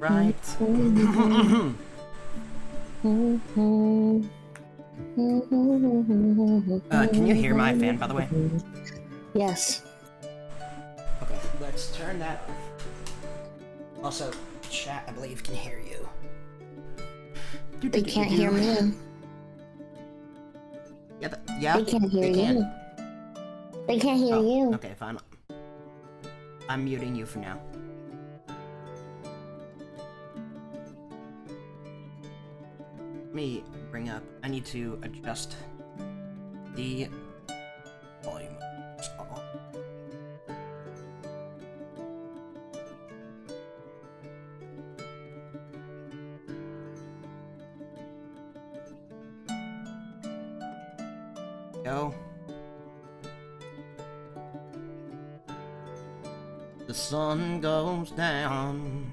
Right. Can you hear my fan, by the way? Yes. Okay, let's turn that off. Also, chat, I believe, can hear you. They can't hear me. Yeah, they can't hear you. They can't hear you. Okay, fine. I'm muting you for now. Let me bring up. I need to adjust the volume. Go. The sun goes down.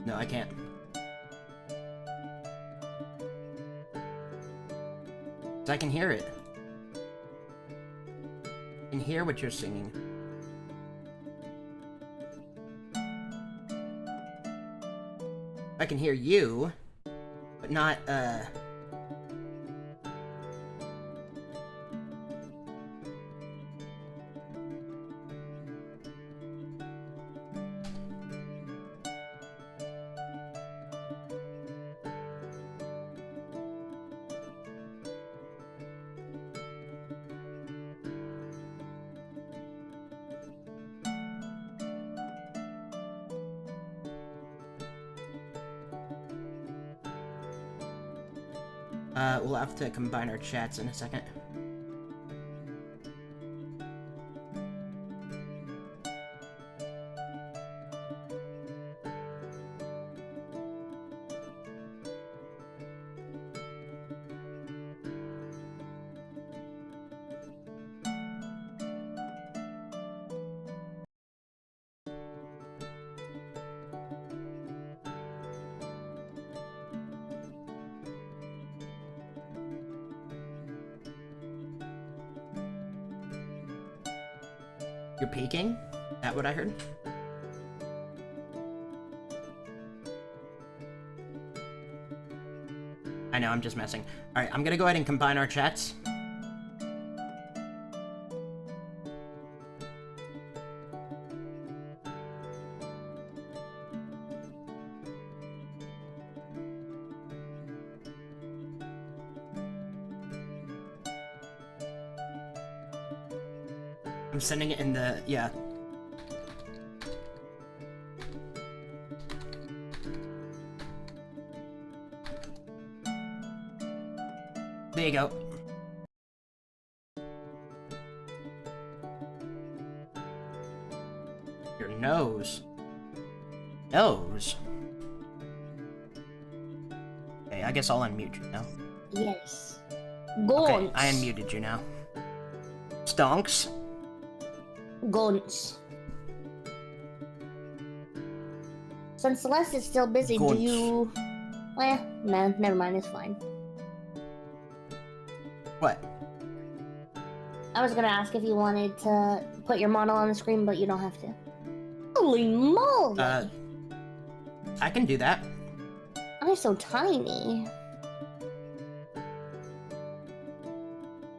No, I can't. I can hear it. I can hear what you're singing. I can hear you, but not, we'll have to combine our chats in a second. You're peeking? Is that what I heard? I know, I'm just messing. Alright, I'm gonna go ahead and combine our chats. I'm sending it in the, yeah. There you go. Your nose. Nose? Okay, I guess I'll unmute you now. Yes. Gonks. Okay, I unmuted you now. Stonks? Gonks. Since Celeste is still busy, Gonks. do you... no, never mind, it's fine. What? I was gonna ask if you wanted to put your model on the screen, but you don't have to. Holy moly! I can do that. I'm so tiny.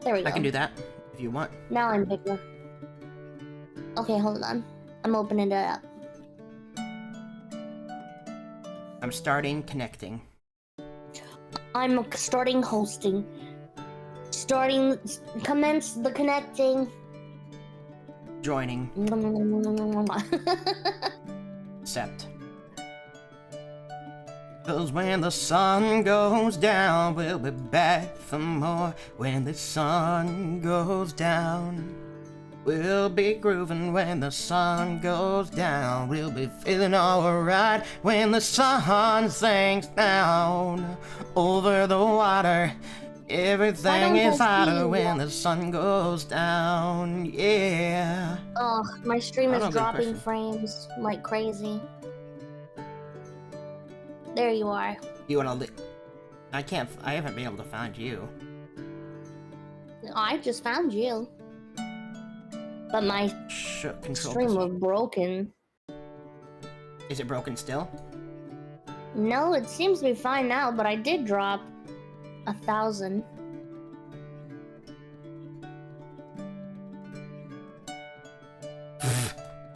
There we go. I can do that, if you want. Now I'm bigger. Okay, hold on. I'm opening it up. I'm starting connecting. I'm starting hosting. Commence the connecting. Joining. Accept. Cause when the sun goes down, we'll be back for more. When the sun goes down, we'll be grooving. When the sun goes down, we'll be feeling alright. When the sun sinks down over the water, everything is hotter when the sun goes down, yeah. Oh, my stream is Good dropping question. frames like crazy. There you are. You wanna I haven't been able to find you. I just found you. But my Control. stream was broken. Is it broken still? No, it seems to be fine now, but I did drop 1,000.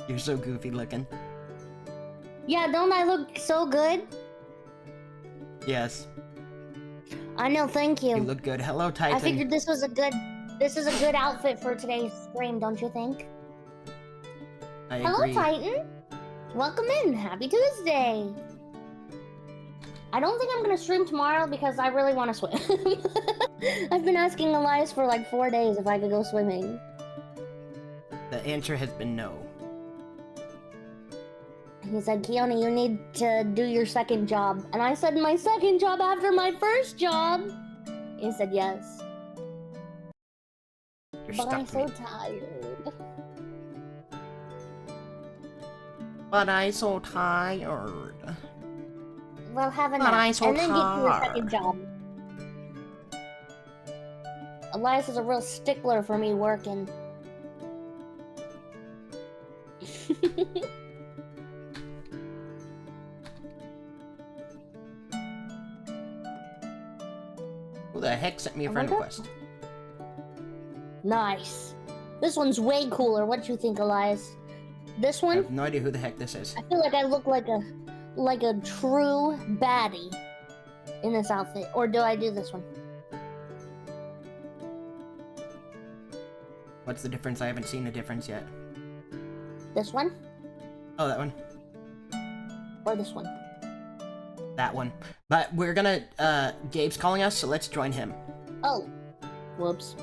You're so goofy looking. Yeah, don't I look so good? Yes. I know, thank you. You look good. Hello, Titan. I figured this is a good outfit for today's stream, don't you think? I Hello, agree. Titan. Welcome in. Happy Tuesday. I don't think I'm gonna stream tomorrow because I really want to swim. I've been asking Elias for like 4 days if I could go swimming. The answer has been no. He said, Keone, you need to do your second job. And I said, my second job after my first job? He said, yes. You're But I'm stuck to so me. tired. But I'm so tired. Well, have a But nap, I'm so and then get to your tired. second job. Elias is a real stickler for me working. Who the heck sent me a friend request? Nice. This one's way cooler. What do you think, Elias? This I one? have no idea who the heck this is. I feel like I look like a true baddie in this outfit. Or do I do this one? What's the difference? I haven't seen a difference yet. This one? Oh, that one. Or this one? That one. But we're gonna, Gabe's calling us, so let's join him. Oh. Whoops.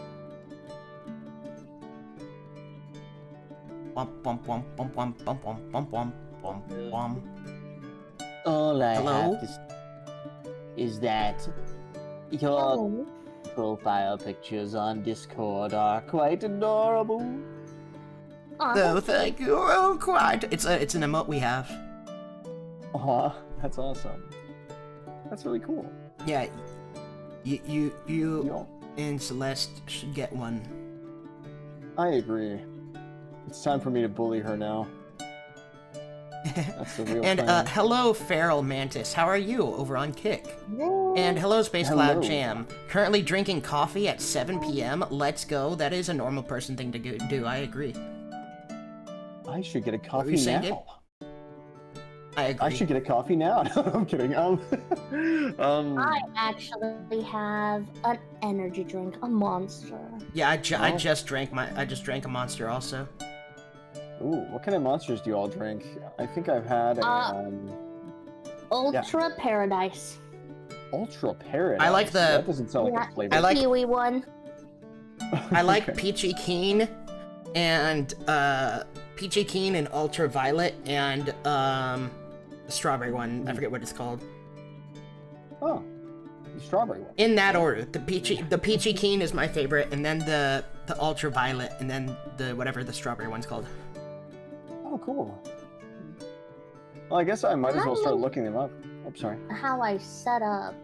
Womp womp womp womp womp womp womp womp womp womp womp. All I Hello? have to is that your Oh. profile pictures on Discord are quite adorable. Aw, So thank you. Oh, quite. It's an emote we have. Aw, that's awesome. That's really cool. Yeah. You Yo, and Celeste should get one. I agree. It's time for me to bully her now. That's the real And plan. hello, Feral Mantis. How are you over on Kick? no. And hello, Space Cloud Hello. Jam. Currently drinking coffee at 7 p.m. Let's go. That is a normal person thing to do. I agree. I should get a were you coffee saying, now. I agree. I should get a coffee now. No, I'm kidding. I actually have an energy drink, a monster. Yeah, I Oh. just drank a monster also. Ooh, what kind of monsters do you all drink? I think I've had Ultra Paradise. Ultra Paradise. I like the- That doesn't sound like Yeah. a flavor. I like- Kiwi one. I like Okay. Peachy Keen and Ultraviolet and the strawberry one. I forget what it's called. Oh, the strawberry one. In that order, the Peachy Keen is my favorite, and then the Ultraviolet, and then the whatever the strawberry one's called. Oh, cool. Well, I guess I might as well start looking them up. Oh, sorry. How I set up.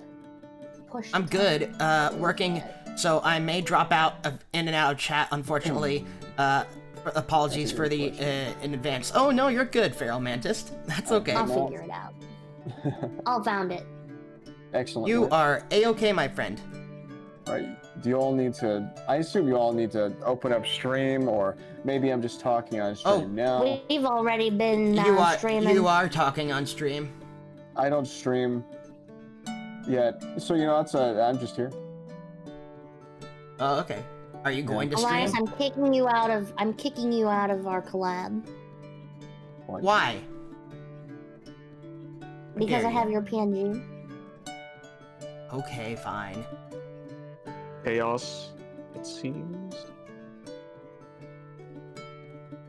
Push. I'm good. Working. So I may drop out in and out of chat, unfortunately. Apologies That's a for the good in advance. Oh no, you're good, Feral Mantis. That's okay. I'll No. figure it out. I'll found it. Excellent. You work. are a-okay, my friend. All right. Do you all need to? I assume you all need to open up stream, or maybe I'm just talking on stream Oh. now. We've already been streaming. You are talking on stream. I don't stream yet, so you know I'm just here. Oh, okay. Are you going to Elias, stream? I'm kicking you out of our collab Why? because dare I have you. your PNG. Okay, fine. Chaos, it seems.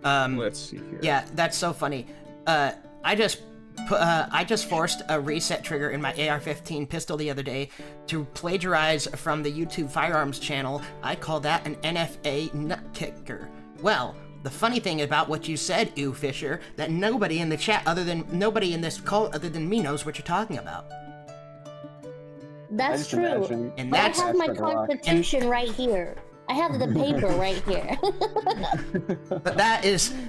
Let's see here. Yeah, that's so funny. I just forced a reset trigger in my AR-15 pistol the other day to plagiarize from the YouTube firearms channel. I call that an NFA nut kicker. Well, the funny thing about what you said, Ew Fisher, that nobody in the chat nobody in this call other than me knows what you're talking about. That's just true. imagine- And But I that's have my That's like a rock. constitution right here. I have the paper right here. But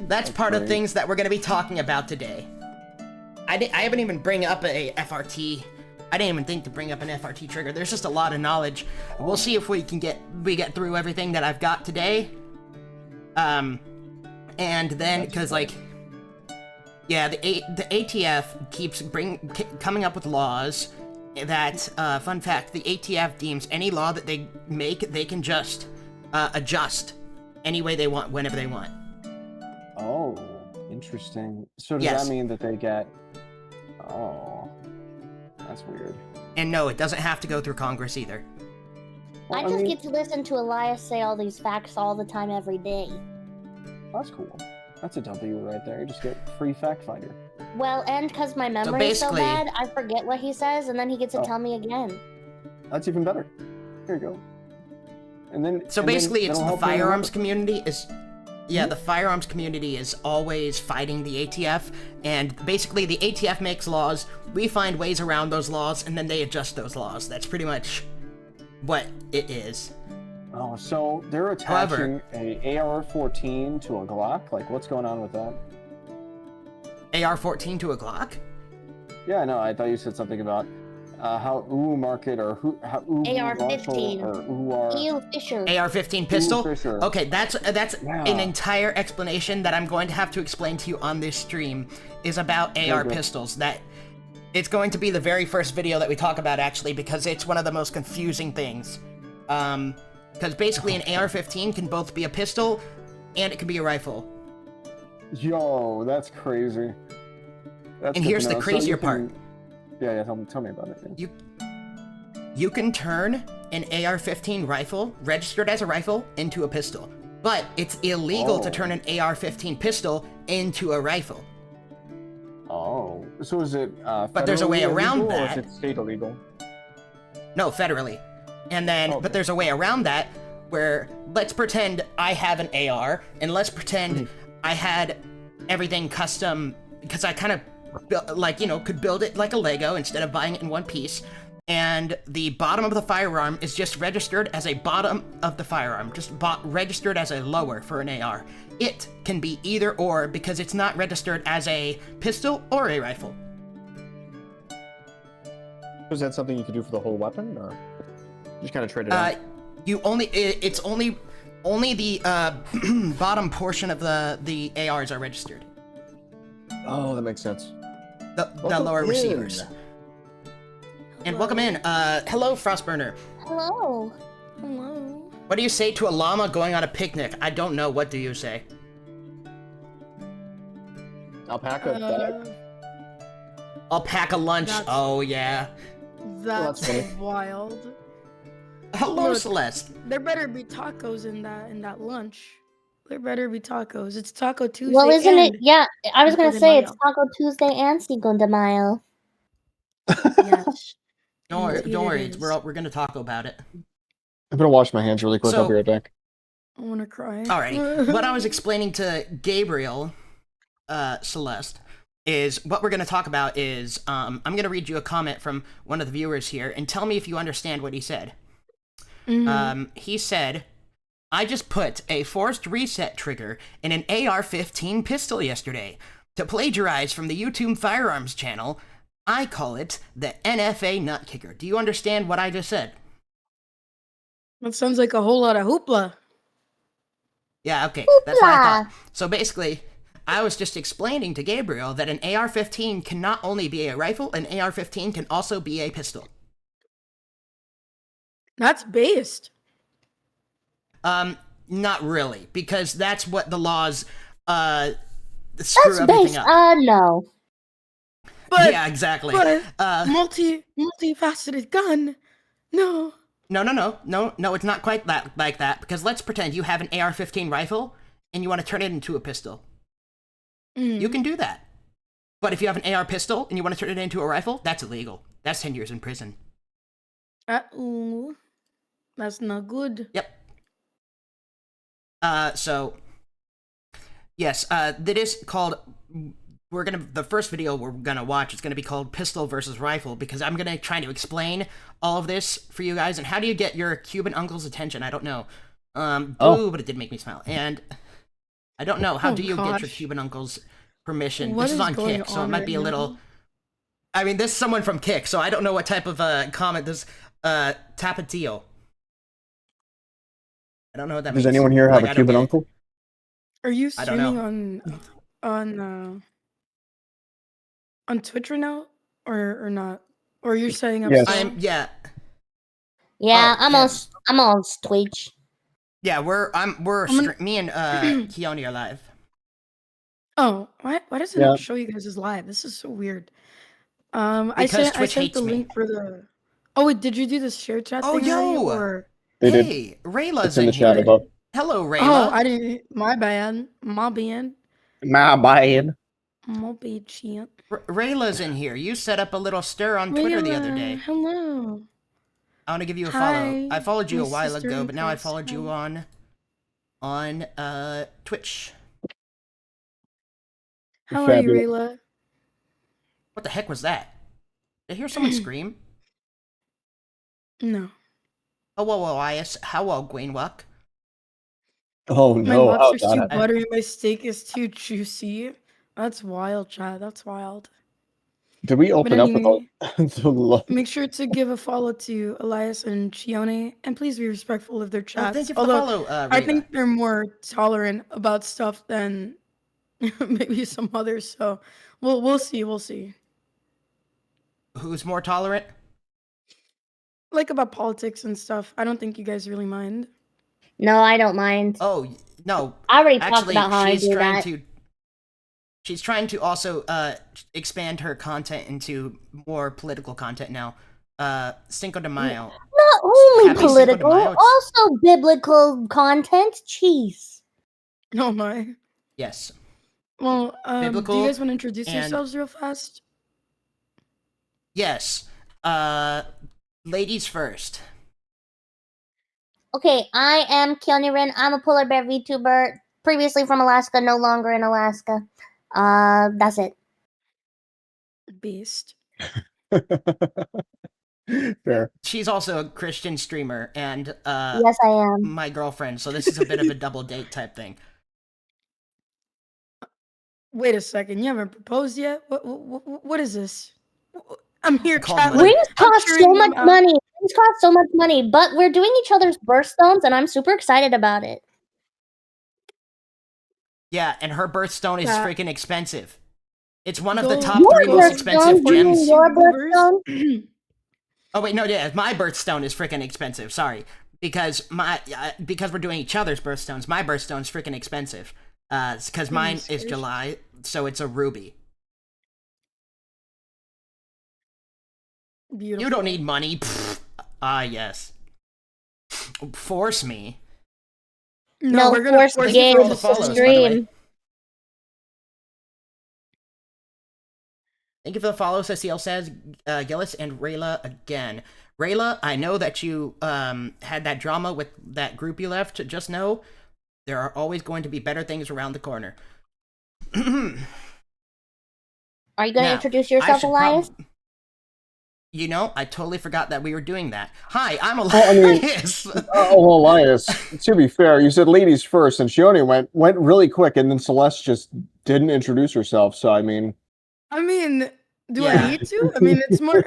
that's part of things that we're going to be talking about today. I haven't even bring up a FRT. I didn't even think to bring up an FRT trigger. There's just a lot of knowledge. We'll see if we get through everything that I've got today. And then because like, yeah, the ATF keeps coming up with laws that fun fact, the ATF deems any law that they make, they can just adjust any way they want, whenever they want. Oh, interesting. So does Yes. that mean that they get... Oh, that's weird. And no, it doesn't have to go through Congress either. I Well, just mean, get to listen to Elias say all these facts all the time, every day. That's cool. That's a W right there. You just get free fact finder. Well, and because my memory is so basically- bad, I forget what he says, and then he gets to Oh. tell me again. That's even better. Here you go. And then So and then basically, it's that'll the help me firearms remember. community is... Yeah, the firearms community is always fighting the ATF, and basically the ATF makes laws, we find ways around those laws, and then they adjust those laws. That's pretty much what it is. Oh, so they're attaching a AR-14 to a Glock? Like, what's going on with that? AR-14 to a Glock? Yeah, no, I thought you said something about how ooh market or who how ooh AR-15. or ooh are Ew, Fisher. AR-15 pistol? Fisher. Okay, that's Yeah. an entire explanation that I'm going to have to explain to you on this stream, is about AR good. pistols. That it's going to be the very first video that we talk about, actually, because it's one of the most confusing things. Because basically an AR-15 can both be a pistol and it can be a rifle. Yo, that's crazy. That's And good here's to the know. So crazier you part. can- Yeah, tell me about it. Yeah. You can turn an AR-15 rifle, registered as a rifle, into a pistol. But it's illegal to Oh. turn an AR-15 pistol into a rifle. Oh, so is it? But there's a way federally around illegal, or that. is it state illegal? No, federally. And then, Okay. but there's a way around that where, let's pretend I have an AR, and let's pretend I had everything custom, because I kind of, could build it like a Lego instead of buying it in one piece. And the bottom of the firearm is just registered as a bottom of the firearm, just registered as a lower for an AR. It can be either or because it's not registered as a pistol or a rifle. Is that something you could do for the whole weapon, or just kind of trade it out? It's only the bottom portion of the ARs are registered. Oh, that makes sense. The Welcome lower in. receivers. And welcome in. Hello, Frostburner. Hello. Hello. What do you say to a llama going on a picnic? I don't know. What do you say? Alpaca bag? I'll pack a lunch. That's- Oh, yeah. That's that's funny. wild. Hello, Look. Celeste. There better be tacos in that lunch. There better be tacos. It's Taco Tuesday. Well, isn't it? and- Yeah, I was gonna Cinco de say it's Mayo. Taco Tuesday and Cinco de Mayo. Yes. Don't worry. Indeed Don't it worry. is. We're gonna talk about it. I'm gonna wash my hands really quick. So- I'll be right back. I want to cry. Alrighty. What I was explaining to Gabriel, Celeste, is what we're going to talk about is, I'm going to read you a comment from one of the viewers here, and tell me if you understand what he said. Mhm. He said, I just put a forced reset trigger in an AR-15 pistol yesterday. To plagiarize from the YouTube Firearms channel, I call it the NFA Nut Kicker. Do you understand what I just said? That sounds like a whole lot of hoopla. Yeah, okay, that's what I Hoopla. thought. So basically, I was just explaining to Gabriel that an AR-15 can not only be a rifle, an AR-15 can also be a pistol. That's based. Not really, because that's what the laws, screw That's everything based. up. No. But Yeah, exactly. but multifaceted gun. No. No, it's not quite like that, because let's pretend you have an AR-15 rifle, and you want to turn it into a pistol. Mm. You can do that. But if you have an AR pistol, and you want to turn it into a rifle, that's illegal. That's 10 years in prison. Ooh. That's not good. Yep. So, yes, that is called, the first video we're gonna watch is gonna be called Pistol versus Rifle, because I'm gonna try to explain all of this for you guys, and how do you get your Cuban uncle's attention? I don't know. Boo, but it did make me smile. And I don't know, how Oh, do you get your gosh. Cuban uncle's permission? What This is is on going Kick, so it on might right be a little... now? I mean, this is someone from Kick, so I don't know what type of comment this Tapatio. I don't know what that means. Does anyone here have Like, a I don't Cuban get it. uncle? Are you I don't streaming know. on Twitch right now, or not? Or you're setting up Yes. still? Yeah. Yeah, Oh, I'm him. on Twitch. Yeah, I'm gonna- me and Keone are live. Oh, why does it Yeah. not show you guys as live? This is so weird. I Because sent Twitch the hates me. link for the. Oh wait, did you do the share chat Oh, thing already, yo! or? They did. Hey, Rayla's It's in the chat here. above. Hello, Rayla. Oh, I didn't. My bad. My bad. My bad. My bad, champ. Rayla's in here. You set up a little stir on Twitter the other day. Hello. I want to give you a Hi, follow. I followed you my a while sister ago, in but now I Christ. followed you Hi. on Twitch. How are you, Fabulous. Rayla? What the heck was that? Did I hear someone scream? No. Hello, Elias. Hello, Gwynwalk. Oh My no, how's lobster's that too happen? buttery. My steak is too juicy. That's wild, Chad. That's wild. Did we But open up with anyway, the love? make sure to give a follow to Elias and Chione, and please be respectful of their Oh, thank chats. you for the Although follow, I Rayla. think they're more tolerant about stuff than maybe some others. So we'll see. We'll see. Who's more tolerant? Like about politics and stuff. I don't think you guys really mind. No, I don't mind. Oh, no. I already talked Actually, about how I she's do trying that. to... She's trying to also expand her content into more political content now. Cinco de Mayo. Not only Happy Cinco de political, Mayo, it's- also biblical content. Jeez. Oh my. Yes. Well, do Biblical you guys want to introduce and- yourselves real fast? Yes. Ladies first. Okay, I am Keone Rin. I'm a polar bear VTuber. Previously from Alaska, no longer in Alaska. That's it. Beast. Fair. She's also a Christian streamer and Yes, I am. my girlfriend, so this is a bit of a double date type thing. Wait a second. You haven't proposed yet? What is this? I'm here Called chat. money. Rings I'm cost so cheering much them on. money. Rings cost so much money, but we're doing each other's birthstones, and I'm super excited about it. Yeah, and her birthstone is Yeah. freaking expensive. It's one of the Go- top Your 3 most expensive birthstone? You mean gems. your Goobers. birthstone? Oh wait, no, yeah, my birthstone is freaking expensive. Sorry, because because we're doing each other's birthstones. My birthstone's freaking expensive. Because mine is serious? July, so it's a ruby. Beautiful. You don't need money. Ah, yes. Force me. No, we're gonna force force Thank you you for all Gabe the to follows, to by the way. stream. Thank you for the follow, Cecile says, Gillis and Rayla again. Rayla, I know that you had that drama with that group you left. Just know there are always going to be better things around the corner. Are you going to Now, introduce I yourself, should Elias? You know, I totally forgot that we were doing that. Hi, I'm Well, I mean- Elias. Oh, Elias. To be fair, you said ladies first, and she only went really quick, and then Celeste just didn't introduce herself. So I mean, Do I Yeah. need to? I mean, it's more.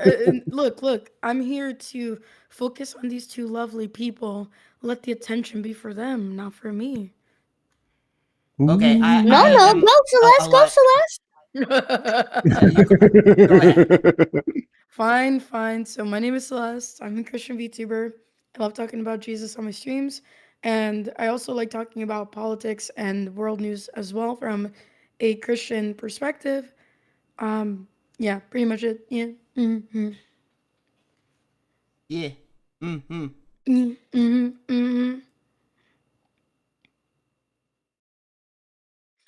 Look. I'm here to focus on these two lovely people. Let the attention be for them, not for me. Okay, I No, am go Celeste, go Celeste. Go ahead. Fine. So my name is Celeste. I'm a Christian VTuber. I love talking about Jesus on my streams, and I also like talking about politics and world news as well from a Christian perspective. Yeah, pretty much it. Yeah. Mm-hmm. Yeah. Mm-hmm.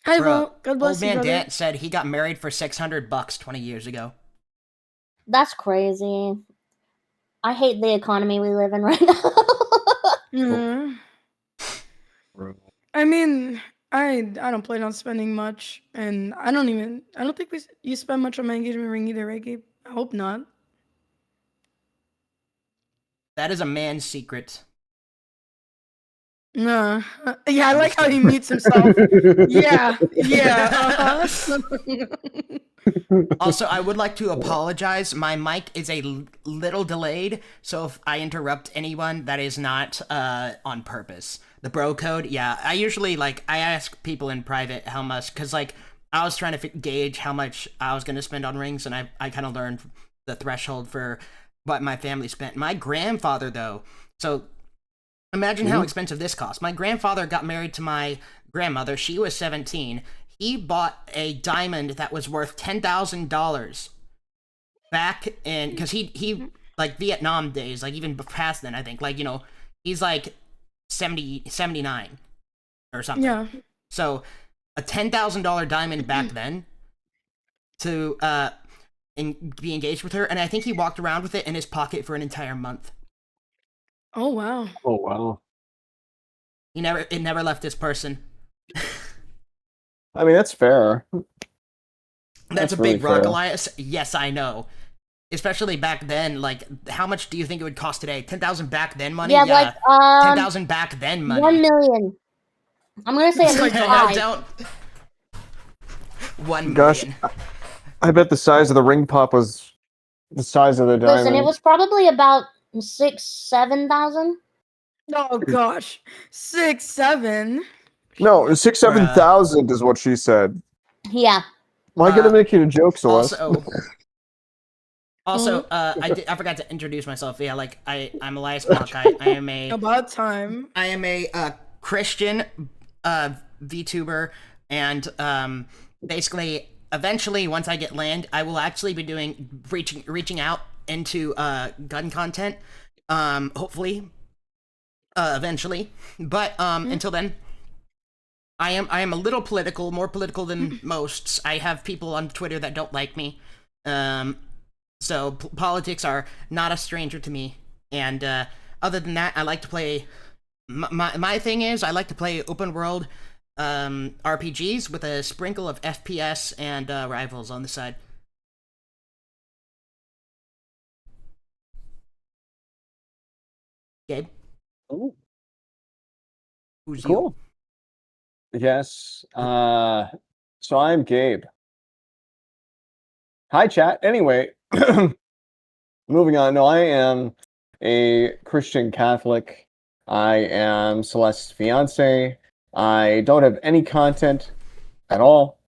Hi, Bruh, Vo. God bless old you, man brother. Dan said he got married for $600 20 years ago. That's crazy. I hate the economy we live in right now. Yeah. I mean, I don't plan on spending much, and I don't think you spend much on my engagement ring either, right, Gabe? I hope not. That is a man's secret. Nah. Yeah, I like how he mutes himself. Yeah, yeah. Also, I would like to apologize. My mic is a little delayed, so if I interrupt anyone, that is not on purpose. The bro code, yeah. I usually I ask people in private how much, because I was trying to gauge how much I was going to spend on rings, and I kind of learned the threshold for what my family spent. My grandfather, though, so imagine how expensive this cost. My grandfather got married to my grandmother. She was 17. He bought a diamond that was worth $10,000 back in, because he like Vietnam days, like even past then, I think, he's like 79 or something. Yeah. So a $10,000 diamond back then to be engaged with her, and I think he walked around with it in his pocket for an entire month. Oh wow. Oh wow. It never left this person. I mean, that's fair. That's a really big rock, fair. Elias. Yes, I know. Especially back then, how much do you think it would cost today? 10,000 back then money? Yeah, like 10,000 back then money. 1 million. I'm gonna say at least five. Don't. 1 Gosh, million. I bet the size of the ring pop was the size of the diamond. Listen, it was probably about 6,000-7,000. Oh gosh. 6, 7. No, 6,000-7,000 is what she said. Yeah. Why am I gonna make you a joke, Celeste? Also, I forgot to introduce myself. Yeah, I'm Elias Malachi. I am a About time. I am a Christian VTuber, and basically, eventually, once I get land, I will actually be reaching out into gun content. Hopefully, eventually, but until then, I am a little political, more political than most. I have people on Twitter that don't like me. So politics are not a stranger to me. And other than that, I like to play. My thing is, I like to play open world RPGs with a sprinkle of FPS and rivals on the side. Gabe? Ooh, Who's cool. Yes. So I'm Gabe. Hi, chat. Anyway, moving on. No, I am a Christian Catholic. I am Celeste's fiance. I don't have any content at all.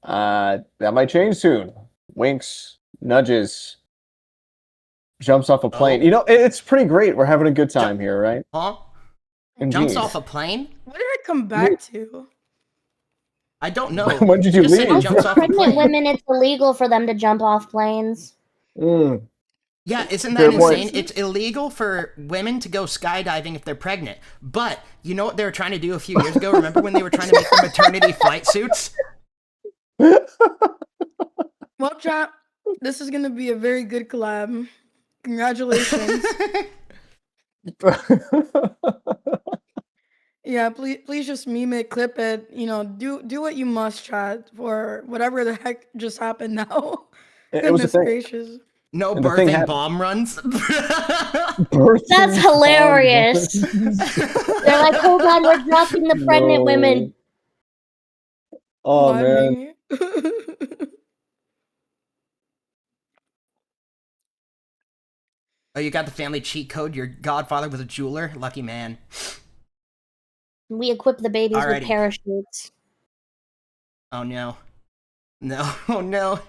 That might change soon. Winks, nudges, jumps off a plane. Oh. You know, it's pretty great. We're having a good time here, right? Huh? Indeed. Jumps off a plane? What did I come back to? I don't know. When did you Just said leave? jumps off a Pregnant plane. women, it's illegal for them to jump off planes. Mm. Yeah, isn't Fair that point. insane? It's illegal for women to go skydiving if they're pregnant. But you know what they were trying to do a few years ago? Remember when they were trying to make the maternity flight suits? Well, chat, this is gonna be a very good collab. Congratulations. Yeah, please just meme it, clip it. You know, do what you must, chat, for whatever the heck just happened now. It was a Goodness thing. gracious. No And the thing birthing happened. bomb runs? That's hilarious. They're like, hold on, we're dropping the pregnant women. Oh Why man. me? Oh, you got the family cheat code? Your godfather was a jeweler? Lucky man. We equip the babies Alrighty. with parachutes. Oh no. No. Oh no.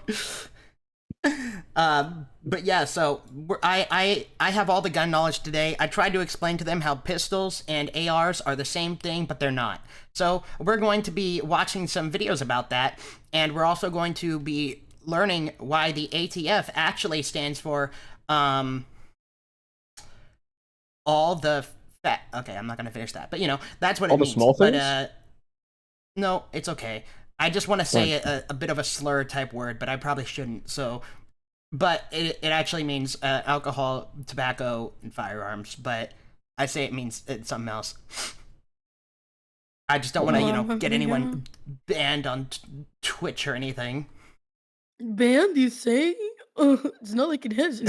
But yeah, so I have all the gun knowledge today. I tried to explain to them how pistols and ARs are the same thing, but they're not. So we're going to be watching some videos about that, and we're also going to be learning why the ATF actually stands for all the fat. Okay, I'm not gonna finish that, but you know that's what All it the means. small things? But no, it's okay. I just want to say a bit of a slur type word, but I probably shouldn't. So, but it actually means alcohol, tobacco, and firearms. But I say it means something else. I just don't want to, get anyone banned on Twitch or anything. Banned, you say? It's not like it has.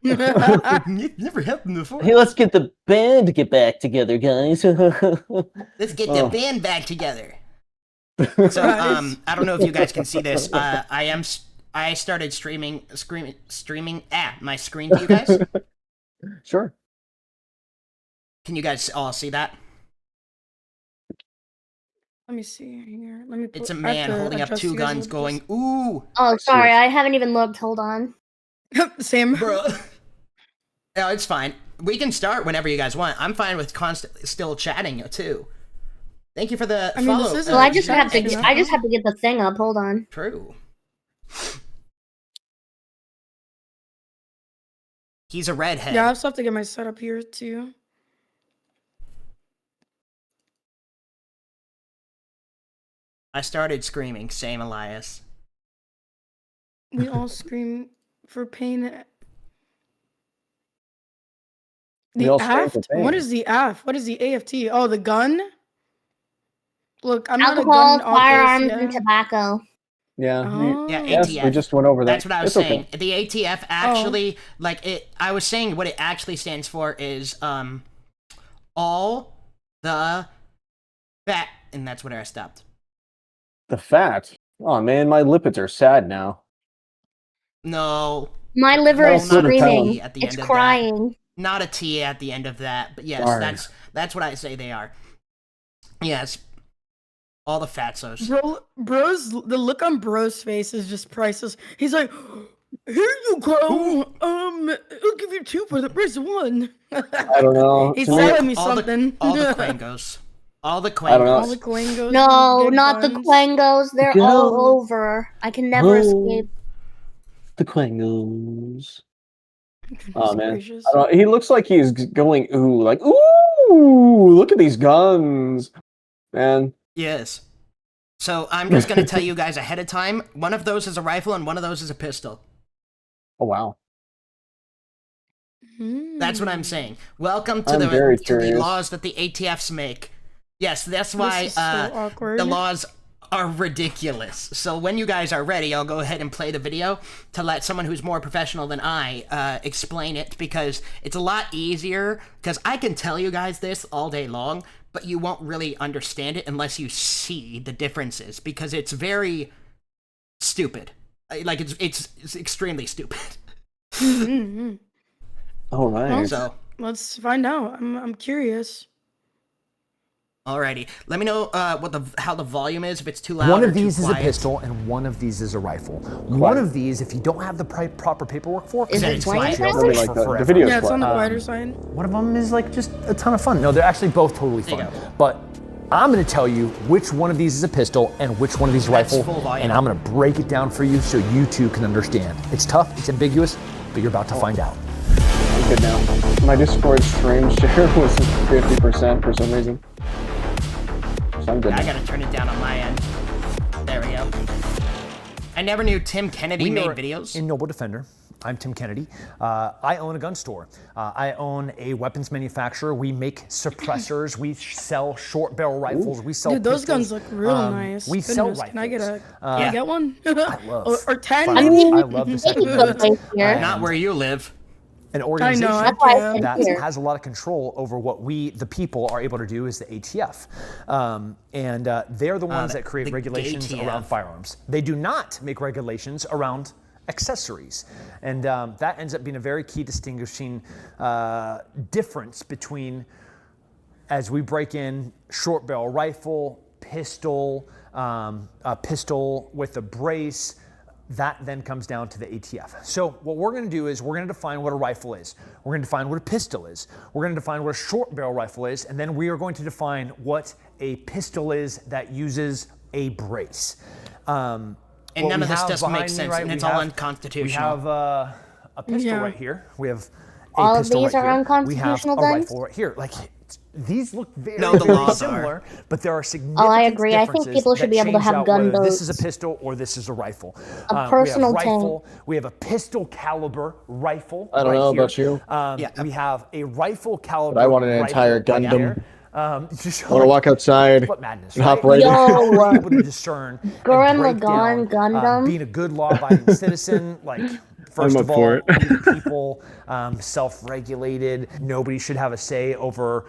It never happened before. Hey, let's get the band to get back together, guys. Let's get the band back together. So, I don't know if you guys can see this. I started streaming my screen to you guys. Sure. Can you guys all see that? Let me see here. Let me. It's a I have man to holding up adjust two you guys guns with going, ooh, Oh, sorry, I haven't even looked. Hold on. this. Same. bro. No, it's fine. We can start whenever you guys want. I'm fine with still chatting too. Thank you for the I mean, follow. this is Well, I just have to. Thanks. I just have to get the thing up. Hold on. True. He's a redhead. Yeah, I also have to get my setup here too. I started screaming. Same, Elias. We all scream for pain. We The all scream for aft? pain. What is the aft? What is the AFT? Oh, the gun? Look, I'm not a Alcohol, gun firearms, ACF. and tobacco. Yeah. Oh. Yeah, Yes, ATF. we just went over that. That's what I was It's saying. okay. The ATF actually, I was saying what it actually stands for is, all the fat, and that's where I stopped. The fat. Oh man, my lipids are sad now. No, My liver Well, is not a screaming. T at the It's end of crying. not a T at the end of that, but yes, Darn. that's what I say they are. Yes, all the fatsos. Bro's the look on Bro's face is just priceless. He's like, "Here you go. I'll give you 2 for the price of 1." I don't know. He's To me, selling me all something. all the quangos. All the I don't know. All quangos. the Quangos. No, get not the guns. Quangos. They're Go. all over. I can never escape. The Quangos. Oh Goodness man, gracious. I don't know. He looks like he's going ooh, like ooh. Look at these guns, man. Yes. So I'm just gonna tell you guys ahead of time. One of those is a rifle and one of those is a pistol. Oh wow. That's what I'm saying. Welcome to I'm very the curious. laws that the ATFs make. Yes, that's why This is so awkward. the laws are ridiculous. So when you guys are ready, I'll go ahead and play the video to let someone who's more professional than I explain it, because it's a lot easier, because I can tell you guys this all day long, but you won't really understand it unless you see the differences, because it's very stupid. Like, it's extremely stupid. Mhm. All right. So, Let's find out. I'm curious. alrighty. Let me know how the volume is, if it's too loud One or of these too is a quiet. pistol and one of these is a rifle. One of these, if you don't have the proper paperwork for, Is Then it it's playing quiet. now? Let me like the forever. video's Yeah, it's on the quiet. quieter side. One of them is like just a ton of fun. No, they're actually both totally There you fun. go. But I'm going to tell you which one of these is a pistol and which one of these is a That's rifle, full volume. and I'm going to break it down for you so you too can understand. It's tough, it's ambiguous, but you're about to find out. I'm good now. My Discord stream share was 50% for some reason. So I'm good. I now. gotta turn it down on my end. There we go. I never knew Tim Kennedy We made are videos. in Noble Defender. I'm Tim Kennedy. I own a gun store. I own a weapons manufacturer. We make suppressors. We sell short barrel rifles. We sell Dude, those pistols. guns look real nice. We Goodness, sell Can I get rifles. can I get one? I love or 10 firearms. maybe? I love the Maybe second good place here. Not where you live. an organization I That's why I can. said that here. has a lot of control over what we, the people, are able to do is the ATF. They're the ones that create the regulations ATF. around firearms. They do not make regulations around accessories. And that ends up being a very key distinguishing difference between, as we break in short barrel rifle, pistol, a pistol with a brace, that then comes down to the ATF. So what we're gonna do is we're gonna define what a rifle is. We're gonna define what a pistol is. We're gonna define what a short barrel rifle is, and then we are going to define what a pistol is that uses a brace. And What none we of this have doesn't make behind me, sense, right, and we it's all have- unconstitutional. We have a pistol Yeah. right here. We have a All of pistol these right are here. unconstitutional We have a guns? rifle right here. Like, these look very, No, the very laws similar, but there are significant Oh, I agree. I think differences people should that be able to change have out gun whether this is votes. a pistol or this is a rifle. personal we have tank. rifle. We have a pistol caliber rifle. I don't right know here. about you. Yeah. We have a rifle caliber. But I want an rifle entire right Gundam. there. Just I want to walk outside what madness, and right? hop right Yo. in. How are we able to discern and Gurren break Lagann down, Gundam? being a good law-abiding citizen, like First up of all, for it. we the people, self-regulated. Nobody should have a say over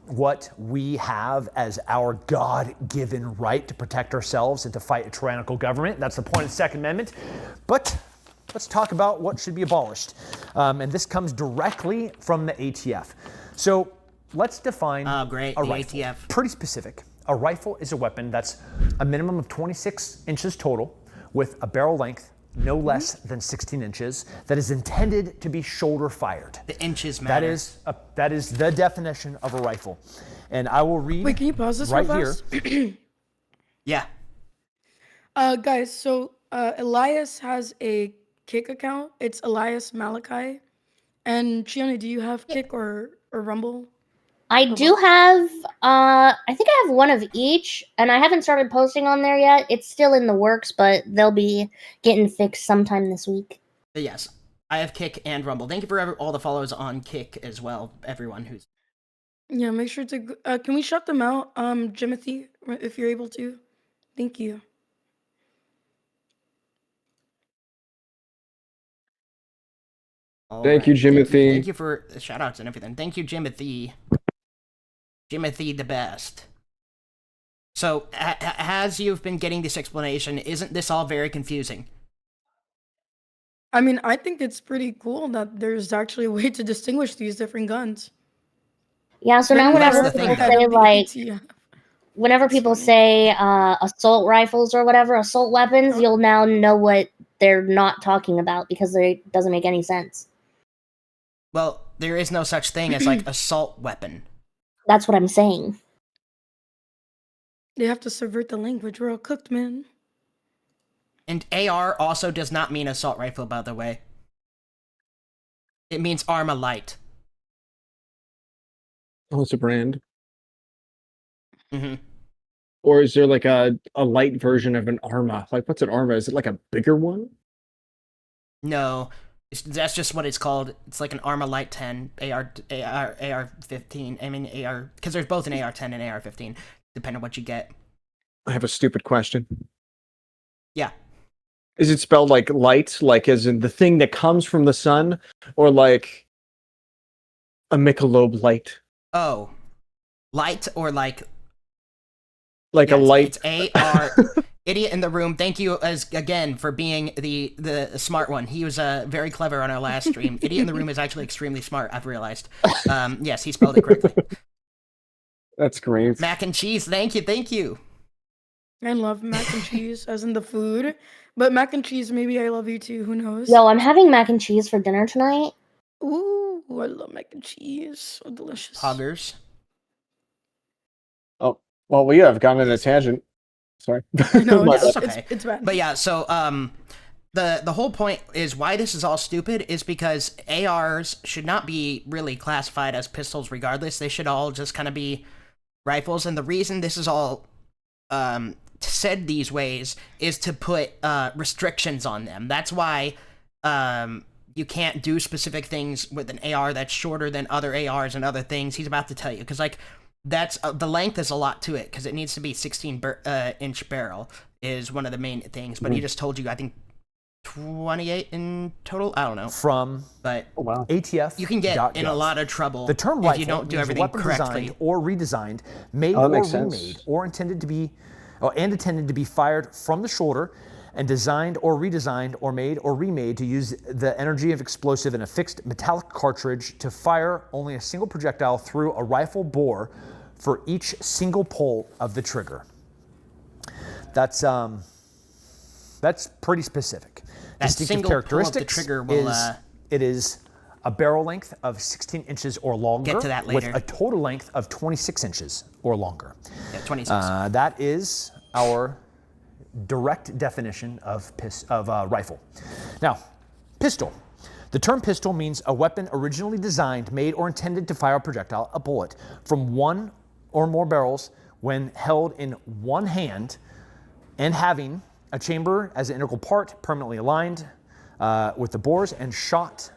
what we have as our God-given right to protect ourselves and to fight a tyrannical government. That's the point of the Second Amendment. But let's talk about what should be abolished. And this comes directly from the ATF. So let's define Oh, great, a the rifle. ATF. Pretty specific. A rifle is a weapon that's a minimum of 26 inches total with a barrel length no less than 16 inches that is intended to be shoulder fired. The inches matter. That is the definition of a rifle. And I will read Wait, can you pause this right real here. fast? Yeah. Guys, so Elias has a Kick account. It's Elias Malachi. And Chione, do you have Kick or Rumble? I do have, I think I have one of each, and I haven't started posting on there yet. It's still in the works, but they'll be getting fixed sometime this week. But yes, I have Kick and Rumble. Thank you for all the follows on Kick as well, everyone who's... Yeah, make sure to. Can we shout them out, Jimothy, if you're able to? Thank you. Thank you, Jimothy. Thank you for the shout outs and everything. Thank you, Jimothy. Jimothy the best. So, as you've been getting this explanation, isn't this all very confusing? I mean, I think it's pretty cool that there's actually a way to distinguish these different guns. Yeah, so Maybe now whenever that's the people thing. say, like, Yeah. whenever people say assault rifles or whatever, assault weapons, you'll now know what they're not talking about because it doesn't make any sense. Well, there is no such thing as, like, assault weapon. That's what I'm saying. They have to subvert the language. We're all cooked, man. And AR also does not mean assault rifle, by the way. It means Armalite. Oh, it's a brand. Mm-hmm. Or is there like a light version of an Arma? Like, what's an Arma? Is it like a bigger one? No, that's just what it's called. It's like an Armalite 10, AR-15. I mean, AR... Because there's both an AR-10 and AR-15, depending on what you get. I have a stupid question. Yeah. Is it spelled like light, like as in the thing that comes from the sun, or like a Michelob light? Oh. Light or like... Like Yeah, a light. It's AR. Idiot in the room. Thank you again for being the smart one. He was very clever on our last stream. Idiot in the room is actually extremely smart, I've realized. Yes, he spelled it correctly. That's great. Mac and cheese. Thank you. I love mac and cheese, as in the food. But mac and cheese, maybe I love you too. Who knows? Yo, I'm having mac and cheese for dinner tonight. Ooh, I love mac and cheese. So delicious. Hoggers. Oh, well, we have gone on a tangent. Sorry. No, My it's, bad. okay. it's bad. But yeah, so the whole point is why this is all stupid is because ARs should not be really classified as pistols regardless. They should all just kind of be rifles. And the reason this is all said these ways is to put restrictions on them. That's why you can't do specific things with an AR that's shorter than other ARs and other things. He's about to tell you, because like that's the length is a lot to it, because it needs to be 16 inch barrel is one of the main things. But he just told you, I think 28 in total. I don't know. From But Oh, wow. ATF. you can get in a lot of trouble The term if rifle you don't do means a everything weapon correctly. designed or redesigned, made Oh, that or makes sense. remade, or intended to be fired from the shoulder, and designed or redesigned or made or remade to use the energy of explosive in a fixed metallic cartridge to fire only a single projectile through a rifle bore for each single pull of the trigger. That's pretty specific. That Distinctive single pull of the characteristics trigger will, is it is a barrel length of 16 inches or longer, Get to that with later. a total length of 26 inches or longer. Yeah, 26. That is our direct definition of rifle. Now, pistol. The term pistol means a weapon originally designed, made, or intended to fire a projectile, a bullet, from one or more barrels when held in one hand and having a chamber as an integral part permanently aligned with the bores and shot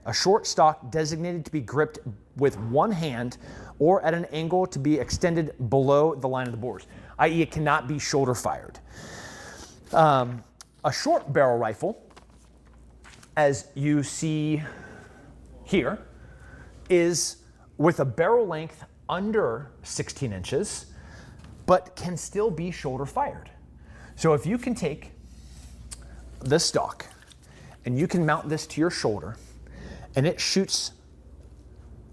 a short stock designated to be gripped with one hand or at an angle to be extended below the line of the bores, i.e. it cannot be shoulder fired. A short barrel rifle, as you see here, is with a barrel length under 16 inches, but can still be shoulder fired. So if you can take this stock and you can mount this to your shoulder and it shoots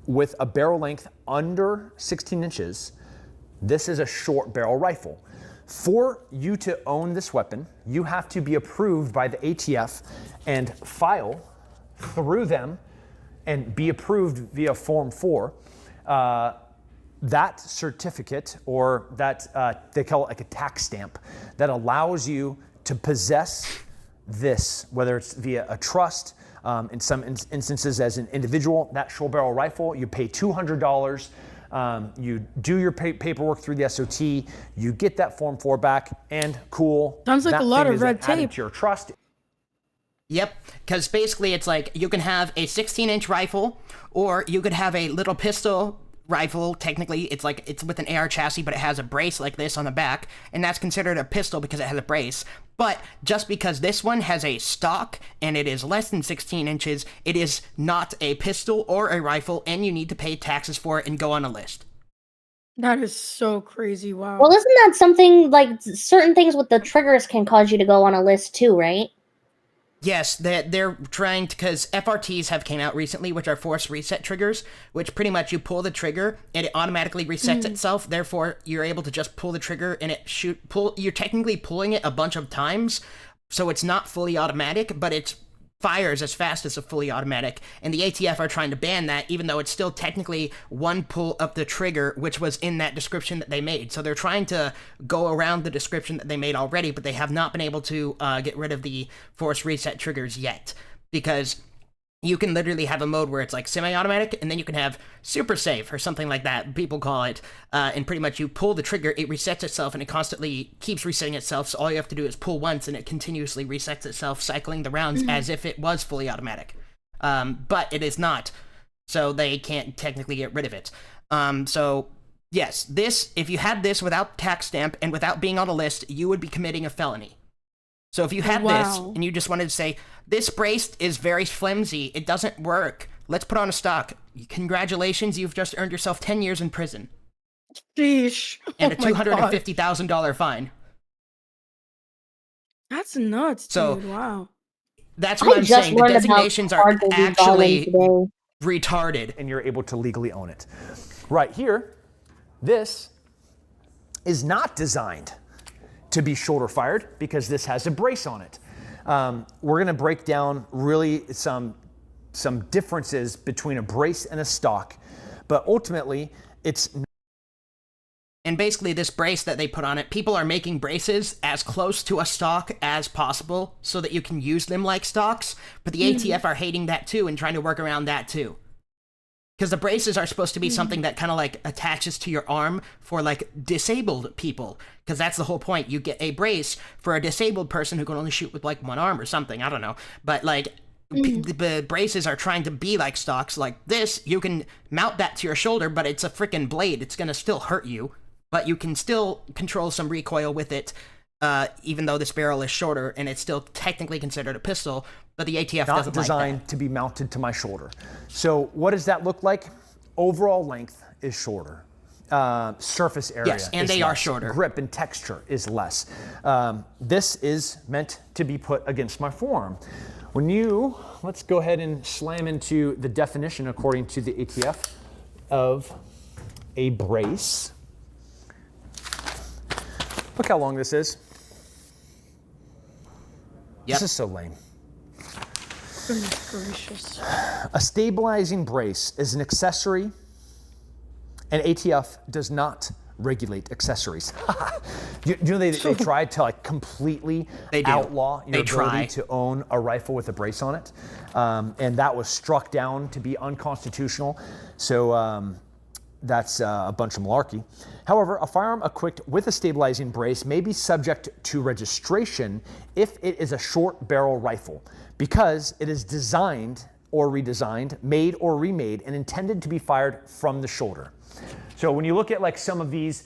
with a barrel length under 16 inches, this is a short barrel rifle. For you to own this weapon, you have to be approved by the ATF and file through them and be approved via Form 4. That certificate, or that they call it like a tax stamp, that allows you to possess this, whether it's via a trust, in some instances as an individual. That short barrel rifle, you pay $200. You do your paperwork through the SOT, you get that Form 4 back, and cool. Sounds like that a lot thing of is red added tape. to your trust. Yep, because basically it's like you can have a 16-inch rifle, or you could have a little pistol rifle. Technically, it's like it's with an AR chassis, but it has a brace like this on the back, and that's considered a pistol because it has a brace. But just because this one has a stock and it is less than 16 inches, it is not a pistol or a rifle, and you need to pay taxes for it and go on a list. That is so crazy. Wow. Well, isn't that something like certain things with the triggers can cause you to go on a list too, right? Yes, they're trying to, because FRTs have came out recently, which are force reset triggers, which pretty much you pull the trigger and it automatically resets itself. Therefore, you're able to just pull the trigger and you're technically pulling it a bunch of times, so it's not fully automatic, but it fires as fast as a fully automatic. And the ATF are trying to ban that, even though it's still technically one pull of the trigger, which was in that description that they made. So they're trying to go around the description that they made already, but they have not been able to get rid of the force reset triggers yet, because you can literally have a mode where it's like semi-automatic, and then you can have super safe or something like that, people call it, and pretty much you pull the trigger, it resets itself, and it constantly keeps resetting itself, so all you have to do is pull once, and it continuously resets itself, cycling the rounds as if it was fully automatic. But it is not, so they can't technically get rid of it. So, yes, this, if you had this without tax stamp and without being on a list, you would be committing a felony. So if you had this, and you just wanted to say, this brace is very flimsy, it doesn't work, let's put on a stock. Congratulations, you've just earned yourself 10 years in prison. Sheesh. And a Oh my God. $250,000 fine. That's nuts, So, dude. Wow. That's what I'm saying. The designations are hard they do actually today. retarded. And you're able to legally own it. Right here, this is not designed to be shoulder fired because this has a brace on it. We're gonna break down really some differences between a brace and a stock, but ultimately it's. And basically this brace that they put on it, people are making braces as close to a stock as possible so that you can use them like stocks, but the ATF are hating that too and trying to work around that too. Because the braces are supposed to be something that kind of like attaches to your arm for like disabled people. Because that's the whole point. You get a brace for a disabled person who can only shoot with like one arm or something. I don't know. But like the braces are trying to be like stocks. Like this, you can mount that to your shoulder, but it's a freaking blade. It's going to still hurt you. But you can still control some recoil with it, even though this barrel is shorter and it's still technically considered a pistol. But the ATF not doesn't designed like that. to be mounted to my shoulder. So what does that look like? Overall length is shorter. Surface area Yes, and is they less. are shorter. Grip and texture is less. This is meant to be put against my forearm. Let's go ahead and slam into the definition according to the ATF of a brace. Look how long this is. Yep. This is so lame. Goodness gracious. A stabilizing brace is an accessory, and ATF does not regulate accessories. you know they tried to like completely outlaw your ability to own a rifle with a brace on it, and that was struck down to be unconstitutional. So that's a bunch of malarkey. However, a firearm equipped with a stabilizing brace may be subject to registration if it is a short barrel rifle, because it is designed or redesigned, made or remade, and intended to be fired from the shoulder. So when you look at like some of these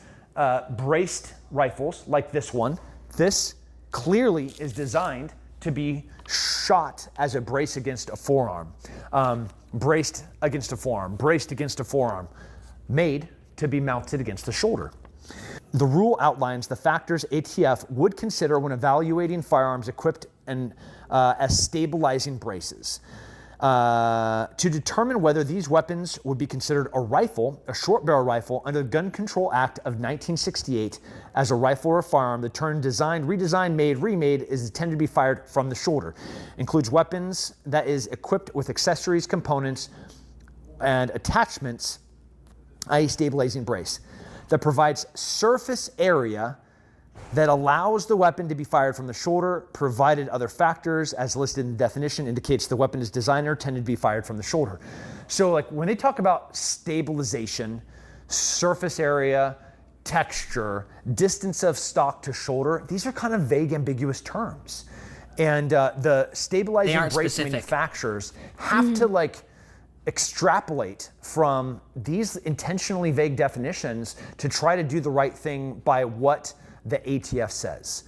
braced rifles, like this one, this clearly is designed to be shot as a brace against a forearm, braced against a forearm, braced against a forearm, made to be mounted against the shoulder. The rule outlines the factors ATF would consider when evaluating firearms equipped as stabilizing braces. To determine whether these weapons would be considered a rifle, a short barrel rifle, under the Gun Control Act of 1968 as a rifle or a firearm, the term designed, redesigned, made, remade is intended to be fired from the shoulder. Includes weapons that is equipped with accessories, components, and attachments, i.e. stabilizing brace, that provides surface area that allows the weapon to be fired from the shoulder, provided other factors as listed in the definition indicates the weapon is designed or intended to be fired from the shoulder. So like when they talk about stabilization, surface area, texture, distance of stock to shoulder, these are kind of vague, ambiguous terms. And the stabilizing brace specific. manufacturers have to like extrapolate from these intentionally vague definitions to try to do the right thing by what the ATF says.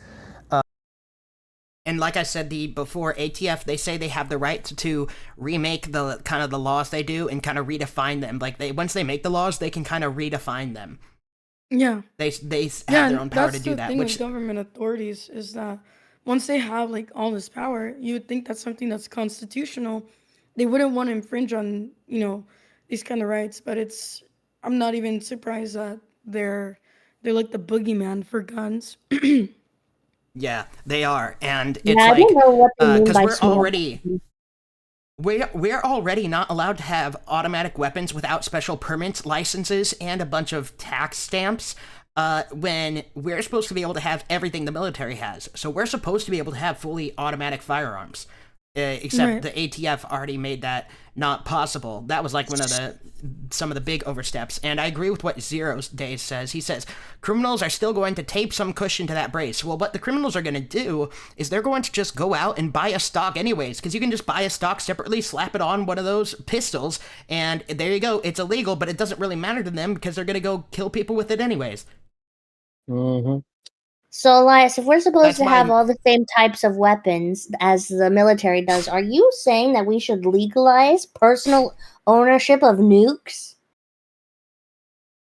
And like I said before, ATF, they say they have the right to remake the kind of the laws they do and kind of redefine them. Like once they make the laws, they can kind of redefine them. Yeah. They have their own power to do that. That's the thing with government authorities is that once they have like all this power, you would think that's something that's constitutional. They wouldn't want to infringe on, these kind of rights. But I'm not even surprised that they're like the boogeyman for guns. Yeah, they are, and it's I like don't know what they mean because by we're small already we're already not allowed to have automatic weapons without special permits, licenses, and a bunch of tax stamps. When we're supposed to be able to have everything the military has, so we're supposed to be able to have fully automatic firearms. Except the ATF already made that not possible. That was like some of the big oversteps. And I agree with what Zero Days says. He says, criminals are still going to tape some cushion to that brace. Well, what the criminals are going to do is they're going to just go out and buy a stock anyways, because you can just buy a stock separately, slap it on one of those pistols, and there you go. It's illegal, but it doesn't really matter to them because they're going to go kill people with it anyways. Mm-hmm. So, Elias, if we're supposed That's to have all the same types of weapons as the military does, are you saying that we should legalize personal ownership of nukes?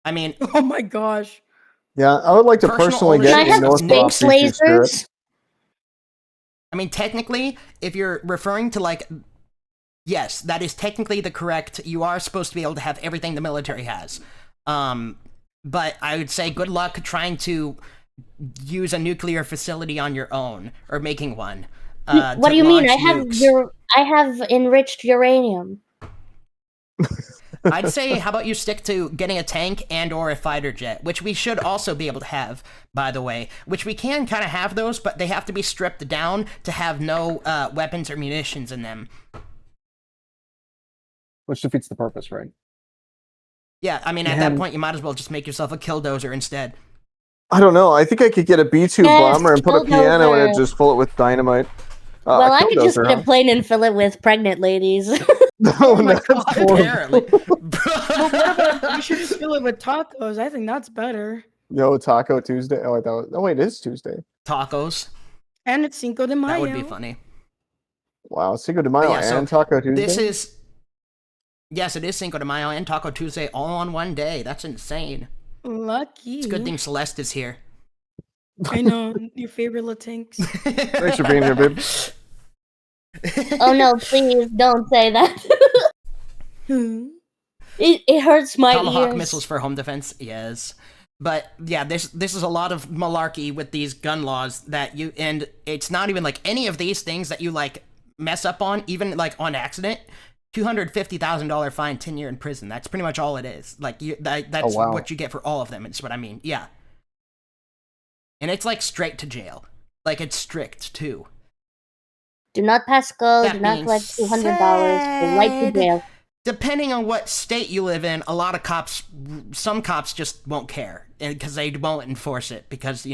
I mean, Oh my gosh. Yeah, I would like to Personal personally ownership Can I get have a Northrop space BC Spirit. lasers? I mean, technically, if you're referring to like, yes, that is technically the correct. You are supposed to be able to have everything the military has. But I would say good luck trying to use a nuclear facility on your own or making one. What do you mean? I have enriched uranium. I'd say, how about you stick to getting a tank and or a fighter jet, which we should also be able to have, by the way, which we can kind of have those, but they have to be stripped down to have no weapons or munitions in them. Which defeats the purpose, right? Yeah, I mean, at that point, you might as well just make yourself a killdozer instead. I don't know. I think I could get a B-2 Yes, bomber and put a piano in it, bulldozer. just fill it with dynamite. Well, a I could just bulldozer, get a huh? plane and fill it with pregnant ladies. No, my that's God. horrible. Apparently. But what about we should just fill it with tacos? I think that's better. Yo, Taco Tuesday. Oh, wait, it is Tuesday. Tacos. And it's Cinco de Mayo. That would be funny. Wow, Cinco de Mayo Yeah, so and Taco Tuesday. Yes, it is Cinco de Mayo and Taco Tuesday all on one day. That's insane. Lucky. It's a good thing Celeste is here. I know, your favorite Latinx. Thanks for being here, babe. Oh no, please don't say that. Hmm. It hurts my Tomahawk ears. missiles for home defense, yes. But yeah, this is a lot of malarkey with these gun laws and it's not even like any of these things that you like mess up on, even like on accident. $250,000 fine, 10 years in prison. That's pretty much all it is. Like that's wow. what you get for all of them. It's what I mean. Yeah. And it's like straight to jail. Like it's strict too. Do not pass go. That Do not being collect $200. Go right to jail. Depending on what state you live in, some cops just won't care because they won't enforce it because,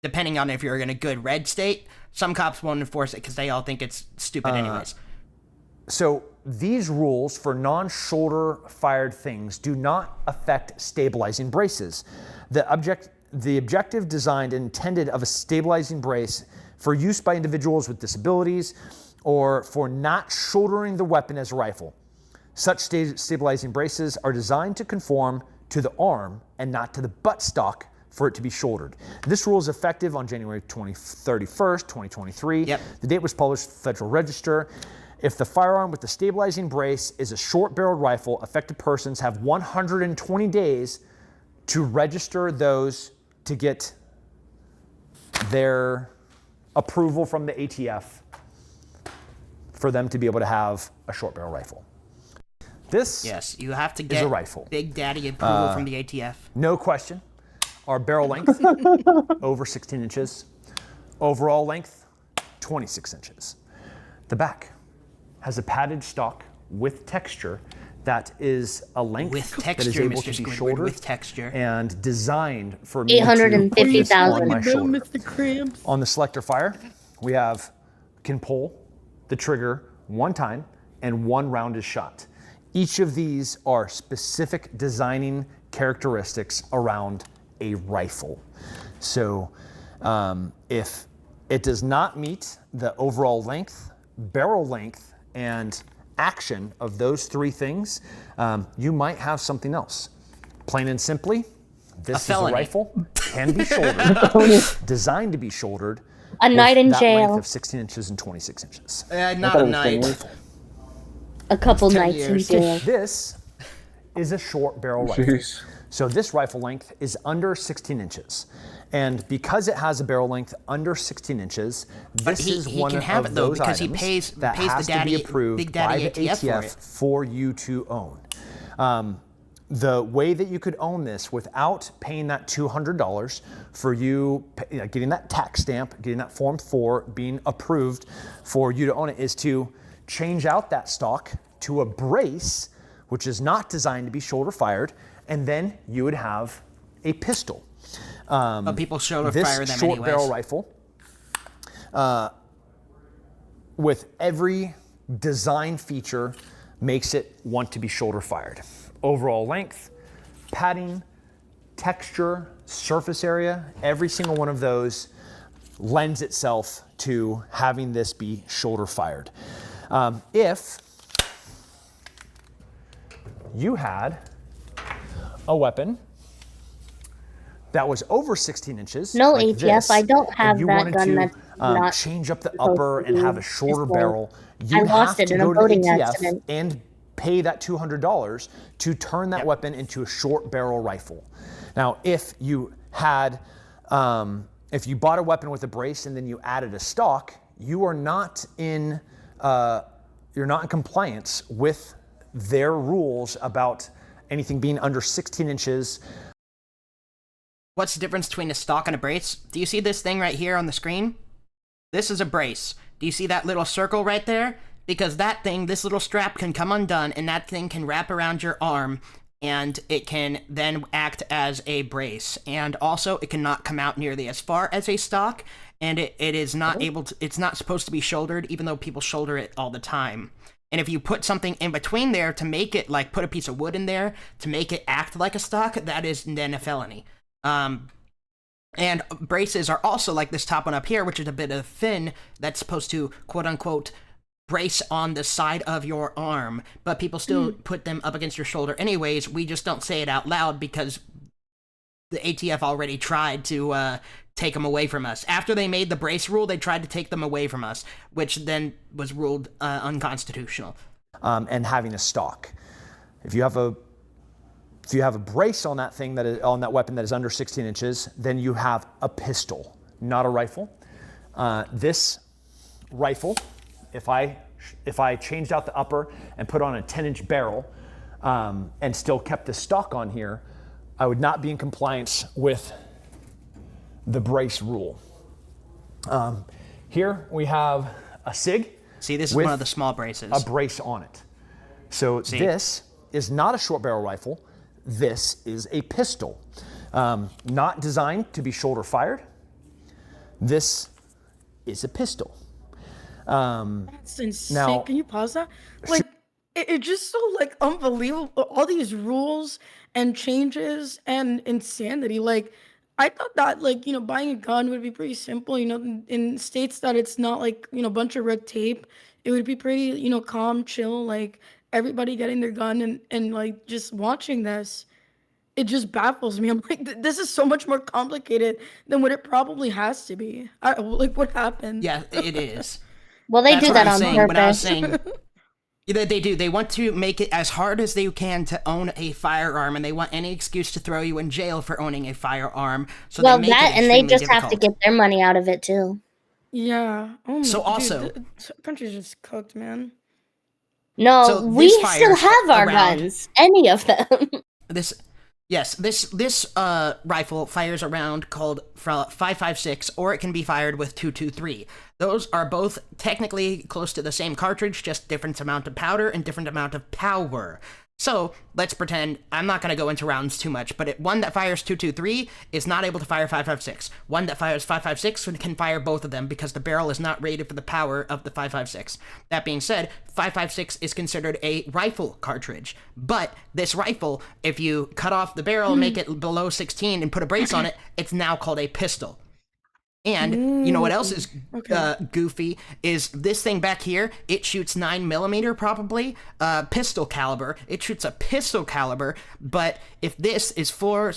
depending on if you're in a good red state, some cops won't enforce it because they all think it's stupid anyways. So these rules for non-shoulder fired things do not affect stabilizing braces. The objective designed and intended of a stabilizing brace for use by individuals with disabilities or for not shouldering the weapon as a rifle. Such stabilizing braces are designed to conform to the arm and not to the buttstock for it to be shouldered. This rule is effective on January 31st, 2023. Yep. The date was published Federal Register. If the firearm with the stabilizing brace is a short-barreled rifle, affected persons have 120 days to register those to get their approval from the ATF for them to be able to have a short-barrel rifle. This Yes, you have to is get a rifle. Big Daddy approval from the ATF. No question. Our barrel length, over 16 inches. Overall length, 26 inches. The back has a padded stock with texture that is a length With that is texture, able Mr. to be Squidward, shouldered with texture. and designed for me to put this 850,000. on my shoulder. Mr. Cramps. On the selector fire, we can pull the trigger one time and one round is shot. Each of these are specific designing characteristics around a rifle. So if it does not meet the overall length, barrel length, and action of those three things, you might have something else. Plain and simply, this is a felony. rifle, can be shouldered, designed to be shouldered. A with night in that jail. length of 16 inches and 26 inches. Not thought a it was night. 10 years. A couple 10 nights in years. jail. This is a short barrel rifle. Jeez. So this rifle length is under 16 inches. And because it has a barrel length under 16 inches, this he- is he one can of have it, though, those because he items pays that the has to daddy- be approved Big Daddy by the ATF for ATF it. for you to own. The way that you could own this without paying that $200 for you getting that tax stamp, getting that Form 4 being approved for you to own it is to change out that stock to a brace, which is not designed to be shoulder fired, and then you would have a pistol. But people shoulder This fire them short anyways. barrel rifle, with every design feature, makes it want to be shoulder fired. Overall length, padding, texture, surface area, every single one of those lends itself to having this be shoulder fired. If you had a weapon that was over 16 inches, No, like ATF, this, I don't and have you that wanted gun to that's not change up the supposed upper to and be have a shorter displayed. barrel, I you lost have it to in a go to the boating ATF accident. and pay that $200 to turn that weapon into a short barrel rifle. Now, if you had, if you bought a weapon with a brace and then you added a stock, you are not in, you're not in compliance with their rules about anything being under 16 inches. What's the difference between a stock and a brace? Do you see this thing right here on the screen? This is a brace. Do you see that little circle right there? Because that thing, this little strap can come undone and that thing can wrap around your arm and it can then act as a brace. And also it cannot come out nearly as far as a stock, and it is not able to, it's not supposed to be shouldered, even though people shoulder it all the time. And if you put something in between there to make it, like put a piece of wood in there to make it act like a stock, that is then a felony. And braces are also like this top one up here, which is a bit of fin that's supposed to, quote unquote, brace on the side of your arm, but people still put them up against your shoulder anyways. We just don't say it out loud because the ATF already tried to take them away from us. After they made the brace rule, they tried to take them away from us, which then was ruled unconstitutional. And having a stock. If you have a brace on that thing on that weapon that is under 16 inches, then you have a pistol, not a rifle. This rifle, if I changed out the upper and put on a 10-inch barrel and still kept the stock on here, I would not be in compliance with the brace rule. Here we have a SIG. See, this is with one of the small braces. a brace on it. So this is not a short barrel rifle. This is a pistol. Not designed to be shoulder fired. This is a pistol. That's insane. Now- Can you pause that? Like, it's just so like unbelievable. All these rules and changes and insanity. Like, I thought that, like, buying a gun would be pretty simple. In states that it's not like, a bunch of red tape, it would be pretty, calm, chill, like everybody getting their gun and like just watching this. It just baffles me. I'm like, this is so much more complicated than what it probably has to be. Like, what happened? Yeah, it is. Well, they That's do what that I'm on saying. When I was purpose. saying, yeah, they do. They want to make it as hard as they can to own a firearm, and they want any excuse to throw you in jail for owning a firearm. So Well, they make that it and they extremely just have to difficult. get their money out of it too. Yeah. Oh, So dude, also- the country's just cooked, man. No, So we this still fires have our around- guns. Any of them. This rifle fires a round called 5.56, or it can be fired with 2.23. Those are both technically close to the same cartridge, just different amount of powder and different amount of power. So let's pretend, I'm not going to go into rounds too much, but one that fires 2.23 is not able to fire 5.56. One that fires 5.56 can fire both of them because the barrel is not rated for the power of the 5.56. That being said, 5.56 is considered a rifle cartridge, but this rifle, if you cut off the barrel and make it below 16 and put a brace on it, it's now called a pistol. And you know what else is goofy is this thing back here. It shoots 9mm probably, pistol caliber. It shoots a pistol caliber, but if this is full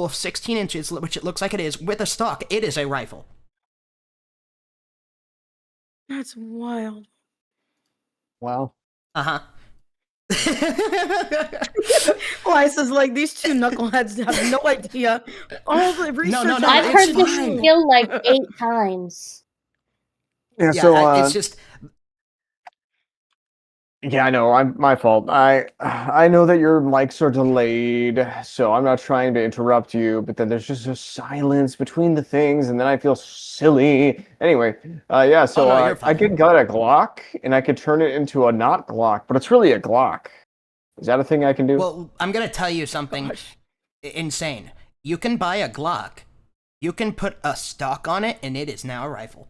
of 16 inches, which it looks like it is, with a stock, it is a rifle. That's wild. Wow. Uh-huh. Elias is like, these two knuckleheads have no idea. All the research. no, I've it's heard this fine. skill like 8 times. Yeah. Yeah, So it's just... yeah, I know. My fault. I know that your mics are delayed, so I'm not trying to interrupt you. But then there's just a silence between the things, and then I feel silly. Anyway, yeah. So no, you're I fine. got a Glock, and I could turn it into a not Glock, but it's really a Glock. Is that a thing I can do? Well, I'm going to tell you something insane. You can buy a Glock. You can put a stock on it, and it is now a rifle.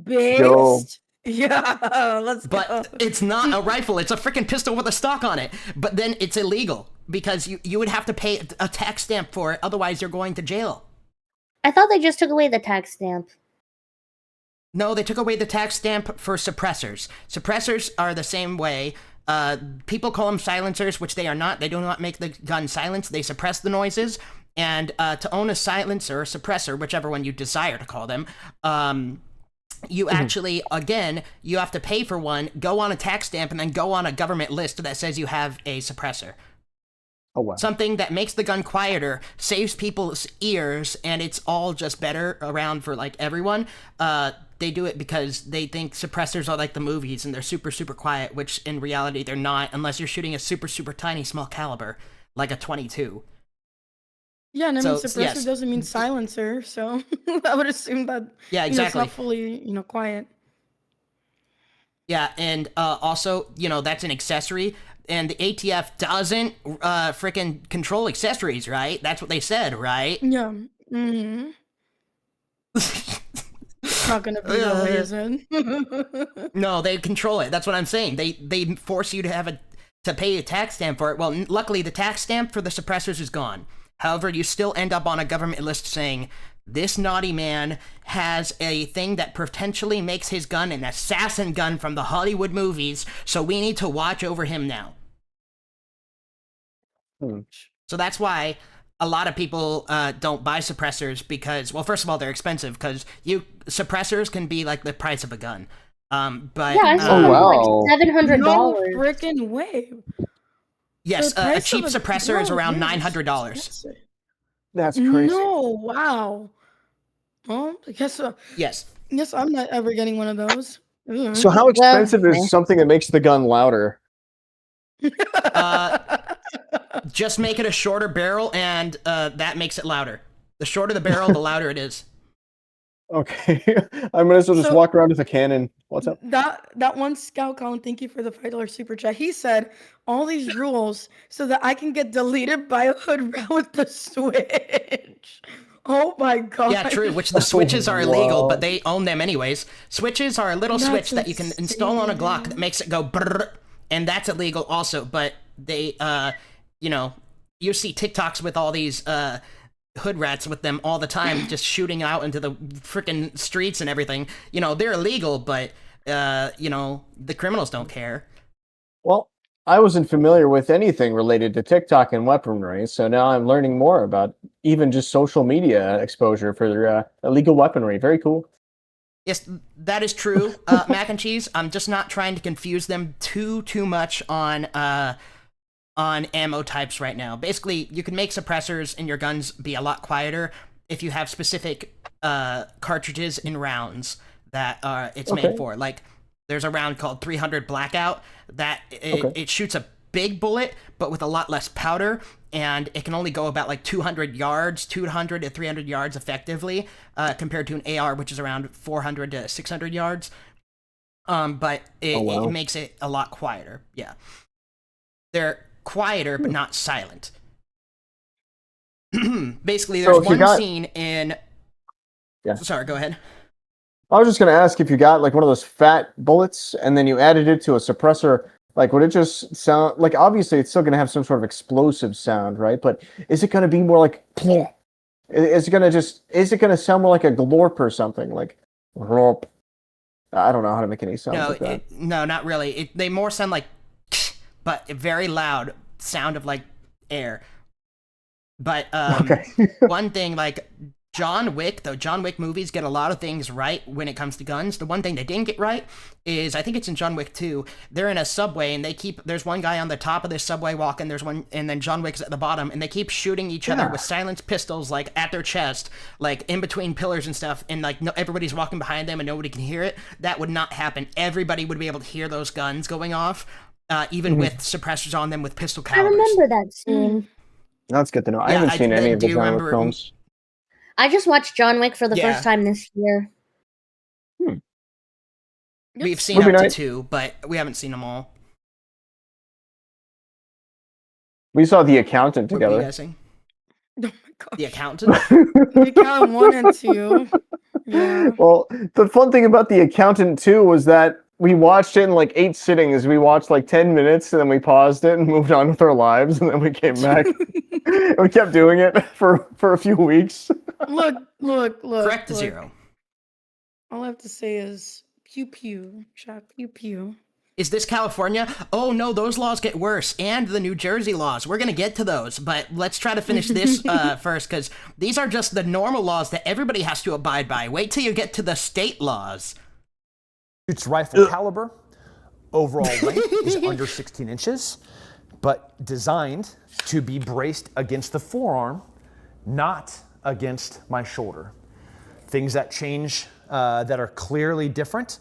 Based. Yeah, let's go. But it's not a rifle. It's a freaking pistol with a stock on it. But then it's illegal because you would have to pay a tax stamp for it. Otherwise, you're going to jail. I thought they just took away the tax stamp. No, they took away the tax stamp for suppressors. Suppressors are the same way. People call them silencers, which they are not. They do not make the gun silence. They suppress the noises. And to own a silencer or suppressor, whichever one you desire to call them, you actually, again, you have to pay for one, go on a tax stamp, and then go on a government list that says you have a suppressor. Oh, wow. Something that makes the gun quieter, saves people's ears, and it's all just better around for, like, everyone. They do it because they think suppressors are like the movies, and they're super, super quiet, which in reality they're not, unless you're shooting a super, super tiny small caliber, like a 22. Yeah, and I mean, So, suppressor yes. doesn't mean silencer, so I would assume that Yeah, it's exactly. not fully, quiet. Yeah, and also, that's an accessory, and the ATF doesn't freaking control accessories, right? That's what they said, right? Yeah. Mm-hmm. Not gonna be that way, is it? No, they control it. That's what I'm saying. They force you to pay a tax stamp for it. Well, luckily, the tax stamp for the suppressors is gone. However, you still end up on a government list saying, this naughty man has a thing that potentially makes his gun an assassin gun from the Hollywood movies, so we need to watch over him now. So that's why a lot of people don't buy suppressors because, well, first of all, they're expensive because suppressors can be like the price of a gun. But Yeah, I saw them wow. for like $700. No freaking way. yes, The a price cheap of a suppressor is gun around is $900. expensive. That's crazy. No, wow. Well, I guess Yes. I'm not ever getting one of those. Ugh. So how expensive eh. is something that makes the gun louder? Just make it a shorter barrel, and that makes it louder. The shorter the barrel, the louder it is. Okay, I might as well just So- walk around with a cannon. What's up? That one scout, Colin, thank you for the $5 super chat. He said all these rules so that I can get deleted by a hood round with the Switch. Oh my god. Yeah, true, which the switches are illegal, wow. but they own them anyways. Switches are a little That's switch that you can install on a Glock that insane. makes it go brrr, and that's illegal also, but they, you see TikToks with all these, hood rats with them all the time, just shooting out into the freaking streets and everything. You know, they're illegal, but you know, the criminals don't care. Well, I wasn't familiar with anything related to TikTok and weaponry, so now I'm learning more about even just social media exposure for their illegal weaponry. Very cool. Yes, that is true, Mac and Cheese. I'm just not trying to confuse them too much on ammo types right now. Basically, you can make suppressors in your guns be a lot quieter if you have specific cartridges and rounds that it's made for. Like, there's a round called 300 Blackout that it shoots a big bullet, but with a lot less powder, and it can only go about like 200 yards, 200 to 300 yards effectively, compared to an AR, which is around 400 to 600 yards. But it makes it a lot quieter. Yeah. They're quieter, but not silent. Basically, there's one scene in... Yeah. Sorry, go ahead. I was just going to ask if you got like one of those fat bullets and then you added it to a suppressor, like would it just sound like, obviously it's still going to have some sort of explosive sound, right? But is it going to be more like, is it going to sound more like a glorp or something? Like, glorp. I don't know how to make any sounds like that. No, not really. They more sound like, but a very loud sound of like air. But one thing, like John Wick movies get a lot of things right when it comes to guns. The one thing they didn't get right is, I think it's in John Wick 2, they're in a subway and there's one guy on the top of this subway walking, and then John Wick's at the bottom, and they keep shooting each other with silenced pistols like at their chest, like in between pillars and stuff, and like everybody's walking behind them and nobody can hear it. That would not happen. Everybody would be able to hear those guns going off, even with suppressors on them with pistol calibers. I remember that scene. That's good to know. I haven't seen any of the John Wick films. I just watched John Wick for the first time this year. We've seen up to 2, but we haven't seen them all. We saw The Accountant together. What were you guessing? Oh my god. The Accountant? The Accountant 1 and 2. Yeah. Well, the fun thing about The Accountant 2 was that we watched it in like 8 sittings. We watched like 10 minutes and then we paused it and moved on with our lives, and then we came back. And we kept doing it for a few weeks. Look. Correct to 0. All I have to say is pew pew. Chat pew pew. Is this California? Oh no, those laws get worse. And the New Jersey laws. We're gonna get to those, but let's try to finish this first, because these are just the normal laws that everybody has to abide by. Wait till you get to the state laws. Shoots rifle caliber. Overall length is under 16 inches, but designed to be braced against the forearm, not against my shoulder. Things that change, that are clearly different: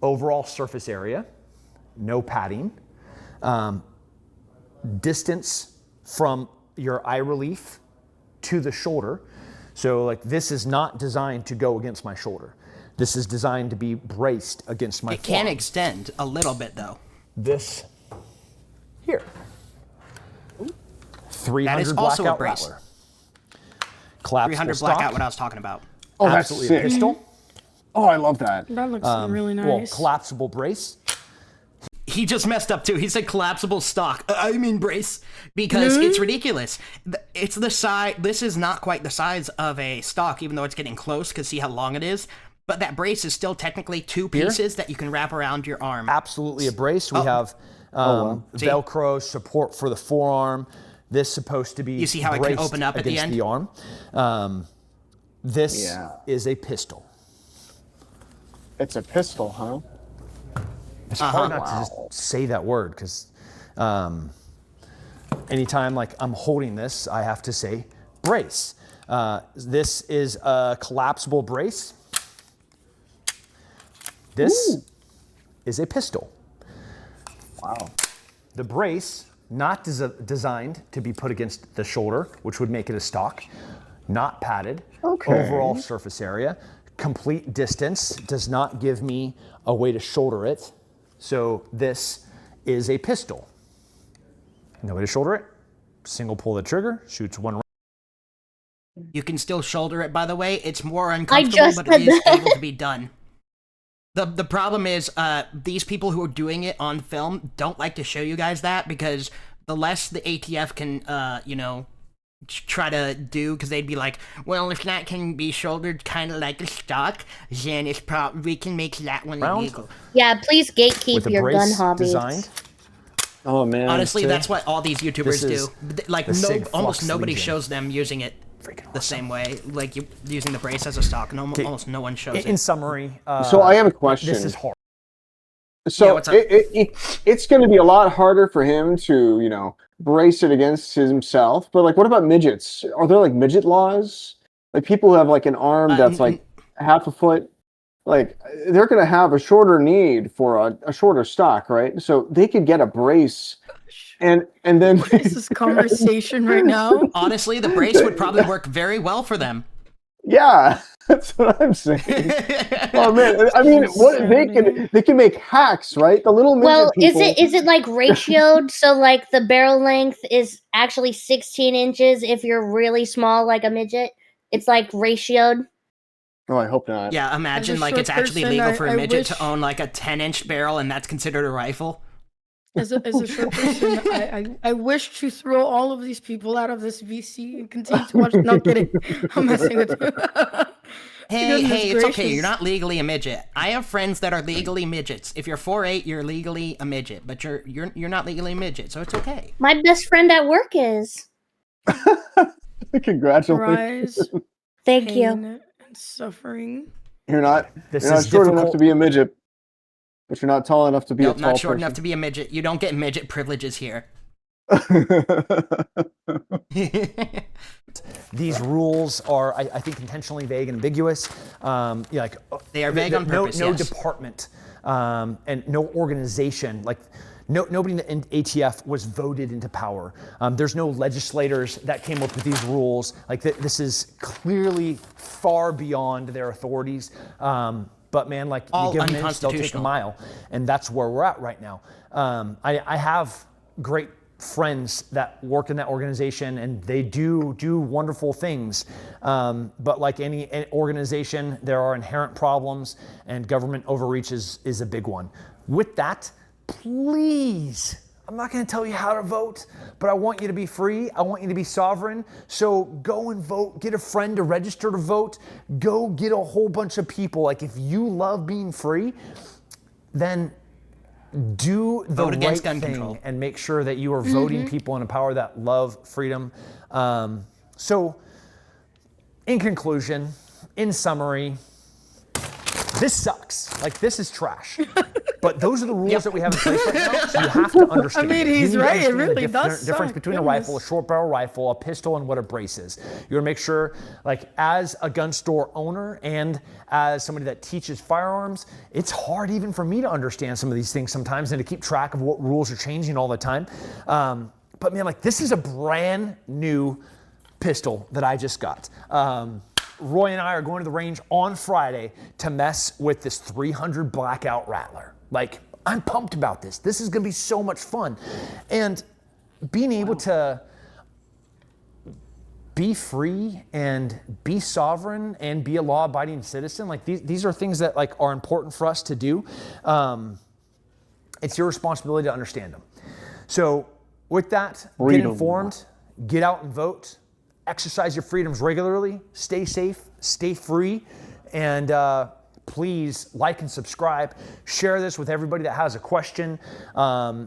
overall surface area, no padding, distance from your eye relief to the shoulder. So like, this is not designed to go against my shoulder. This is designed to be braced against my forearm. It can extend a little bit though. This here. 300 that is also blackout a brace. Rattler. Collapsible 300 stock. blackout, what I was talking about. Oh, that's Absolutely sick. a pistol. Oh, I love that. That looks really Well, nice. collapsible brace. He just messed up too. He said collapsible stock. I mean brace, because it's ridiculous. It's the size. This is not quite the size of a stock, even though it's getting close, because see how long it is. But that brace is still technically 2 pieces that you can wrap around your arm. Absolutely a brace. We have Velcro support for the forearm. This supposed to be You see how it can open up at the against end? the arm. This is a pistol. It's a pistol, huh? It's hard not to just say that word, because anytime like I'm holding this, I have to say brace. This is a collapsible brace. This is a pistol. Wow. The brace, not designed to be put against the shoulder, which would make it a stock, not padded. Okay. Overall surface area, complete distance, does not give me a way to shoulder it. So this is a pistol. No way to shoulder it. Single pull the trigger, shoots 1 round. You can still shoulder it, by the way. It's more uncomfortable, but it is able to be done. The problem is, these people who are doing it on film don't like to show you guys that, because the less the ATF can, try to do, because they'd be like, well, if that can be shouldered kind of like a stock, then it's we can make that one illegal. Yeah, please gatekeep with a your brace gun hobby. designed. Oh man. Honestly, that's what all these YouTubers is do. Like, the Sig almost Flux nobody Legion. shows them using it the same way, like using the brace as a stock, and almost no one shows In it. summary, So I have a question. this is hard. So what's up? it's going to be a lot harder for him to, brace it against himself. But like, what about midgets? Are there like midget laws? Like people who have like an arm that's like half a foot, like they're going to have a shorter need for a shorter stock, right? So they could get a brace, and then What is this conversation right now? Honestly, the brace would probably work very well for them. yeah, that's what I'm saying. Oh man, I mean, what they can make hacks, right? The little midget Well, people. is it like ratioed? So like the barrel length is actually 16 inches if you're really small, like a midget. It's like ratioed. Oh, I hope not. Yeah, imagine As a like it's short actually person, legal for a I midget wish- to own like a 10-inch barrel, and that's considered a rifle. As a short person, I wish to throw all of these people out of this VC and continue to watch. Not kidding. I'm messing with you. Hey, Goodness it's okay. gracious. You're not legally a midget. I have friends that are legally midgets. If you're 4'8", you're legally a midget, but you're not legally a midget, so it's okay. My best friend at work is. Congratulations. Rise, Thank you. pain, and suffering. You're not This you're not is short enough difficult. to be a midget, but you're not tall enough to be Nope, a tall not short person. enough to be a midget. You don't get midget privileges here. These rules are, I think, intentionally vague and ambiguous. They are vague on purpose, No yes. department and no organization, nobody in ATF was voted into power. There's no legislators that came up with these rules. This is clearly far beyond their authorities. But man, All you give them an inch, they'll take a unconstitutional. mile, and that's where we're at right now. I have great friends that work in that organization, and they do wonderful things. But like any organization, there are inherent problems, and government overreach is a big one. With that, please, I'm not going to tell you how to vote, but I want you to be free. I want you to be sovereign. So go and vote. Get a friend to register to vote. Go get a whole bunch of people. Like, if you love being free, then do the Vote against right gun thing control. and make sure that you are voting people in power that love freedom. So, in conclusion, in summary, this sucks. Like, this is trash. But those are the rules that we have in place right now. So you have to understand. I mean, You he's need to right. It understand the really does difference suck. between a Goodness. rifle, a short barrel rifle, a pistol, and what a brace is. You want to make sure, like, as a gun store owner and as somebody that teaches firearms, it's hard even for me to understand some of these things sometimes and to keep track of what rules are changing all the time. But man, like, this is a brand new pistol that I just got. Roy and I are going to the range on Friday to mess with this 300 Blackout Rattler. Like, I'm pumped about this. This is going to be so much fun. And being able to be free and be sovereign and be a law-abiding citizen, like, these are things that, like, are important for us to do. It's your responsibility to understand them. So with that, Freedom. get informed, get out and vote, exercise your freedoms regularly, stay safe, stay free, and please like and subscribe. Share this with everybody that has a question. All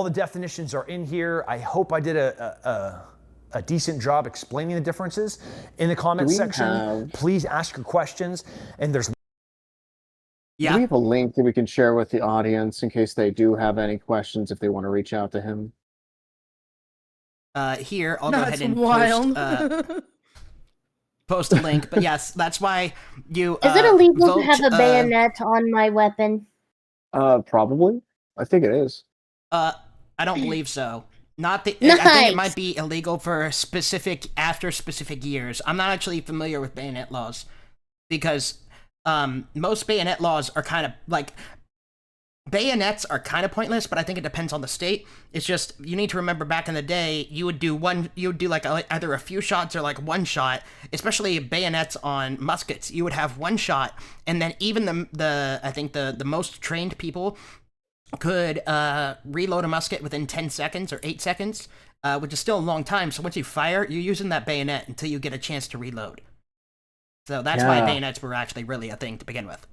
the definitions are in here. I hope I did a decent job explaining the differences. In the comments section, please ask your questions. And there's Do Yeah. we have a link that we can share with the audience in case they do have any questions if they want to reach out to him? Here, I'll go That's ahead and wild. post a link. But yes, that's why you Is it illegal vote, to have a bayonet on my weapon? Probably. I think it is. I don't believe so. Not the. I think Nice. it might be illegal for after specific years. I'm not actually familiar with bayonet laws because most bayonet laws are kind of like bayonets are kind of pointless, but I think it depends on the state. It's just you need to remember back in the day you would do like either a few shots or like one shot, especially bayonets on muskets. You would have one shot, and then even the I think the most trained people could reload a musket within 10 seconds or 8 seconds, which is still a long time. So once you fire, you're using that bayonet until you get a chance to reload. So that's why bayonets were actually really a thing to begin with.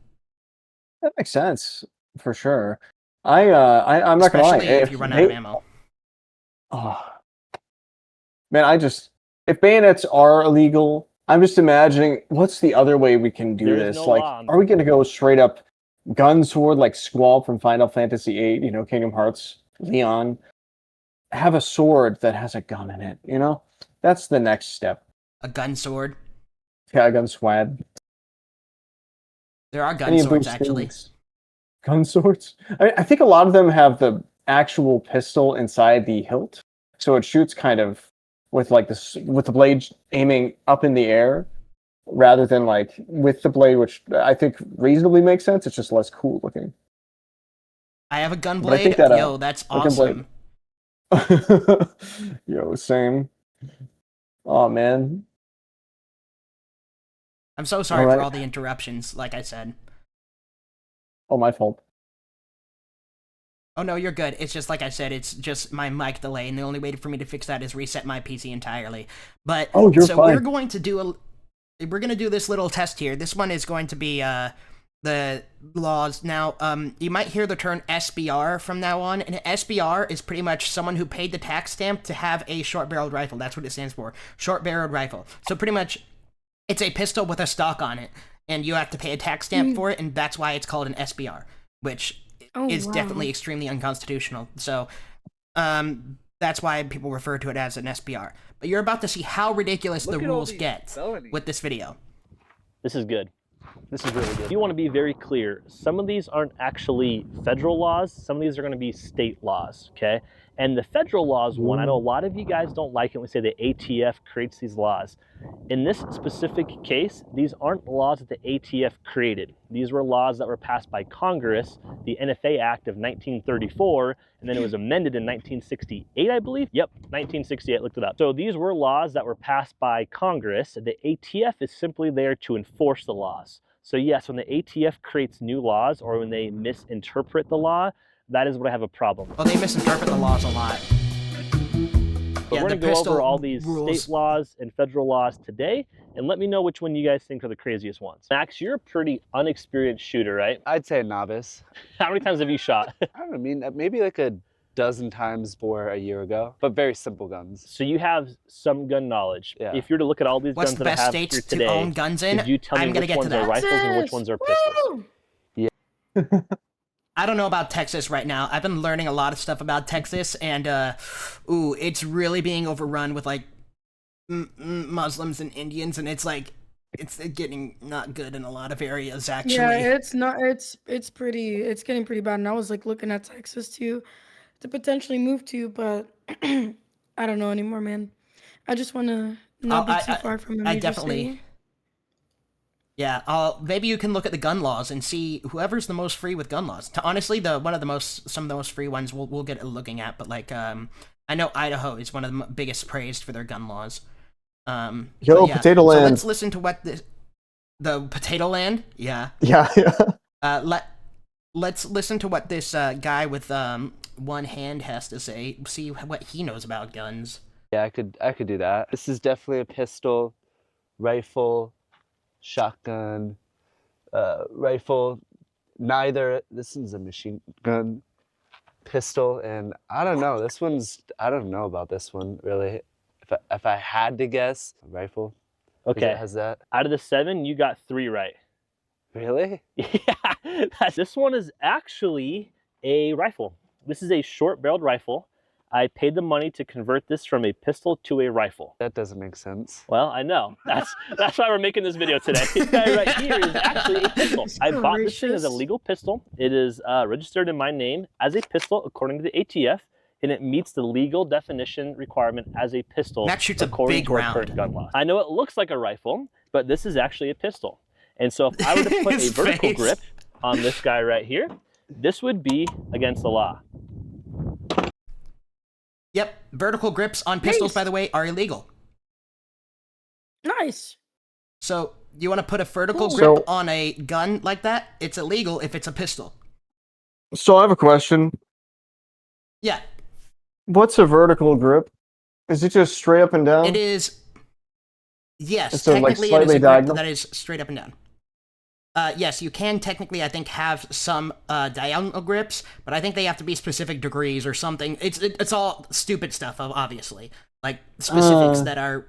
That makes sense for sure. I'm not gonna lie. Especially if you run out of ammo. Oh, man, if bayonets are illegal, I'm just imagining what's the other way we can do There's this. no Like, law. are we gonna go straight up gun sword like Squall from Final Fantasy VIII? You know, Kingdom Hearts, Leon. Have a sword that has a gun in it. You know, that's the next step. A gun sword. Yeah, a gun swad. There are gun Any swords, boost actually. things? Gun swords? I think a lot of them have the actual pistol inside the hilt, so it shoots kind of with like this, with the blade aiming up in the air, rather than like with the blade, which I think reasonably makes sense. It's just less cool looking. I have a gun But I blade. think that, Yo, that's a gun blade- awesome. Yo, same. Oh man. I'm so sorry Alright. for all the interruptions, like I said. Oh, my fault. Oh no, you're good. It's just like I said, it's just my mic delay, and the only way for me to fix that is reset my PC entirely. But Oh, you're so fine. we're going to do this little test here. This one is going to be the laws. Now, you might hear the term SBR from now on, and SBR is pretty much someone who paid the tax stamp to have a short-barreled rifle. That's what it stands for, short-barreled rifle. So pretty much, it's a pistol with a stock on it, and you have to pay a tax stamp for it, and that's why it's called an SBR, which is definitely extremely unconstitutional. So, that's why people refer to it as an SBR. But you're about to see how ridiculous the rules get with this video. This is good. This is really good. You want to be very clear. Some of these aren't actually federal laws. Some of these are going to be state laws, okay? And the federal laws one, I know a lot of you guys don't like it when we say the ATF creates these laws. In this specific case, these aren't laws that the ATF created. These were laws that were passed by Congress, the NFA Act of 1934, and then it was amended in 1968, I believe. Yep, 1968, looked it up. So these were laws that were passed by Congress. The ATF is simply there to enforce the laws. So yes, when the ATF creates new laws or when they misinterpret the law, that is what I have a problem. Well, they misinterpret the laws a lot. But we're going to go over all these state laws and federal laws today, and let me know which one you guys think are the craziest ones. Max, you're a pretty unexperienced shooter, right? I'd say a novice. How many times have you shot? I don't know, I mean, maybe like a dozen times more a year ago, but very simple guns. So you have some gun knowledge. Yeah. If you're to look at all these What's guns the that I best have here states today, to own guns in? could you tell me I'm gonna which get to ones are that. rifles and which ones are pistols? I don't know about Texas right now. I've been learning a lot of stuff about Texas, and it's really being overrun with like Muslims and Indians, and it's like it's getting not good in a lot of areas. Actually, Yeah, it's not. It's getting pretty bad. And I was like looking at Texas to potentially move to, but I don't know anymore, man. I just want to not be too far from a major definitely. city. Yeah, maybe you can look at the gun laws and see whoever's the most free with gun laws. Honestly, some of the most free ones we'll get looking at, but like I know Idaho is one of the biggest praised for their gun laws. Yo, yeah. Potato So Land. let's listen to what the Potato Land. Yeah. Yeah, yeah. Let's listen to what this guy with one hand has to say. See what he knows about guns. Yeah, I could do that. This is definitely a pistol, rifle, shotgun, rifle. Neither. This is a machine gun, pistol, and I don't know. I don't know about this one really. If I had to guess, rifle. Okay. Has that? Out of the 7, you got 3 right. Really? Yeah. This one is actually a rifle. This is a short-barreled rifle. I paid the money to convert this from a pistol to a rifle. That doesn't make sense. Well, I know. That's why we're making this video today. This guy right here is actually a pistol. I bought this thing as a legal pistol. It is registered in my name as a pistol according to the ATF, and it meets the legal definition requirement as a pistol That shoots a according big to our round. current gun law. I know it looks like a rifle, but this is actually a pistol. And so if I were to put a His vertical face. grip on this guy right here, this would be against the law. Yep, vertical grips on pistols, Nice. by the way, are illegal. Nice. So you want to put a vertical Cool. grip So- on a gun like that? It's illegal if it's a pistol. So I have a question. Yeah, What's a vertical grip? Is it just straight up and down? it is. Yes, So, like, technically it is slightly a grip diagonal? that is straight up and down. Yes, you can technically, I think, have some diagonal grips, but I think they have to be specific degrees or something. It's all stupid stuff, obviously. Like, specifics that are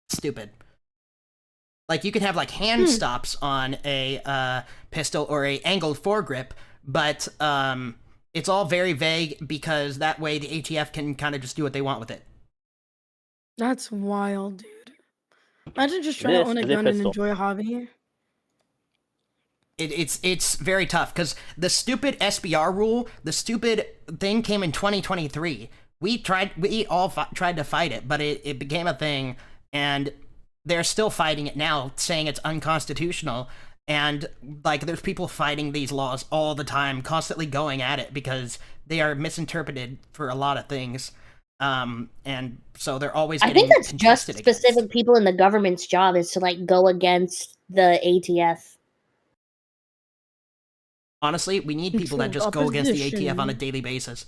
stupid. Like, you can have, like, hand stops on a pistol or a angled foregrip, but it's all very vague because that way the ATF can kind of just do what they want with it. That's wild, dude. Imagine just trying to This own a is a gun and pistol. enjoy a hobby. It's very tough because the stupid SBR rule, the stupid thing came in 2023. We all tried to fight it, but it became a thing, and they're still fighting it now, saying it's unconstitutional. And like, there's people fighting these laws all the time, constantly going at it because they are misinterpreted for a lot of things. And so they're always I getting think that's just contested against. specific people in the government's job is to like go against the ATF. Honestly, we need people that just go against the ATF on a daily basis.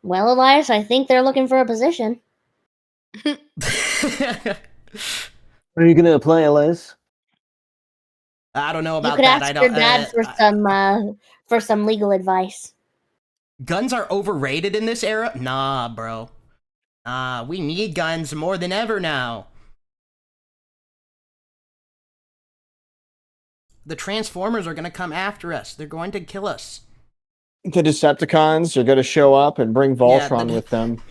Well, Elias, I think they're looking for a position. Are you gonna apply, Elias? I don't know You about could that. ask I don't. your dad for some legal advice. Guns are overrated in this era? Nah, bro. We need guns more than ever now. The Transformers are gonna come after us. They're going to kill us. The Decepticons are going to show up and bring Voltron with them.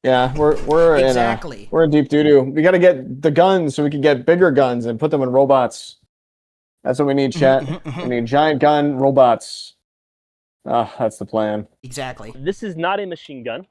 Yeah, we're Exactly. we're in deep doo-doo. We got to get the guns so we can get bigger guns and put them in robots. That's what we need, chat. We need giant gun robots. That's the plan. Exactly. This is not a machine gun.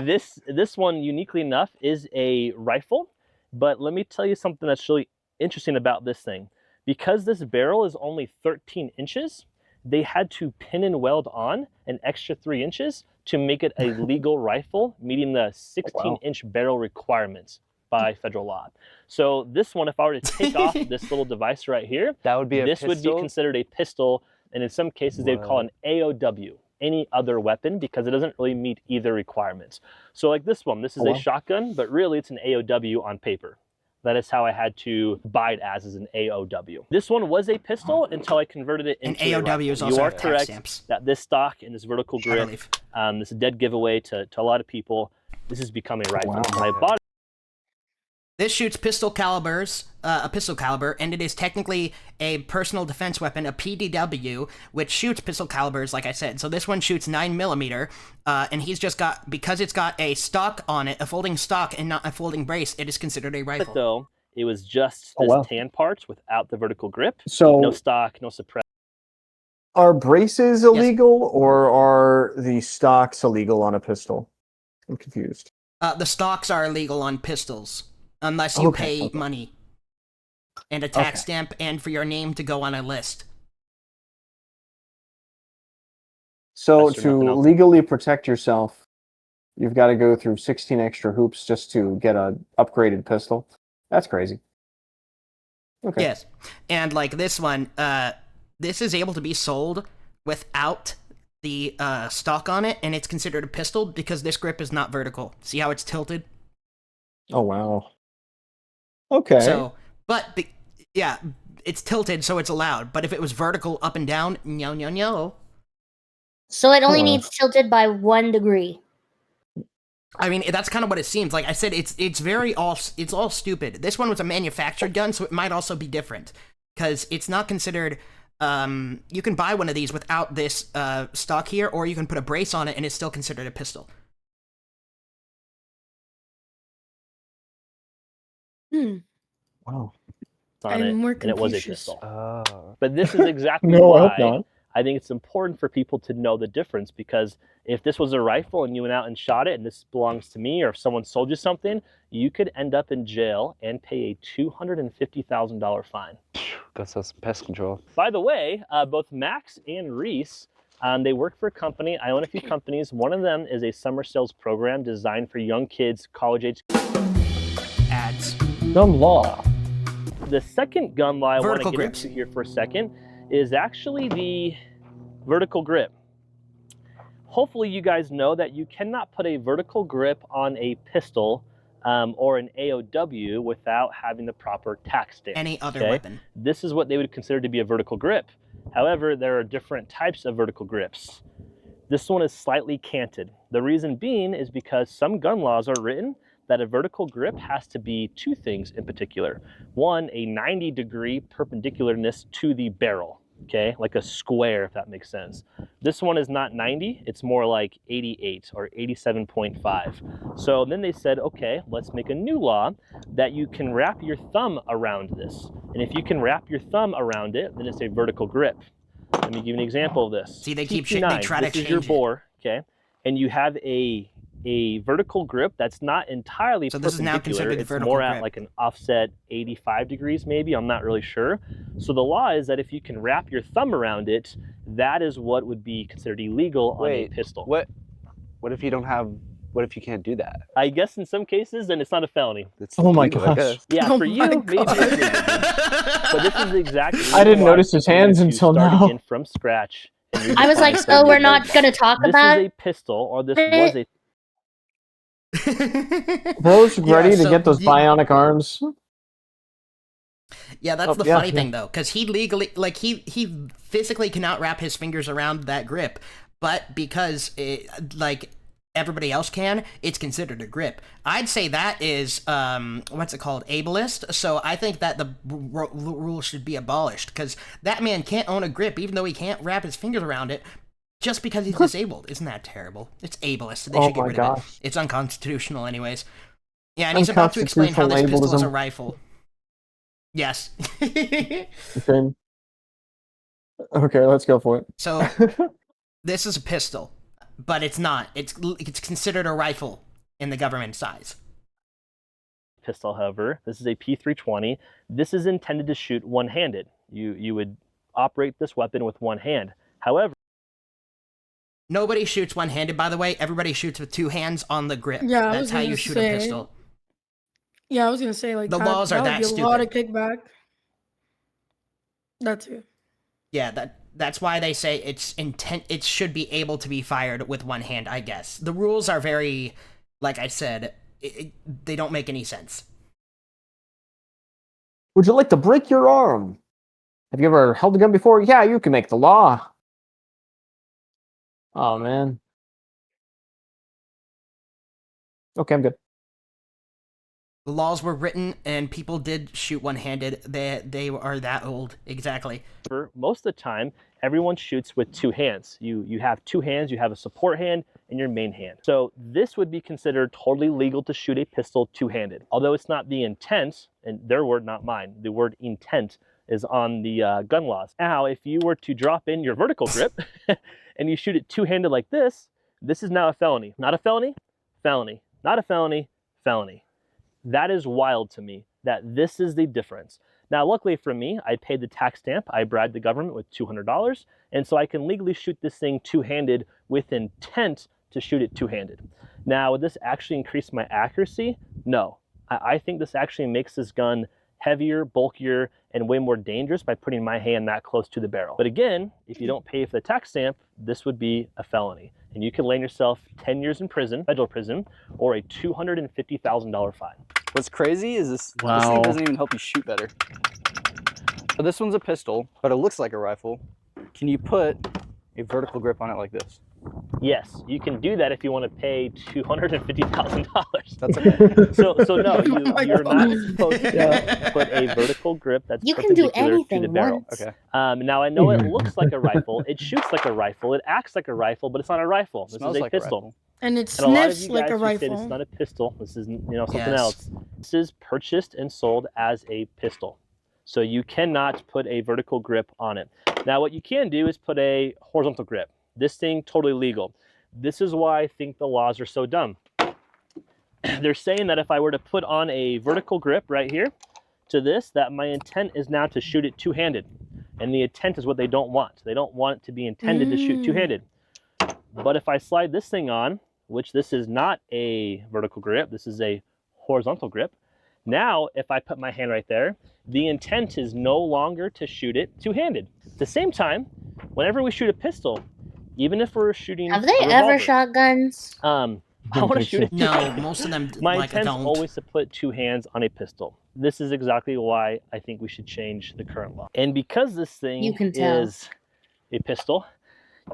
This one, uniquely enough, is a rifle. But let me tell you something that's really interesting about this thing. Because this barrel is only 13 inches, they had to pin and weld on an extra 3 inches to make it a legal rifle, meeting the 16-inch barrel requirements by federal law. So this one, if I were to take off this little device right here, That would be a this pistol? would be considered a pistol, and in some cases they'd call an AOW, any other weapon, because it doesn't really meet either requirements. So like this one, this is a shotgun, but really it's an AOW on paper. That is how I had to buy it as an AOW. This one was a pistol until I converted it into an AOW is also You are tax correct stamps. that this stock and this vertical grip, this is a dead giveaway to a lot of people. This has become a rifle. And I bought it. This shoots pistol calibers, a pistol caliber, and it is technically a personal defense weapon, a PDW, which shoots pistol calibers, like I said. So this one shoots 9mm, and he's just got, because it's got a stock on it, a folding stock and not a folding brace, it is considered a rifle. Though it was just this tan part without the vertical grip. So no stock, no suppress. Are braces illegal or are the stocks illegal on a pistol? I'm confused. The stocks are illegal on pistols. Unless you pay money and a tax stamp and for your name to go on a list. So to legally protect yourself, you've got to go through 16 extra hoops just to get a upgraded pistol. That's crazy. Okay. Yes. And like this one, this is able to be sold without the stock on it, and it's considered a pistol because this grip is not vertical. See how it's tilted? Oh, wow. Okay. So, but yeah, it's tilted, so it's allowed. But if it was vertical up and down, no. So it only needs tilted by 1 degree. I mean, that's kind of what it seems. Like I said, it's all stupid. This one was a manufactured gun, so it might also be different because it's not considered. You can buy one of these without this stock here, or you can put a brace on it, and it's still considered a pistol. Wow. On it, more and it was a Confucius. pistol. But this is exactly No, I hope why not. I think it's important for people to know the difference, because if this was a rifle and you went out and shot it and this belongs to me, or if someone sold you something, you could end up in jail and pay a $250,000 fine. Got some pest control. By the way, both Max and Reese, they work for a company. I own a few companies. One of them is a summer sales program designed for young kids, college-age Ads. Gun law. The second gun law I want to Vertical get grips. into here for a second is actually vertical grip. Hopefully you guys know that you cannot put a vertical grip on a pistol or an AOW without having the proper tack stamp. Any other weapon. This is what they would consider to be a vertical grip. However, there are different types of vertical grips. This one is slightly canted. The reason being is because some gun laws are written that a vertical grip has to be two things in particular. One, a 90-degree perpendicularness to the barrel, okay? Like a square, if that makes sense. This one is not 90, it's more like 88 or 87.5. So then they said, okay, let's make a new law that you can wrap your thumb around this. And if you can wrap your thumb around it, then it's a vertical grip. Let me give you an example of this. See, they They try to This is change your it. bore, okay? And you have a vertical grip that's not entirely So this is now perpendicular. considered a It's vertical more grip. at like an offset 85 degrees maybe, I'm not really sure. So the law is that if you can wrap your thumb around it, that is what would be considered illegal on a pistol. What if you don't have? What if you can't do that? I guess in some cases, then it's not a felony. It's Oh my legal, I gosh. guess. Yeah, Oh for my you, maybe God. it's legal. But this is exactly I didn't why notice his I'm going hands to until start now. again from scratch. and I was like, redefine so we're some not words. gonna talk This about is a pistol, or this it? was a Bro's ready to so get those bionic arms. Yeah, that's Oh, the yeah, funny yeah. thing though, because he legally, like, he physically cannot wrap his fingers around that grip, but because like everybody else can, it's considered a grip. I'd say that is what's it called, ableist. So I think that the rule should be abolished, because that man can't own a grip even though he can't wrap his fingers around it. Just because he's disabled. Isn't that terrible? It's ableist. They Oh should get my rid of it. gosh. It's unconstitutional anyways. Yeah, and he's about to explain how this Unconstitutional pistol is a ableism. rifle. Yes. Okay. Okay, let's go for it. So, this is a pistol, but it's not. It's considered a rifle in the government size. pistol, however. This is a P320. This is intended to shoot one-handed. You would operate this weapon with one hand. However, Nobody shoots one-handed, by the way. Everybody shoots with two hands on the grip. Yeah, I That's was how gonna you shoot say- a pistol. Yeah, I was gonna say like The laws are that would that be a lot of stupid. kickback. That too. Yeah, that's why they say it should be able to be fired with one hand, I guess. The rules are very, like I said, they don't make any sense. Would you like to break your arm? Have you ever held a gun before? Yeah, you can make the law. Oh man. Okay, I'm good. The laws were written and people did shoot one-handed. They are that old. Exactly. most of the time, everyone shoots with two hands. You have two hands, you have a support hand and your main hand. So this would be considered totally legal to shoot a pistol two-handed. Although it's not the intent, and their word, not mine, the word intent is on the gun laws. Now, if you were to drop in your vertical grip and you shoot it two-handed like this is now a felony. Not a felony, felony. Not a felony, felony. That is wild to me, that this is the difference. Now, luckily for me, I paid the tax stamp. I bribed the government with $200, and so I can legally shoot this thing two-handed with intent to shoot it two-handed. Now, would this actually increase my accuracy? No. I think this actually makes this gun heavier, bulkier, and way more dangerous by putting my hand that close to the barrel. But again, if you don't pay for the tax stamp, this would be a felony. And you could land yourself 10 years in prison, federal prison, or a $250,000 fine. What's crazy is this Wow. thing doesn't even help you shoot better. So this one's a pistol, but it looks like a rifle. Can you put a vertical grip on it like this? Yes, you can do that if you want to pay $250,000. That's okay. So no, Oh my you're not God. supposed to put a vertical grip that's You can do perpendicular to the anything barrel. once. Okay. Now I know it looks like a rifle, it shoots like a rifle, it acts like a rifle, but it's not a rifle. This Smells is a like a pistol. rifle. And it And a lot of sniffs you like guys a who say this is rifle. not a pistol. This is something Yes. else. This is purchased and sold as a pistol. So you cannot put a vertical grip on it. Now what you can do is put a horizontal grip. This thing totally legal. This is why I think the laws are so dumb. They're saying that if I were to put on a vertical grip right here to this, that my intent is now to shoot it two-handed. And the intent is what they don't want. They don't want it to be intended to shoot two-handed. But if I slide this thing on, which this is not a vertical grip, this is a horizontal grip. Now, if I put my hand right there The intent is no longer to shoot it two-handed. At the same time, whenever we shoot a pistol, even if we're shooting Have they a ever revolver, shot guns? I want to shoot it. No, most of them My like intent's don't. always to put two hands on a pistol. This is exactly why I think we should change the current law. And because this thing You can tell. is a pistol,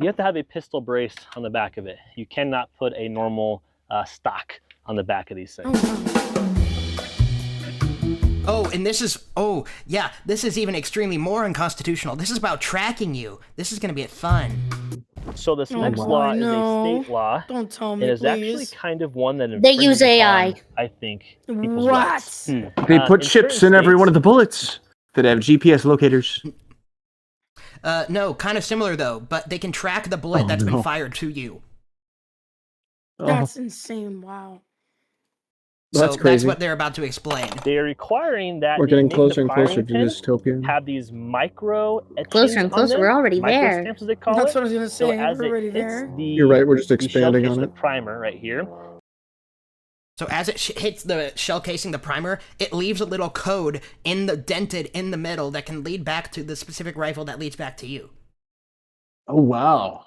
you have to have a pistol brace on the back of it. You cannot put a normal stock on the back of these things. Oh, and this is, oh, yeah, this is even extremely more unconstitutional. This is about tracking you. This is going to be fun. So this Oh, next wow. law No. is a state law. Don't tell me, It is please. actually kind of one that They use infringes AI. upon, I think, people's What? rights. They put in chips certain in every states- one of the bullets that have GPS locators. No, kind of similar though, but they can track the bullet Oh, that's no. been fired to you. That's insane. Wow. So That's crazy. what they're about to explain. They are requiring that We're they getting make closer the and closer firing to pin dystopia. have these micro etchings Closer and on closer. them, We're already micro there. stamps as they call That's it. what I was gonna So say. as We're it already hits there. the, You're right, we're just the expanding shell on casing, it. the primer right here. So as it hits the shell casing, the primer, it leaves a little code dented in the middle that can lead back to the specific rifle that leads back to you. Oh, wow.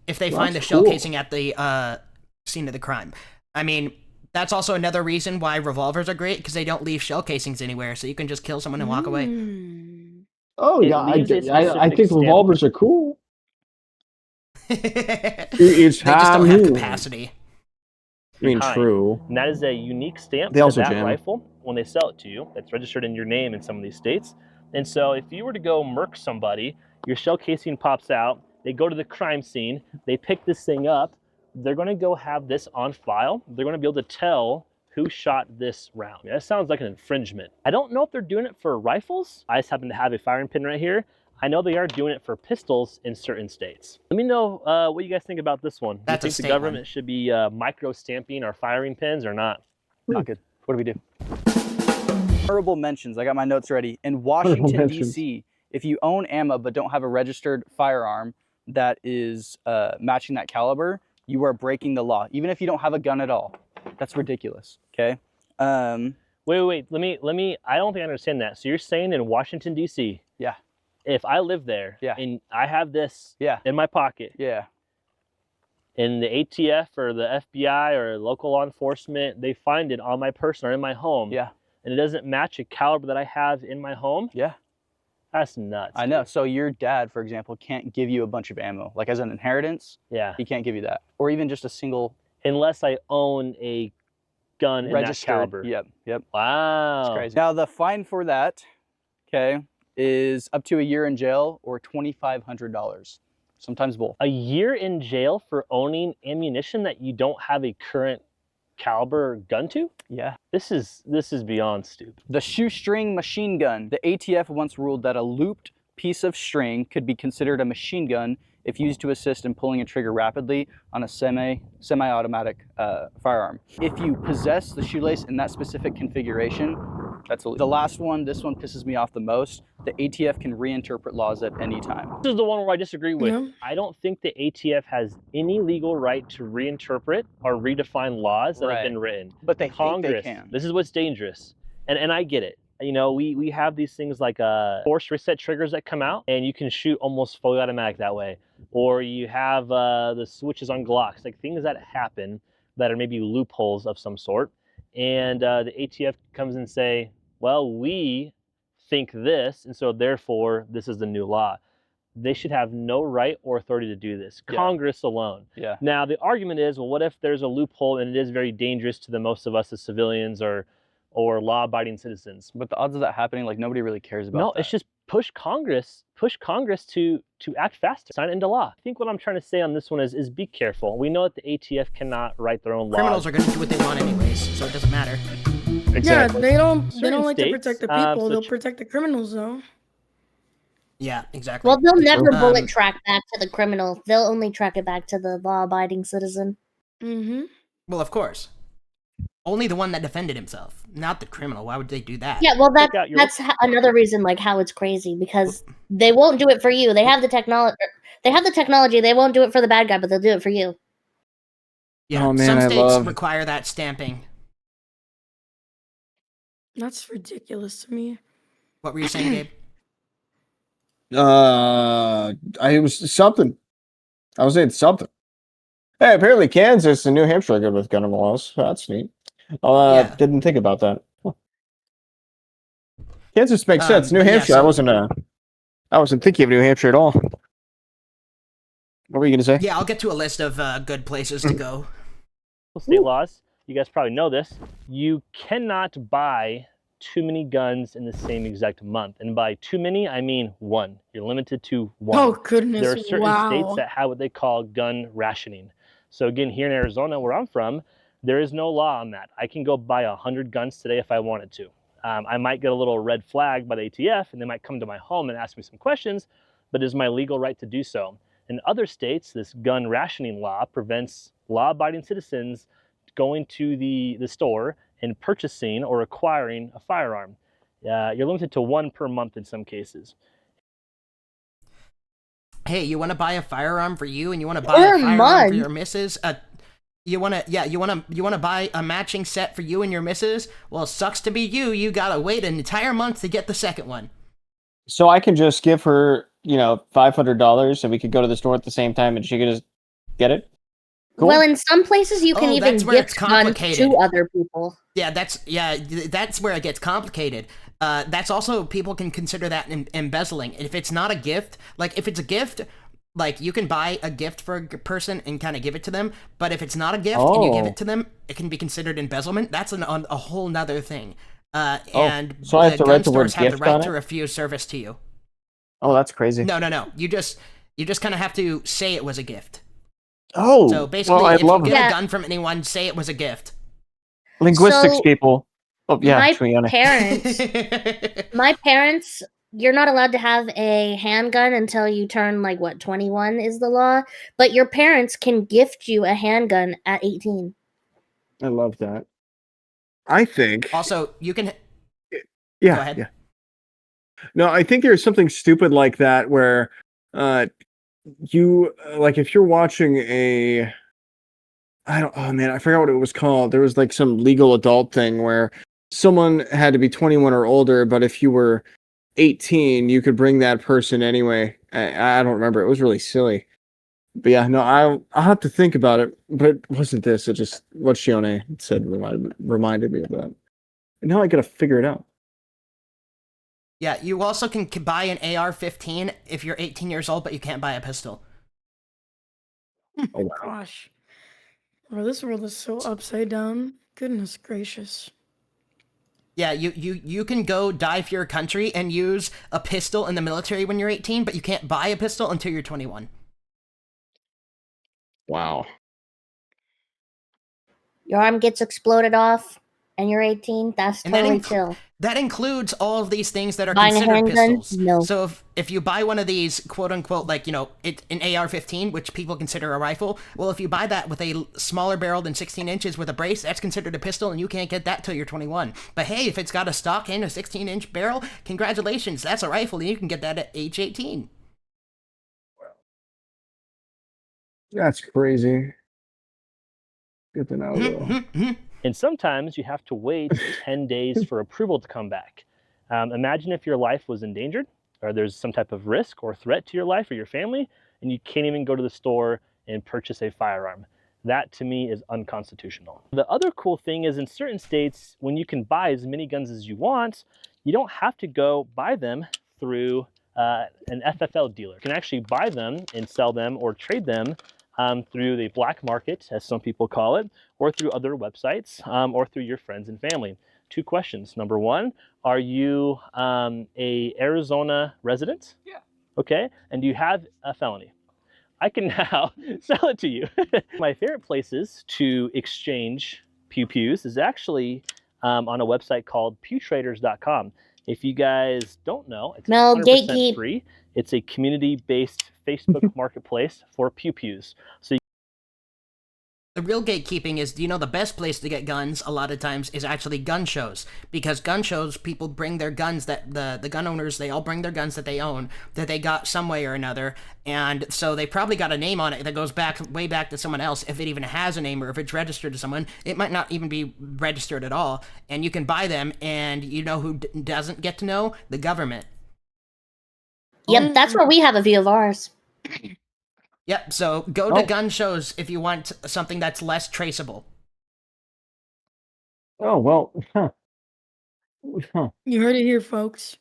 If they Well, find the that's shell cool. casing at the scene of the crime. I mean, that's also another reason why revolvers are great, because they don't leave shell casings anywhere, so you can just kill someone and walk away. Oh, It yeah, leaves a I specific think stamp. revolvers are cool. It's It's they just don't time have new. capacity. I mean, behind. true. And that is a unique stamp They to also that jam. rifle when they sell it to you. That's registered in your name in some of these states. And so if you were to go murk somebody, your shell casing pops out, they go to the crime scene, they pick this thing up, they're going to go have this on file. They're going to be able to tell who shot this round. That sounds like an infringement. I don't know if they're doing it for rifles. I just happen to have a firing pin right here. I know they are doing it for pistols in certain states. Let me know what you guys think about this one. That's Do a you think the state government one. should be micro stamping our firing pins or not? Not good. What do we do? Honorable mentions. I got my notes ready. In Washington, mentions. D.C., if you own ammo but don't have a registered firearm that is matching that caliber, you are breaking the law, even if you don't have a gun at all. That's ridiculous. Okay. Wait. Let me. I don't think I understand that. So you're saying in Washington D.C. Yeah. If I live there, Yeah. and I have this Yeah. in my pocket, Yeah. and the ATF or the FBI or local law enforcement, they find it on my person or in my home, Yeah. and it doesn't match a caliber that I have in my home, Yeah. that's nuts. I know. So your dad, for example, can't give you a bunch of ammo, like as an inheritance. Yeah. He can't give you that, or even just a single Unless I own a gun in that registered. caliber. Yep. Yep. Wow. It's crazy. Now the fine for that, okay, is up to a year in jail or $2,500. Sometimes both. A year in jail for owning ammunition that you don't have a current caliber gun to? Yeah. This is beyond stupid. The shoestring machine gun. The ATF once ruled that a looped piece of string could be considered a machine gun if used to assist in pulling a trigger rapidly on a semi-automatic firearm. If you possess the shoelace in that specific configuration, that's illegal. The last one, this one pisses me off the most. The ATF can reinterpret laws at any time. This is the one where I disagree with. Yeah. I don't think the ATF has any legal right to reinterpret or redefine laws that have Right. been written. But they Congress, think they can. this is what's dangerous. And I get it. You know, we have these things like force reset triggers that come out, and you can shoot almost fully automatic that way. Or you have the switches on Glocks, like things that happen that are maybe loopholes of some sort. And the ATF comes and say, well, we think this, and so therefore this is the new law. They should have no right or authority to do this. Yeah. Congress alone. Yeah. Now, the argument is, well, what if there's a loophole and it is very dangerous to the most of us as civilians or law-abiding citizens? But the odds of that happening, like nobody really cares about No, that. it's just push Congress to act faster, sign it into law. I think what I'm trying to say on this one is be careful. We know that the ATF cannot write their own laws. Criminals are going to do what they want anyways, so it doesn't matter. Exactly. Yeah, they don't Certain like to states, protect the people. so They'll protect the criminals though. Yeah, exactly. Well, they'll never Um, bullet track back to the criminal. They'll only track it back to the law-abiding citizen. Mm-hmm. Well, of course. Only the one that defended himself, not the criminal. Why would they do that? Yeah, well, Pick out your- that's another reason, like how it's crazy, because they won't do it for you. They have the technology. They have the technology. They won't do it for the bad guy, but they'll do it for you. Yeah, Oh, man, some I states love- require that stamping. That's ridiculous to me. What were you saying, Gabe? I was something. I was saying something. Hey, apparently Kansas and New Hampshire are good with gun laws. That's neat. Yeah. Didn't think about that. Huh. Kansas makes sense. New But yeah, Hampshire, so- I wasn't thinking of New Hampshire at all. What were you gonna say? Yeah, I'll get to a list of good places to go. State laws, you guys probably know this, you cannot buy too many guns in the same exact month. And by too many, I mean one. You're limited to one. Oh goodness! There are certain wow. states that have what they call gun rationing. So again, here in Arizona, where I'm from, there is no law on that. I can go buy 100 guns today if I wanted to. I might get a little red flag by the ATF, and they might come to my home and ask me some questions, but it is my legal right to do so. In other states, this gun rationing law prevents law-abiding citizens going to the store and purchasing or acquiring a firearm. You're limited to one per month in some cases. Hey, you want to buy a firearm for you, and you want to buy a firearm for your missus? You want to buy a matching set for you and your missus? Well, it sucks to be you. You gotta wait an entire month to get the second one. So I can just give her, $500, and we could go to the store at the same time, and she could just get it. Cool. Well, in some places you can even that's where it's gift guns complicated. to other people. Yeah, that's where it gets complicated. That's also, people can consider that embezzling. If it's not a gift, like if it's a gift, like you can buy a gift for a person and kind of give it to them. But if it's not a gift and you give it to them, it can be considered embezzlement. That's a whole nother thing. And so I have to gun write the word stores have the gift right on to it? refuse service to you. Oh, that's crazy. No. You just kind of have to say it was a gift. Oh, So basically, well, if you love get that. a gun from anyone, say it was a gift. linguistics So, people. Oh yeah, my Triana. parents, you're not allowed to have a handgun until you turn 21 is the law, but your parents can gift you a handgun at 18. I love that. I think. Also, you can. Yeah. Go ahead. Yeah. No, I think there's something stupid like that where, you if you're watching I forgot what it was called. There was some legal adult thing where someone had to be 21 or older, but if you were 18, you could bring that person anyway. I don't remember. It was really silly. But yeah, no, I'll have to think about it. But it wasn't this. It just what Shione said reminded me of that. And now I gotta figure it out. Yeah, you also can buy an AR-15 if you're 18 years old, but you can't buy a pistol. Oh wow. Gosh. Bro, this world is so upside down. Goodness gracious. Yeah, you can go die for your country and use a pistol in the military when you're 18, but you can't buy a pistol until you're 21. Wow. Your arm gets exploded off and you're 18, that's And totally chill. that includes all of these things that are Buying a considered handgun? pistols. No. So if you buy one of these quote unquote an AR-15, which people consider a rifle, well, if you buy that with a smaller barrel than 16 inches with a brace, that's considered a pistol, and you can't get that till you're 21. But hey, if it's got a stock and a 16-inch barrel, congratulations, that's a rifle, and you can get that at age 18. That's crazy. Good to know, though. And sometimes you have to wait 10 days for approval to come back. Imagine if your life was endangered, or there's some type of risk or threat to your life or your family, and you can't even go to the store and purchase a firearm. That, to me, is unconstitutional. The other cool thing is, in certain states, when you can buy as many guns as you want, you don't have to go buy them through an FFL dealer. You can actually buy them and sell them or trade them through the black market, as some people call it, or through other websites, or through your friends and family. 2 questions. Number 1, are you a Arizona resident? Yeah. Okay. And do you have a felony? I can now sell it to you. My favorite places to exchange pew-pews is actually on a website called pewtraders.com. If you guys don't know, it's 100% free. It's a community-based Facebook marketplace for pew-pews. So The real gatekeeping is, you know, the best place to get guns a lot of times is actually gun shows. Because gun shows, people bring their guns that the gun owners, they all bring their guns that they own, that they got some way or another. And so they probably got a name on it that goes back way back to someone else. If it even has a name or if it's registered to someone, it might not even be registered at all. And you can buy them, and you know who doesn't get to know? The government. Yep, that's where we have a few of ours. Yep, so go to gun shows if you want something that's less traceable. Oh, well, You heard it here, folks.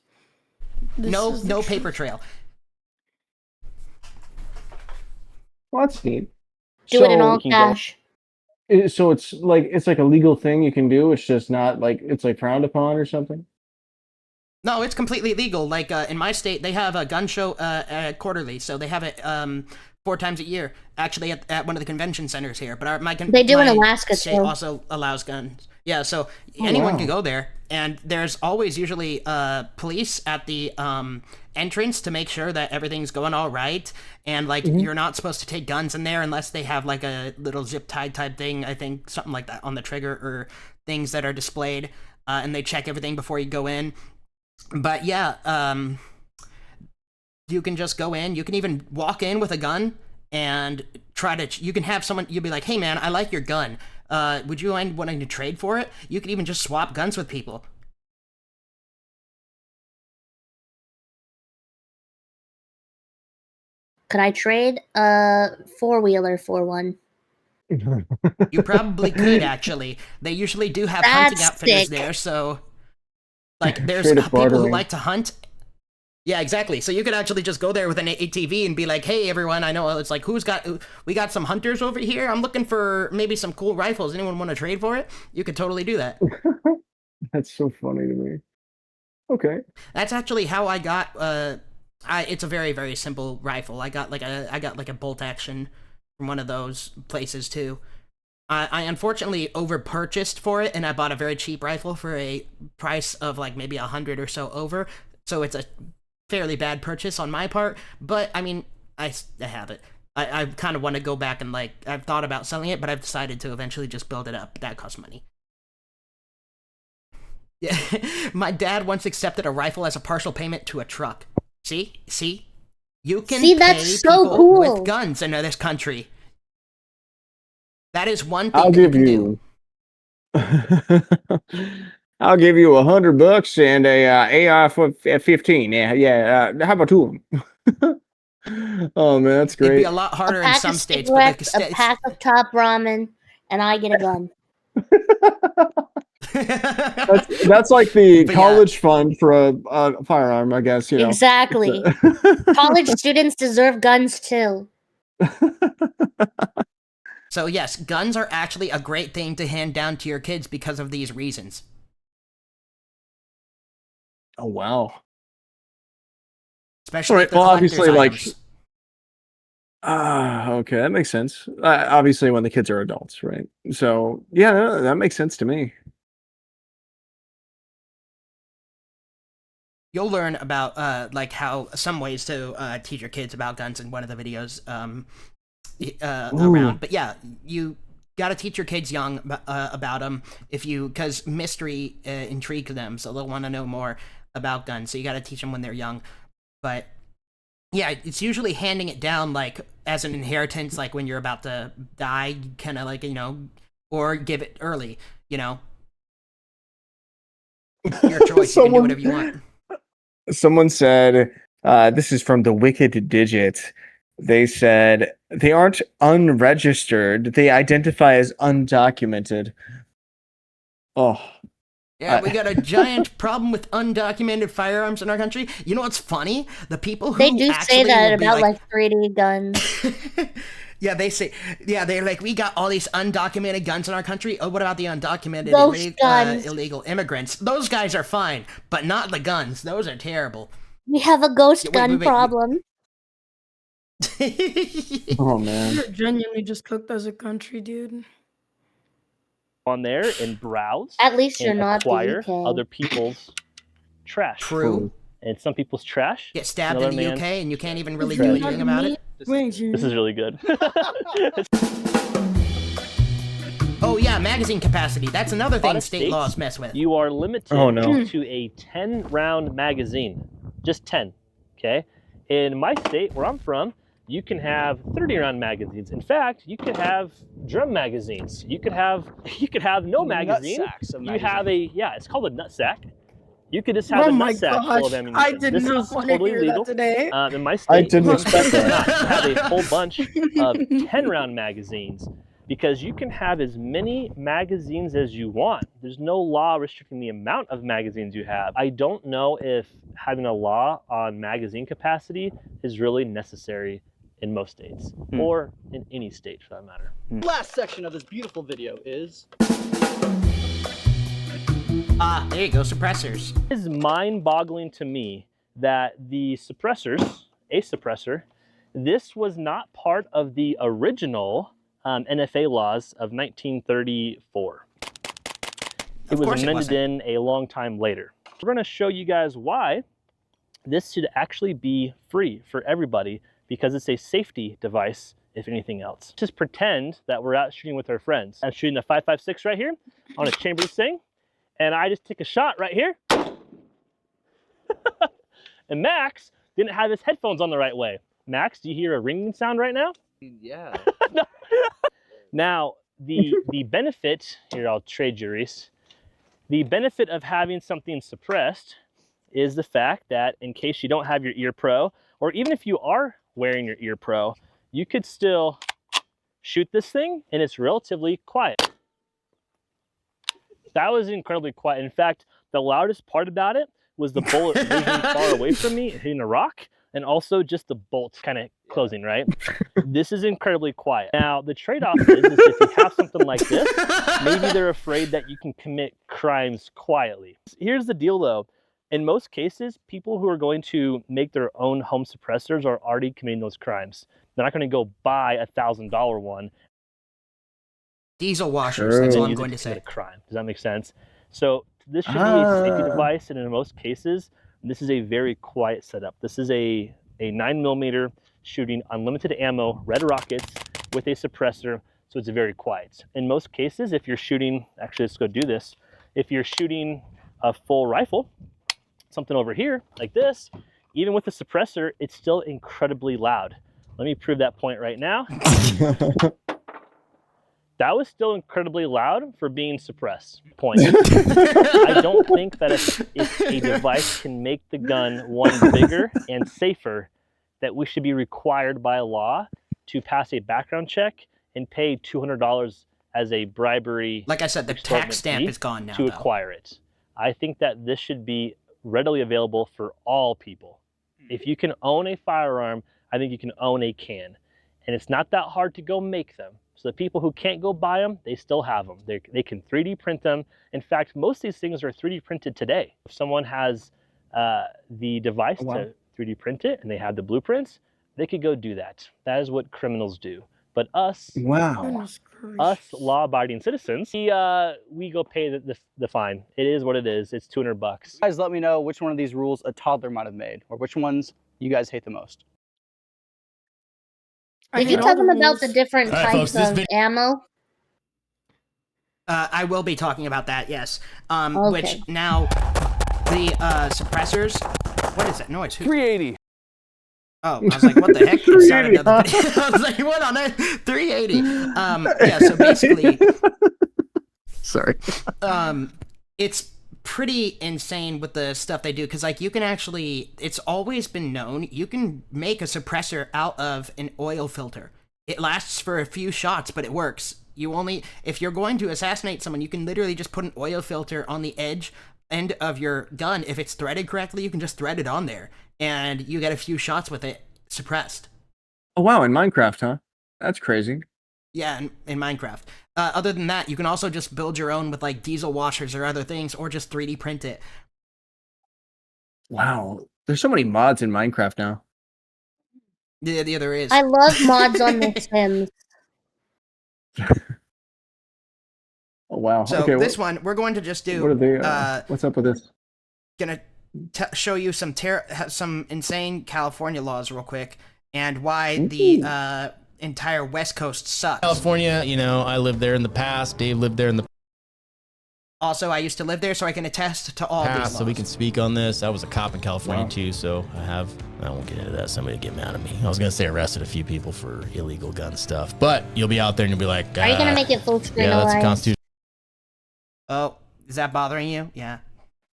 This is the No truth. paper trail. Well, that's neat. Do it in all can go- cash. So it's like a legal thing you can do. It's just not like it's like frowned upon or something. No, it's completely legal. Like in my state, they have a gun show quarterly, so they have it 4 times a year. Actually, at one of the convention centers here. But They do in my Alaska, state too. also allows guns. Yeah, so anyone wow. can go there, and there's always usually police at the entrance to make sure that everything's going all right. And like you're not supposed to take guns in there unless they have like a little zip tie type thing. I think something like that on the trigger or things that are displayed, and they check everything before you go in. But yeah, you can just go in. You can even walk in with a gun and you can have someone, you'll be like, hey man, I like your gun. Would you mind wanting to trade for it? You can even just swap guns with people. Could I trade a 4-wheeler for one? You probably could, actually. They usually do have hunting That's outfitters sick. there, so like there's Straight up people who bartering. like to hunt. Yeah, exactly. So you could actually just go there with an ATV and be like, hey everyone, I know it's like, we got some hunters over here. I'm looking for maybe some cool rifles. Anyone want to trade for it? You could totally do that. That's so funny to me. Okay. That's actually how I got it's a very, very simple rifle. I got like a bolt action from one of those places too. I unfortunately over-purchased for it, and I bought a very cheap rifle for a price of like maybe 100 or so over. So it's a fairly bad purchase on my part, but I mean, I have it. I kind of want to go back and like, I've thought about selling it, but I've decided to eventually just build it up. That costs money. Yeah, my dad once accepted a rifle as a partial payment to a truck. See? You can See, that's pay so people cool. with guns in this country. That is one thing I'll that you give can you. do. I'll give you $100 and a AR-15. Yeah. How about 2 of them? Oh man, that's It'd be great. a lot A harder in pack some of states, but like cigarettes, a pack of top ramen, and I get a gun. That's like the But yeah. college fund for a firearm, I guess. You know. Exactly. College students deserve guns too. So yes, guns are actually a great thing to hand down to your kids because of these reasons. Oh wow. Especially All if right. they're Well, collector's obviously, like. items. Okay, that makes sense. Obviously, when the kids are adults, right? So yeah, no, that makes sense to me. You'll learn about like how some ways to teach your kids about guns in one of the videos around. But yeah, you got to teach your kids young about them because mystery intrigues them, so they'll want to know more about guns. So you got to teach them when they're young. But yeah, it's usually handing it down like as an inheritance, like when you're about to die, kind of like, or give it early, Your choice. You can do whatever you want. Someone said, this is from the Wicked Digit. They said they aren't unregistered. They identify as undocumented. Oh. Yeah, we got a giant problem with undocumented firearms in our country. You know what's funny? The people who They do say that will be about like 3D guns. Yeah, they say, they're like, we got all these undocumented guns in our country. Oh, what about the undocumented Ghost guns. illegal immigrants? Those guys are fine, but not the guns. Those are terrible. We have a ghost Wait, gun problem. Oh man. We're genuinely just cooked as a country, dude. On there and browse. At least you're and not the acquire UK. other people's trash. True. And some people's trash. Get stabbed another in the man- UK and you can't even really Trash. do anything about it. Wait, This is really good. magazine capacity. That's another A lot thing of state states, laws mess with. You are limited Oh, no. to a 10-round magazine. Just 10, okay? In my state, where I'm from, you can have 30-round magazines. In fact, you could have drum magazines. You could have no magazine. Nutsacks of You have it's called a nut sack. You could just have Oh a my nut sack full of gosh, ammunition. I did this not is want to totally hear legal. that today. In my state, I didn't some expect states that. not. You have a whole bunch of 10-round magazines because you can have as many magazines as you want. There's no law restricting the amount of magazines you have. I don't know if having a law on magazine capacity is really necessary in most states or in any state for that matter. Last section of this beautiful video is There you go, suppressors. It is mind-boggling to me that the suppressors, a suppressor, this was not part of the original NFA laws of 1934. It was amended in a long time later. We're going to show you guys why this should actually be free for everybody because it's a safety device, if anything else. Just pretend that we're out shooting with our friends. I'm shooting a 5.56 right here on a chambered thing, and I just take a shot right here. And Max didn't have his headphones on the right way. Max, do you hear a ringing sound right now? Yeah. Now, the benefit, here I'll trade you, Reese. The benefit of having something suppressed is the fact that in case you don't have your ear pro, or even if you are wearing your ear pro, you could still shoot this thing and it's relatively quiet. That was incredibly quiet. In fact, the loudest part about it was the bullet whizzing far away from me, hitting a rock, and also just the bolts kind of closing, right? This is incredibly quiet. Now, the trade-off is if you have something like this, maybe they're afraid that you can commit crimes quietly. Here's the deal, though. In most cases, people who are going to make their own home suppressors are already committing those crimes. They're not going to go buy a $1,000 one. Diesel washers, that's all I'm going to Commit say. a crime. Does that make sense? So this should be a safety device, and in most cases, this is a very quiet setup. This is a 9mm shooting unlimited ammo, red rockets with a suppressor, so it's very quiet. In most cases, if you're shooting, actually let's go do this. If you're shooting a full rifle, something over here like this, even with the suppressor, it's still incredibly loud. Let me prove that point right now. That was still incredibly loud for being suppressed. Point. I don't think that if a device can make the gun, one, bigger and safer, that we should be required by law to pass a background check and pay $200 as a bribery. Like I said, the tax stamp is gone now, to though. acquire it. I think that this should be readily available for all people. If you can own a firearm, I think you can own a can. And it's not that hard to go make them. So the people who can't go buy them, they still have them. They can 3D print them. In fact, most of these things are 3D printed today. If someone has the device to 3D print it and they have the blueprints, they could go do that. That is what criminals do. But us, us law-abiding citizens, we go pay the fine. It is what it is. It's $200. Guys, let me know which one of these rules a toddler might have made, or which ones you guys hate the most. Did you tell them about the different types of ammo? I will be talking about that, yes. Okay. Which now, the suppressors, what is that noise? 380. Oh, I was like, what the heck? It started another video. I was like, what on it? 380. Yeah, so basically, Sorry. it's pretty insane with the stuff they do, because like you can actually, it's always been known, you can make a suppressor out of an oil filter. It lasts for a few shots, but it works. You only, if you're going to assassinate someone, you can literally just put an oil filter on the end of your gun. If it's threaded correctly, you can just thread it on there, and you get a few shots with it suppressed. Oh wow, in Minecraft, huh? That's crazy. Yeah, in Minecraft. Other than that, you can also just build your own with like diesel washers or other things, or just 3D print it. Wow, there's so many mods in Minecraft now. Yeah, there is. I love mods on The Sims. Oh wow. So okay, this one, we're going to just do. What are they? What's up with this? Gonna show you some insane California laws real quick, and why the entire West Coast sucks. California, you know, I lived there in the past. Dave lived there in the Also, I used to live there, so I can attest to all these past, laws. so we can speak on this. I was a cop in California too, so I won't get into that. Somebody will get mad at me. I was gonna say arrested a few people for illegal gun stuff, but you'll be out there and you'll be like, Are you gonna make it full screen? yeah, that's a Elias? constitutional Oh, is that bothering you? Yeah.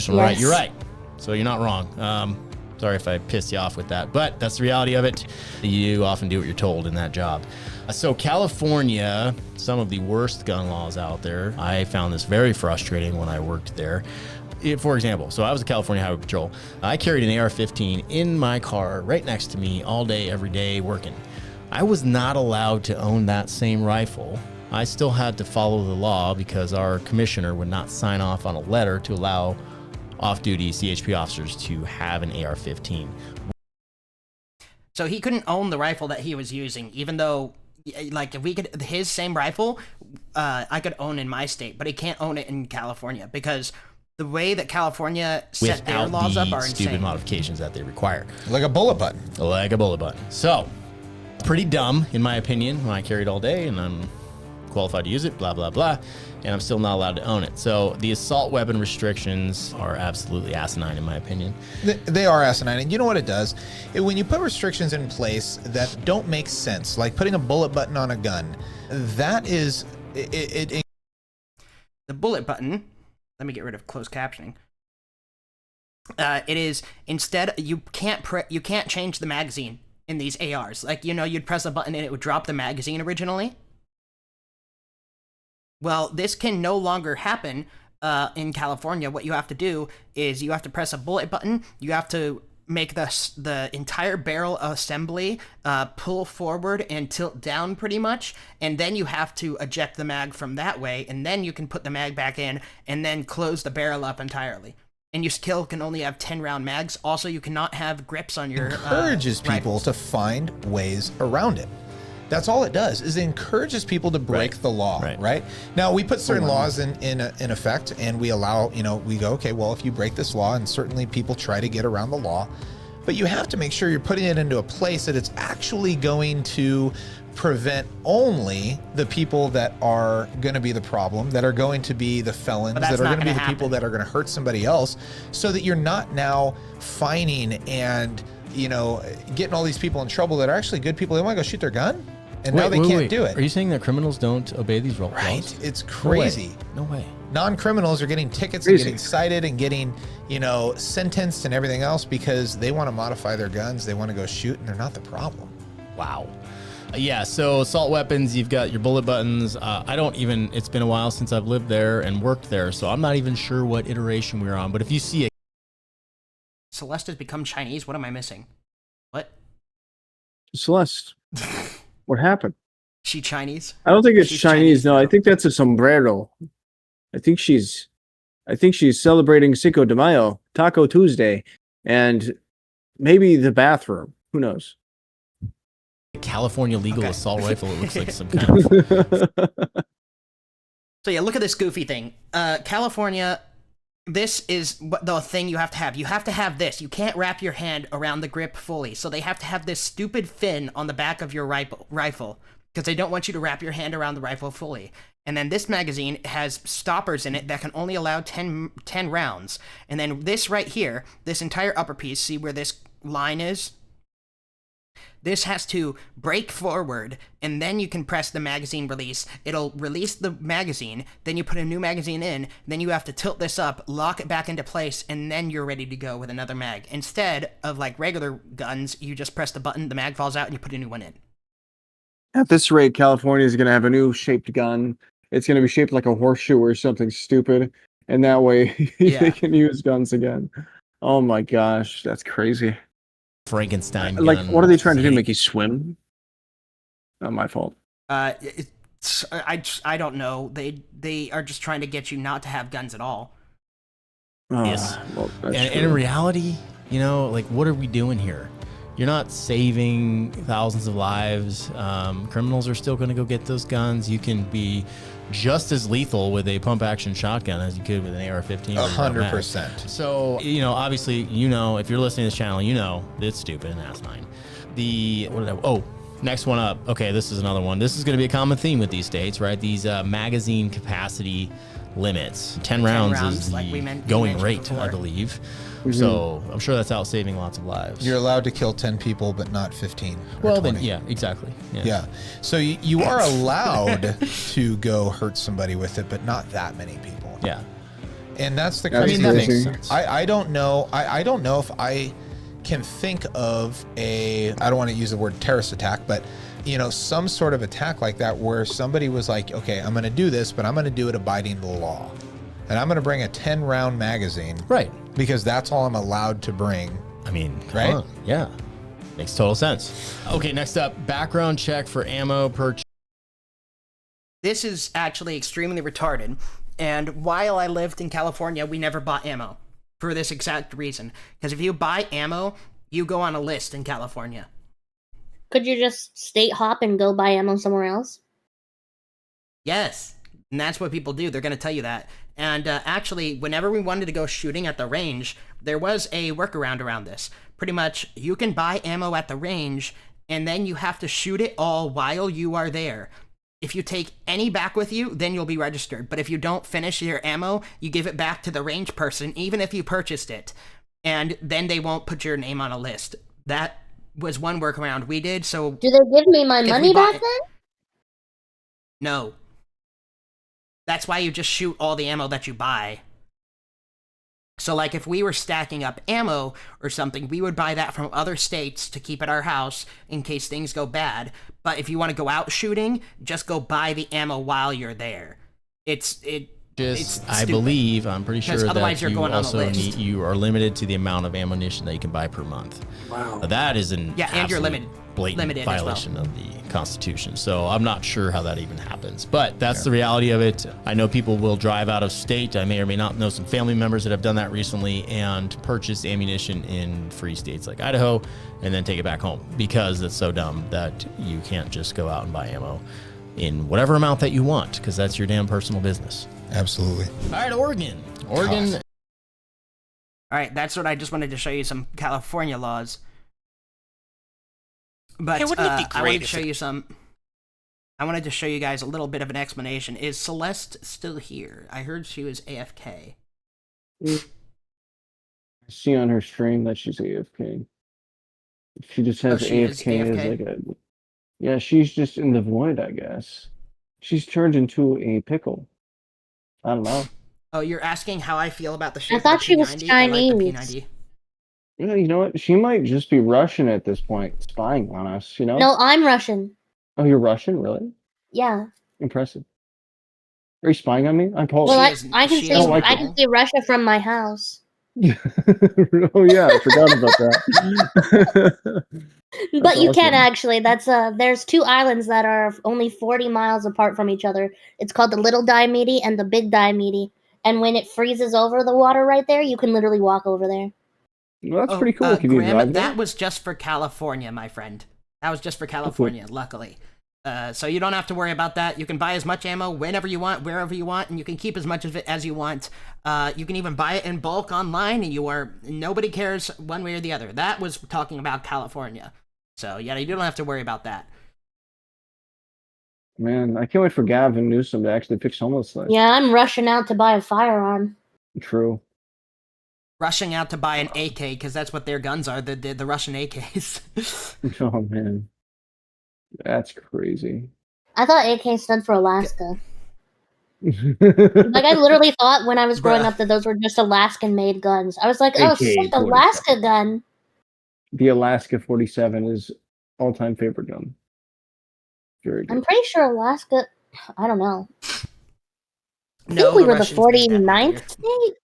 right. You're right. So you're not wrong. Sorry if I pissed you off with that, but that's the reality of it. You often do what you're told in that job. So California, some of the worst gun laws out there. I found this very frustrating when I worked there. For example, so I was a California Highway Patrol. I carried an AR-15 in my car right next to me all day, every day working. I was not allowed to own that same rifle. I still had to follow the law because our commissioner would not sign off on a letter to allow off-duty CHP officers to have an AR-15. So he couldn't own the rifle that he was using, even though, like, if we could, his same rifle, I could own in my state, but he can't own it in California because the way that California set their laws up are insane. Stupid modifications that they require. Like a bullet button. Like a bullet button. So, pretty dumb, in my opinion, when I carried all day and I'm qualified to use it, blah, blah, blah, and I'm still not allowed to own it. So the assault weapon restrictions are absolutely asinine, in my opinion. They are asinine. And you know what it does? When you put restrictions in place that don't make sense, like putting a bullet button on a gun, that is... The bullet button, let me get rid of closed captioning. It is, instead, you can't change the magazine in these ARs. Like, you know, you'd press a button and it would drop the magazine originally. Well, this can no longer happen in California. What you have to do is you have to press a bullet button. You have to make the entire barrel assembly pull forward and tilt down pretty much, and then you have to eject the mag from that way, and then you can put the mag back in and then close the barrel up entirely. And you still can only have 10-round mags. Also, you cannot have grips on your encourages people rifles. to find ways around it. That's all it does, is it encourages people to break the law, right? Now, we put certain laws in effect, and we allow, you know, we go, okay, well, if you break this law, and certainly people try to get around the law, but you have to make sure you're putting it into a place that it's actually going to prevent only the people that are going to be the problem, that are going to be the felons, that are going to be the people that are going to hurt somebody else, so that you're not now fining and, you know, getting all these people in trouble that are actually good people. They want to go shoot their gun, and now they can't do it. Are you saying that criminals don't obey these laws? Right. It's crazy. No way. Non-criminals are getting tickets and getting cited and getting, you know, sentenced and everything else because they want to modify their guns. They want to go shoot, and they're not the problem. Wow. Yeah, so assault weapons, you've got your bullet buttons. It's been a while since I've lived there and worked there, so I'm not even sure what iteration we're on. But if you see it. Celeste has become Chinese? What am I missing? What? Celeste. What happened? She Chinese? I don't think it's Chinese. No, I think that's a sombrero. I think she's celebrating Cinco de Mayo, Taco Tuesday, and maybe the bathroom. Who knows? California legal assault rifle. It looks like some kind of. So yeah, look at this goofy thing. California, this is the thing you have to have. You have to have this. You can't wrap your hand around the grip fully. So they have to have this stupid fin on the back of your rifle because they don't want you to wrap your hand around the rifle fully. And then this magazine has stoppers in it that can only allow 10 rounds. And then this right here, this entire upper piece, see where this line is? This has to break forward, and then you can press the magazine release. It'll release the magazine, then you put a new magazine in, then you have to tilt this up, lock it back into place, and then you're ready to go with another mag. Instead of like regular guns, you just press the button, the mag falls out, and you put a new one in. At this rate, California is going to have a new shaped gun. It's going to be shaped like a horseshoe or something stupid, and that way they can use guns again. Oh my gosh, that's crazy. Frankenstein like gun. What are they trying to do, make you swim? Not my fault. I don't know. They are just trying to get you not to have guns at all. Yes. Well, and in reality, you know, like, what are we doing here? You're not saving thousands of lives. Criminals are still going to go get those guns. You can be just as lethal with a pump action shotgun as you could with an AR-15. 100%. So, you know, obviously, you know, if you're listening to this channel, you know it's stupid and asinine. next one up. Okay, this is another one. This is going to be a common theme with these states, right? These magazine capacity limits. 10 rounds is the like we going mentioned rate, before. I believe. So I'm sure that's out saving lots of lives. You're allowed to kill 10 people, but not 15. Well, then, yeah, exactly. Yeah. So you are allowed to go hurt somebody with it, but not that many people. Yeah. And that's the That's crazy that thing. makes sense. I don't know. I don't know if I can think of I don't want to use the word terrorist attack, but some sort of attack like that where somebody was like, okay, I'm going to do this, but I'm going to do it abiding the law. And I'm going to bring a 10-round magazine. Right. Because that's all I'm allowed to bring. I mean, come right? on. Yeah. Makes total sense. Okay, next up, background check for ammo purchase. This is actually extremely retarded. And while I lived in California, we never bought ammo for this exact reason. Because if you buy ammo, you go on a list in California. Could you just state hop and go buy ammo somewhere else? Yes. And that's what people do. They're going to tell you that. And actually, whenever we wanted to go shooting at the range, there was a workaround around this. Pretty much, you can buy ammo at the range, and then you have to shoot it all while you are there. If you take any back with you, then you'll be registered. But if you don't finish your ammo, you give it back to the range person, even if you purchased it. And then they won't put your name on a list. That was one workaround we did, so... Do they give me my money back then? No. That's why you just shoot all the ammo that you buy. So, like, if we were stacking up ammo or something, we would buy that from other states to keep at our house in case things go bad. But if you want to go out shooting, just go buy the ammo while you're there. It's I believe, I'm pretty sure otherwise that you're you going on the also list. you are limited to the amount of ammunition that you can buy per month. Wow. That is an and you're absolute blatant limited as well. violation of the Constitution. So I'm not sure how that even happens. But that's the reality of it. I know people will drive out of state. I may or may not know some family members that have done that recently and purchase ammunition in free states like Idaho and then take it back home because it's so dumb that you can't just go out and buy ammo in whatever amount that you want because that's your damn personal business. Absolutely. All right, Oregon. Oregon. All right, that's what I just wanted to show you, some California laws. But Hey, wouldn't it be I great wanted to if show you some... I wanted to show you guys a little bit of an explanation. Is Celeste still here? I heard she was AFK. I see on her stream that she's AFK. She just has she is AFK as AFK? like a... Yeah, she's just in the void, I guess. She's turned into a pickle. I don't know. Oh, you're asking how I feel about the shape thought of the she was P90? I like the Chinese. P90. Yeah, you know what? She might just be Russian at this point, spying on us, you know? No, I'm Russian. Oh, you're Russian? Really? Yeah. Impressive. Are you spying on me? I'm Polish. Well, She I can she see is I can see Russia from my house. Oh yeah, I forgot about that. But you awesome. can actually. That's there's two islands that are only 40 miles apart from each other. It's called the Little Diomede and the Big Diomede. And when it freezes over the water right there, you can literally walk over there. Well, that's pretty cool. Can you Graham, drive there? that was just for California, my friend. That was just for California, luckily. So you don't have to worry about that. You can buy as much ammo whenever you want, wherever you want, and you can keep as much of it as you want. You can even buy it in bulk online, and nobody cares one way or the other. That was talking about California. So yeah, you don't have to worry about that. Man, I can't wait for Gavin Newsom to actually fix homelessness. Yeah, I'm rushing out to buy a firearm. True. Rushing out to buy an AK because that's what their guns are, the Russian AKs. Oh man, that's crazy. I thought AK stood for Alaska. Like I literally thought when I was growing up that those were just Alaskan-made guns. I was like, oh, sick, Alaska gun. The Alaska 47 is all-time favorite gun. Very good. I'm pretty sure Alaska. I don't know. I No, think we the were the Russians made that 49th state.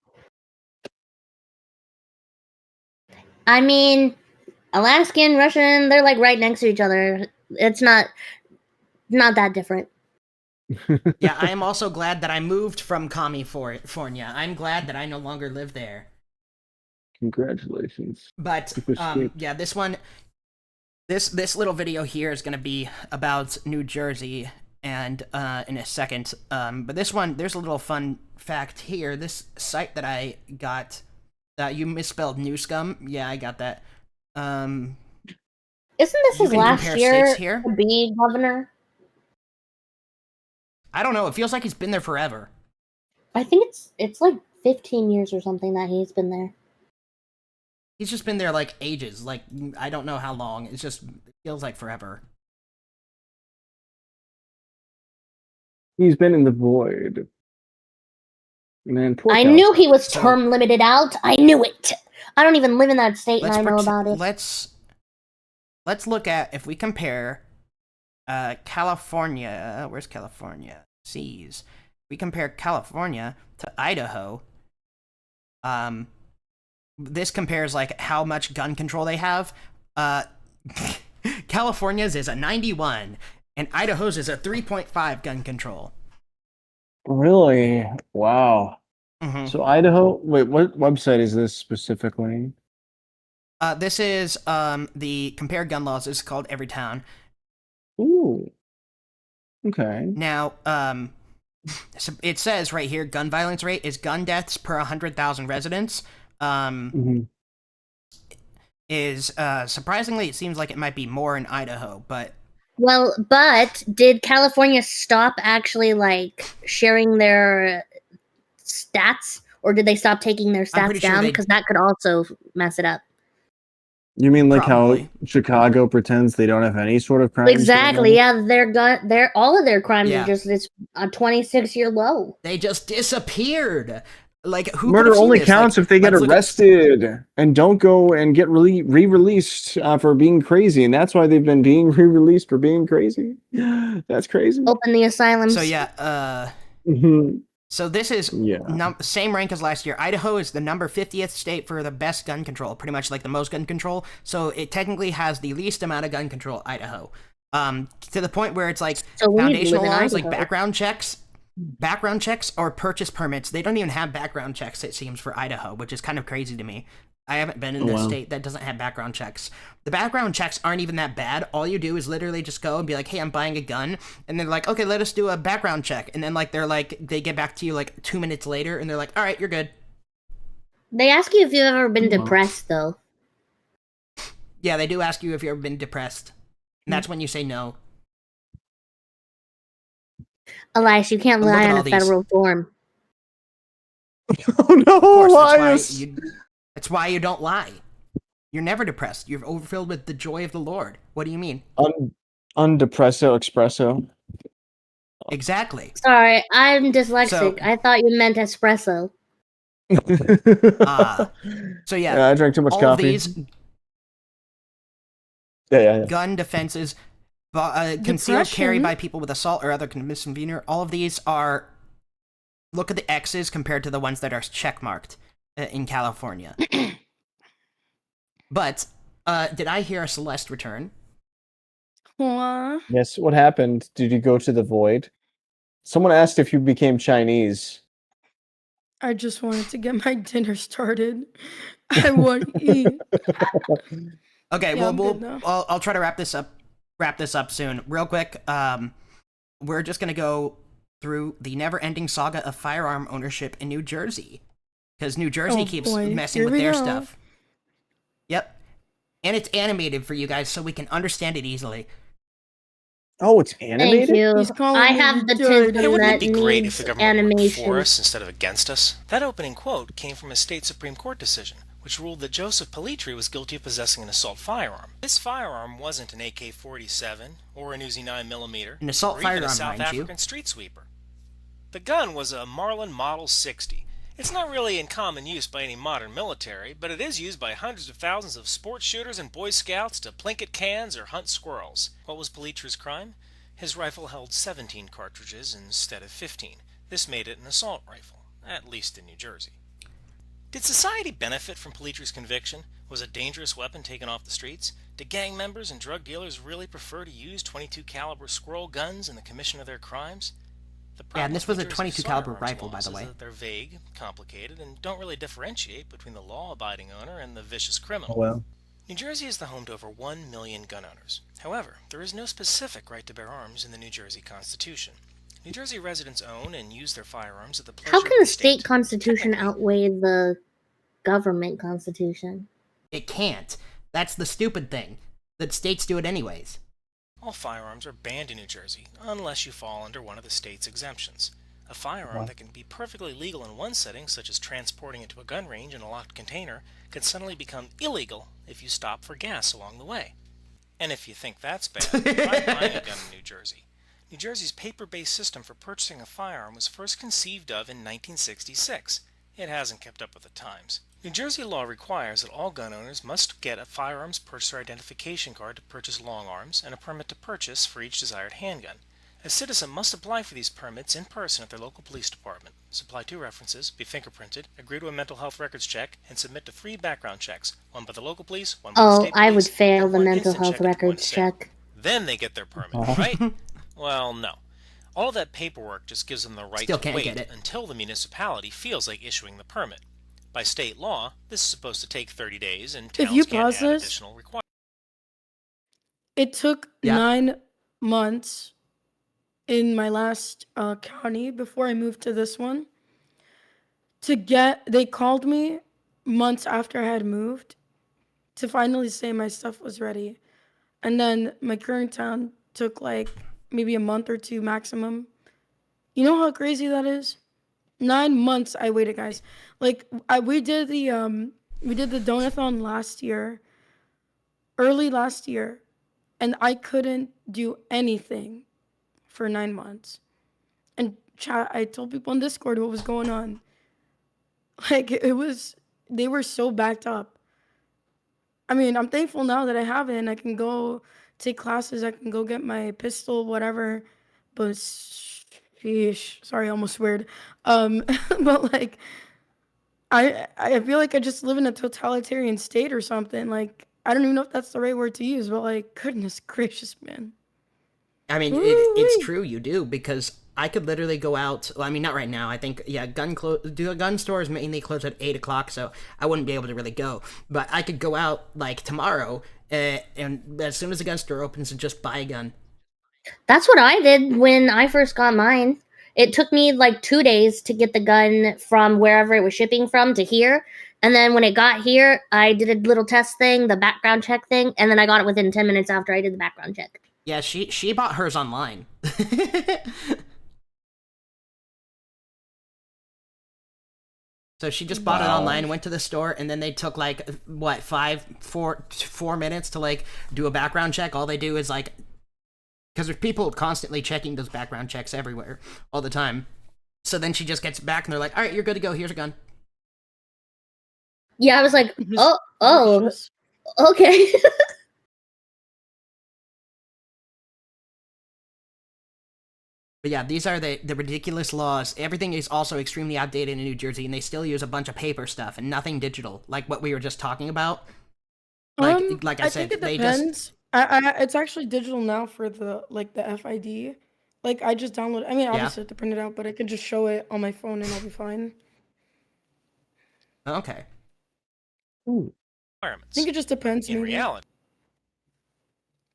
I mean, Alaskan, Russian, they're like right next to each other. It's not that different. Yeah, I am also glad that I moved from California. I'm glad that I no longer live there. Congratulations. But yeah, this little video here is going to be about New Jersey, and in a second. But this one, there's a little fun fact here. This site that I got, you misspelled New Scum. Yeah, I got that. Isn't this You his can last compare year states here. to be governor? I don't know. It feels like he's been there forever. I think it's like 15 years or something that he's been there. He's just been there like ages. Like, I don't know how long. It feels like forever. He's been in the void. Man, poor I Cal. knew he was term limited out. I knew it. I don't even live in that state, and I know about it. Let's look at, if we compare California. Where's California? Seas. We compare California to Idaho. This compares like how much gun control they have. California's is a 91, and Idaho's is a 3.5 gun control. Really? Wow. Mm-hmm. So Idaho. Wait, what website is this specifically? This is the compare gun laws. It's called Every Town. Ooh. Okay. Now, so it says right here, gun violence rate is gun deaths per 100,000 residents. Is surprisingly, it seems like it might be more in Idaho, but did California stop actually like sharing their stats, or did they stop taking their stats down? Because that could also mess it up. You mean like how Chicago pretends they don't have any sort of crime? Exactly. Yeah, all of their crimes are just this a 26-year low. They just disappeared. Like, who murder only counts if they get arrested and don't go and get re-released for being crazy, and that's why they've been being re-released for being crazy. That's crazy. Open the asylums. So yeah. So this is same rank as last year. Idaho is the number 50th state for the best gun control, pretty much like the most gun control. So it technically has the least amount of gun control, Idaho. To the point where it's like foundational laws, like background checks or purchase permits. They don't even have background checks, it seems, for Idaho, which is kind of crazy to me. I haven't been in a state that doesn't have background checks. The background checks aren't even that bad. All you do is literally just go and be like, hey, I'm buying a gun. And they're like, okay, let us do a background check. And then like they get back to you like 2 minutes later and they're like, all right, you're good. They ask you if you've ever been depressed, though. Yeah, they do ask you if you've ever been depressed. And that's when you say no. Elias, you can't lie on a federal form. Oh no, of course, Elias! That's why you don't lie. You're never depressed. You're overfilled with the joy of the Lord. What do you mean? Undepresso espresso. Exactly. Sorry, I'm dyslexic. I thought you meant espresso. So yeah, I drank too much all coffee. Of these gun defenses, concealed carry by people with assault or other misdemeanor. All of these are. Look at the X's compared to the ones that are checkmarked in California. But did I hear a Celeste return? Yes. What happened? Did you go to the void? Someone asked if you became Chinese. I just wanted to get my dinner started. I want to eat. Okay, yeah, I'll try to wrap this up soon. Real quick, we're just gonna go through the never-ending saga of firearm ownership in New Jersey, because New Jersey keeps messing with their stuff. Yep, and it's animated for you guys so we can understand it easily. Oh, it's animated? Thank you. I have the Tinder that Wouldn't it be great needs if the government worked animation. for us instead of against us? That opening quote came from a state Supreme Court decision, which ruled that Joseph Pelletri was guilty of possessing an assault firearm. This firearm wasn't an AK-47 or an Uzi 9mm, An assault or even firearm, a South mind you. African street sweeper. The gun was a Marlin Model 60. It's not really in common use by any modern military, but it is used by hundreds of thousands of sports shooters and Boy Scouts to plinkett cans or hunt squirrels. What was Pelletri's crime? His rifle held 17 cartridges instead of 15. This made it an assault rifle, at least in New Jersey. Did society benefit from Pelletri's conviction? Was a dangerous weapon taken off the streets? Did gang members and drug dealers really prefer to use .22 caliber squirrel guns in the commission of their crimes? Yeah, and this was a .22 caliber rifle, by the way. They're vague, complicated, and don't really differentiate between the law-abiding owner and the vicious criminal. Oh, well. New Jersey is the home to over 1 million gun owners. However, there is no specific right to bear arms in the New Jersey Constitution. New Jersey residents own and use their firearms at the pleasure How can of the the state constitution outweigh the government constitution? It can't. That's the stupid thing. that states do it anyways. All firearms are banned in New Jersey unless you fall under one of the state's exemptions. A firearm that can be perfectly legal in one setting, such as transporting it to a gun range in a locked container, can suddenly become illegal if you stop for gas along the way. And if you think that's bad, try buying a gun in New Jersey. New Jersey's paper-based system for purchasing a firearm was first conceived of in 1966. It hasn't kept up with the times. New Jersey law requires that all gun owners must get a firearms purchaser identification card to purchase long arms and a permit to purchase for each desired handgun. A citizen must apply for these permits in person at their local police department, supply 2 references, be fingerprinted, agree to a mental health records check, and submit to 3 background checks, one by the local police, one by the state police, I would fail and the one mental instant health check at the point of records sale. check. Then they get their permit, right? Well, no. All of that paperwork just gives them the right Still to can't wait get it. until the municipality feels like issuing the permit. By state law, this is supposed to take 30 days, and If towns you can't pause add this, additional requirements. It took Yeah. 9 months in my last county before I moved to this one to get. They called me months after I had moved to finally say my stuff was ready, and then my current town took like maybe a month or 2 maximum. You know how crazy that is? 9 months I waited, guys. Like we did the donathon last year, early last year, and I couldn't do anything for 9 months. And chat, I told people on Discord what was going on. Like they were so backed up. I mean, I'm thankful now that I have it and I can go take classes, I can go get my pistol, whatever. But sheesh, sorry, I almost sweared. But like I feel like I just live in a totalitarian state or something. Like I don't even know if that's the right word to use, but like goodness gracious, man. I mean, it's true, you do, because I could literally go out. Well, I mean, not right now. I think, yeah, gun stores mainly close at 8 o'clock, so I wouldn't be able to really go. But I could go out, like, tomorrow, and as soon as the gun store opens, and just buy a gun. That's what I did when I first got mine. It took me like 2 days to get the gun from wherever it was shipping from to here. And then when it got here, I did a little test thing, the background check thing, and then I got it within 10 minutes after I did the background check. Yeah, she bought hers online. So she just bought it online, went to the store, and then they took like, what, 4 minutes to like do a background check. All they do is like, because there's people constantly checking those background checks everywhere all the time. So then she just gets back and they're like, all right, you're good to go. Here's a gun. Yeah, I was like, oh, okay. But yeah, these are the ridiculous laws. Everything is also extremely outdated in New Jersey, and they still use a bunch of paper stuff and nothing digital, like what we were just talking about. Like I said, think it they depends. just It's actually digital now for the FID. Like I just download. I mean, obviously I have to print it out, but I can just show it on my phone and I'll be fine. Okay. I think it just depends. In maybe. reality,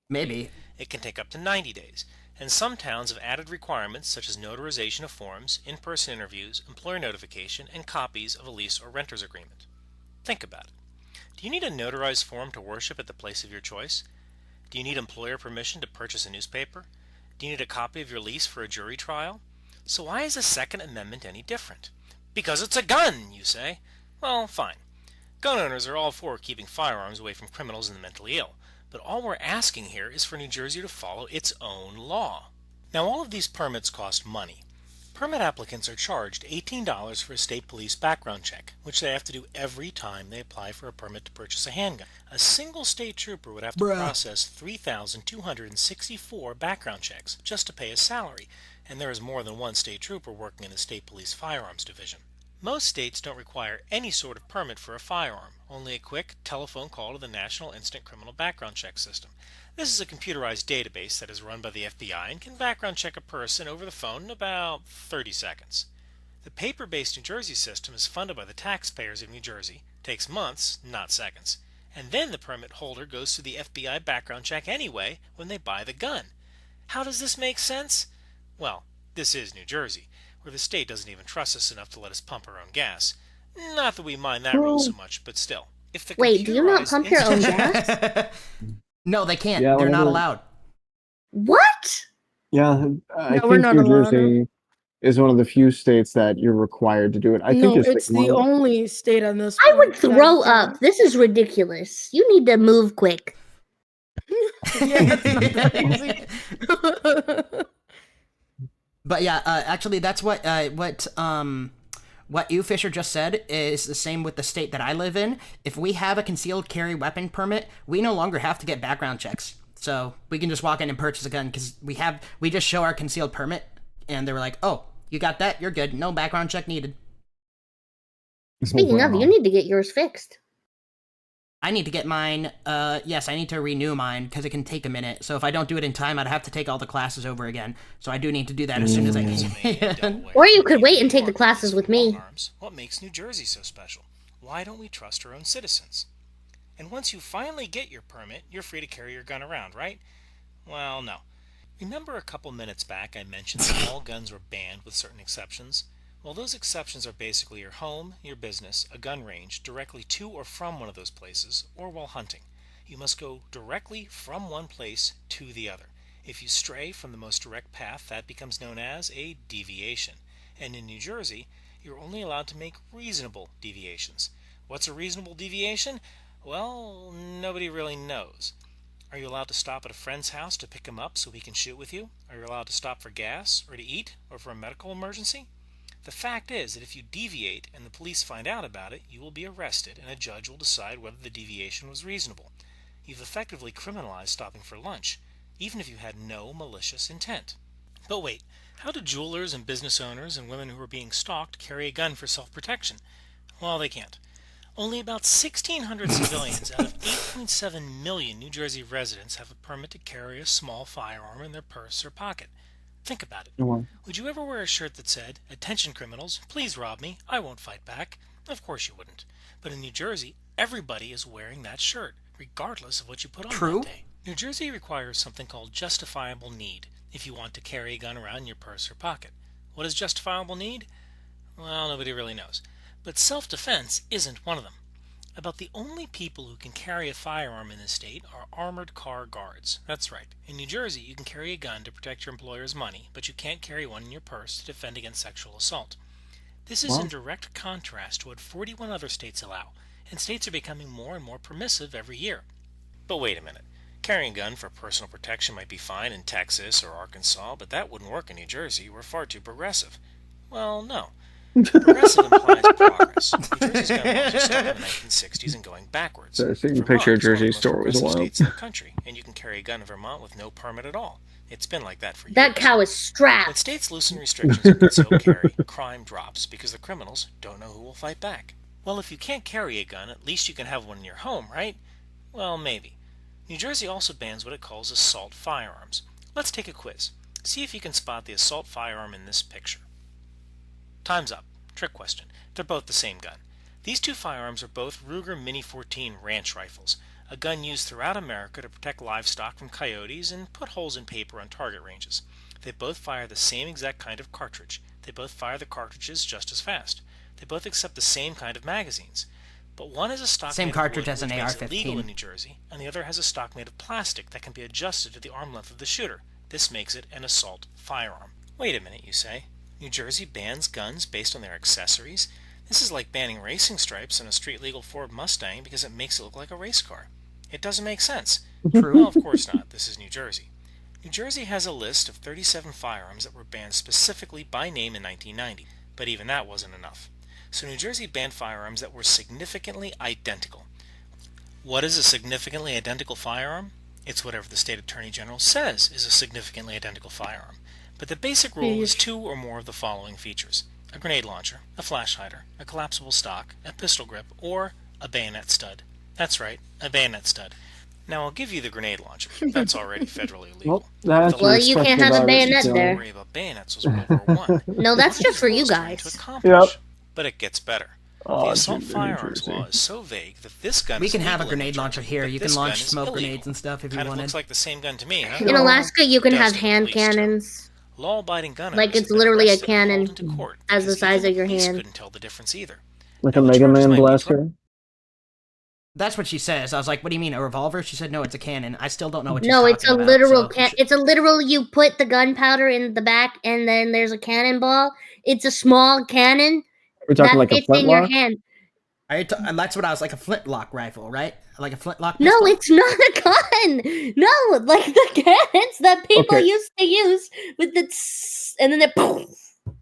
maybe it can take up to 90 days. And some towns have added requirements such as notarization of forms, in-person interviews, employer notification, and copies of a lease or renter's agreement. Think about it. Do you need a notarized form to worship at the place of your choice? Do you need employer permission to purchase a newspaper? Do you need a copy of your lease for a jury trial? So why is the Second Amendment any different? Because it's a gun, you say. Well, fine. Gun owners are all for keeping firearms away from criminals and the mentally ill. But all we're asking here is for New Jersey to follow its own law. Now, all of these permits cost money. Permit applicants are charged $18 for a state police background check, which they have to do every time they apply for a permit to purchase a handgun. A single state trooper would have to process 3,264 background checks just to pay a salary, and there is more than one state trooper working in the state police firearms division. Most states don't require any sort of permit for a firearm, only a quick telephone call to the National Instant Criminal Background Check System. This is a computerized database that is run by the FBI and can background check a person over the phone in about 30 seconds. The paper-based New Jersey system is funded by the taxpayers of New Jersey, takes months, not seconds, and then the permit holder goes through the FBI background check anyway when they buy the gun. How does this make sense? Well, this is New Jersey, where the state doesn't even trust us enough to let us pump our own gas. Not that we mind that rule so much, but still. If the Wait, do you not pump your own gas? No, they can't. Yeah, They're not whenever- allowed. What? Yeah, I No, we're think not New allowed. Jersey is one of the few states that you're required to do it. I think No, it's it's like the one. only state on this. I would point that throw can. up. This is ridiculous. You need to move quick. Yeah, it's not that easy. But yeah, actually, that's what you Fisher just said is the same with the state that I live in. If we have a concealed carry weapon permit, we no longer have to get background checks. So we can just walk in and purchase a gun because we just show our concealed permit, and they were like, "Oh, you got that? You're good. No background check needed." Speaking of, you need to get yours fixed. I need to get mine. Yes, I need to renew mine because it can take a minute. So if I don't do it in time, I'd have to take all the classes over again. So I do need to do that as soon as I can. Or you could wait and take the classes with me. What makes New Jersey so special? Why don't we trust our own citizens? And once you finally get your permit, you're free to carry your gun around, right? Well, no. Remember a couple minutes back I mentioned that all guns were banned with certain exceptions? Well, those exceptions are basically your home, your business, a gun range, directly to or from one of those places, or while hunting. You must go directly from one place to the other. If you stray from the most direct path, that becomes known as a deviation. And in New Jersey, you're only allowed to make reasonable deviations. What's a reasonable deviation? Well, nobody really knows. Are you allowed to stop at a friend's house to pick him up so he can shoot with you? Are you allowed to stop for gas, or to eat, or for a medical emergency? The fact is that if you deviate and the police find out about it, you will be arrested and a judge will decide whether the deviation was reasonable. You've effectively criminalized stopping for lunch, even if you had no malicious intent. But wait, how do jewelers and business owners and women who are being stalked carry a gun for self-protection? Well, they can't. Only about 1,600 civilians out of 8.7 million New Jersey residents have a permit to carry a small firearm in their purse or pocket. Think about it. Would you ever wear a shirt that said, "Attention criminals, please rob me, I won't fight back"? Of course you wouldn't. But in New Jersey, everybody is wearing that shirt, regardless of what you put on that day. New Jersey requires something called justifiable need if you want to carry a gun around in your purse or pocket. What is justifiable need? Well, nobody really knows. But self-defense isn't one of them. About the only people who can carry a firearm in this state are armored car guards. That's right. In New Jersey, you can carry a gun to protect your employer's money, but you can't carry one in your purse to defend against sexual assault. This is in direct contrast to what 41 other states allow, and states are becoming more and more permissive every year. But wait a minute. Carrying a gun for personal protection might be fine in Texas or Arkansas, but that wouldn't work in New Jersey. We're far too progressive. Well, no. Progressive implies progress. New Jersey's gun laws are starting in the 1960s and going backwards. So you can picture a Jersey store was wild. States in the country, and you can carry a gun in Vermont with no permit at all. It's been like that for years. That cow is strapped. When states loosen restrictions on concealed carry, crime drops because the criminals don't know who will fight back. Well, if you can't carry a gun, at least you can have one in your home, right? Well, maybe. New Jersey also bans what it calls assault firearms. Let's take a quiz. See if you can spot the assault firearm in this picture. Time's up. Trick question. They're both the same gun. These two firearms are both Ruger Mini 14 ranch rifles, a gun used throughout America to protect livestock from coyotes and put holes in paper on target ranges. They both fire the same exact kind of cartridge. They both fire the cartridges just as fast. They both accept the same kind of magazines. But one has a stock Same made cartridge of wood, as an which makes it AR-15. legal in New Jersey, and the other has a stock made of plastic that can be adjusted to the arm length of the shooter. This makes it an assault firearm. Wait a minute, you say. New Jersey bans guns based on their accessories? This is like banning racing stripes on a street-legal Ford Mustang because it makes it look like a race car. It doesn't make sense. True? Well, of course not. This is New Jersey. New Jersey has a list of 37 firearms that were banned specifically by name in 1990, but even that wasn't enough. So New Jersey banned firearms that were significantly identical. What is a significantly identical firearm? It's whatever the state attorney general says is a significantly identical firearm. But the basic rule is 2 or more of the following features: a grenade launcher, a flash hider, a collapsible stock, a pistol grip, or a bayonet stud. That's right, a bayonet stud. Now I'll give you the grenade launcher. That's already federally illegal. Well, you can't have a bayonet there. Worry about bayonets was World War I. No, that's just for you guys. Yep. But it gets better. Oh, the assault firearms law is so vague that this gun We is can have a legal in grenade New launcher Jersey, here. but You this can gun launch is smoke illegal. grenades and stuff if you Kind of wanted. looks like the same gun to me, huh? In Alaska, you can Does have to the hand police, too. cannons. Law-abiding gun Like owners it's have been literally a arrested and cannon hauled into court as the because size even of your police hand. couldn't tell the difference either. Like Now, a the Mega charges Man might be blaster. That's what she says. I was like, what do you mean, a revolver? She said, no, it's a cannon. I still don't know what No, she's it's a talking about. literal so It's a literal. You put the gunpowder in the back, and then there's a cannonball. It's a small cannon We're talking that like a fits in your flintlock? hand. That's what I was like, a flintlock rifle, right? Like a flintlock No, pistol? it's not a gun. No, like the cannons that people Okay. used to use with the tss, and then they boom.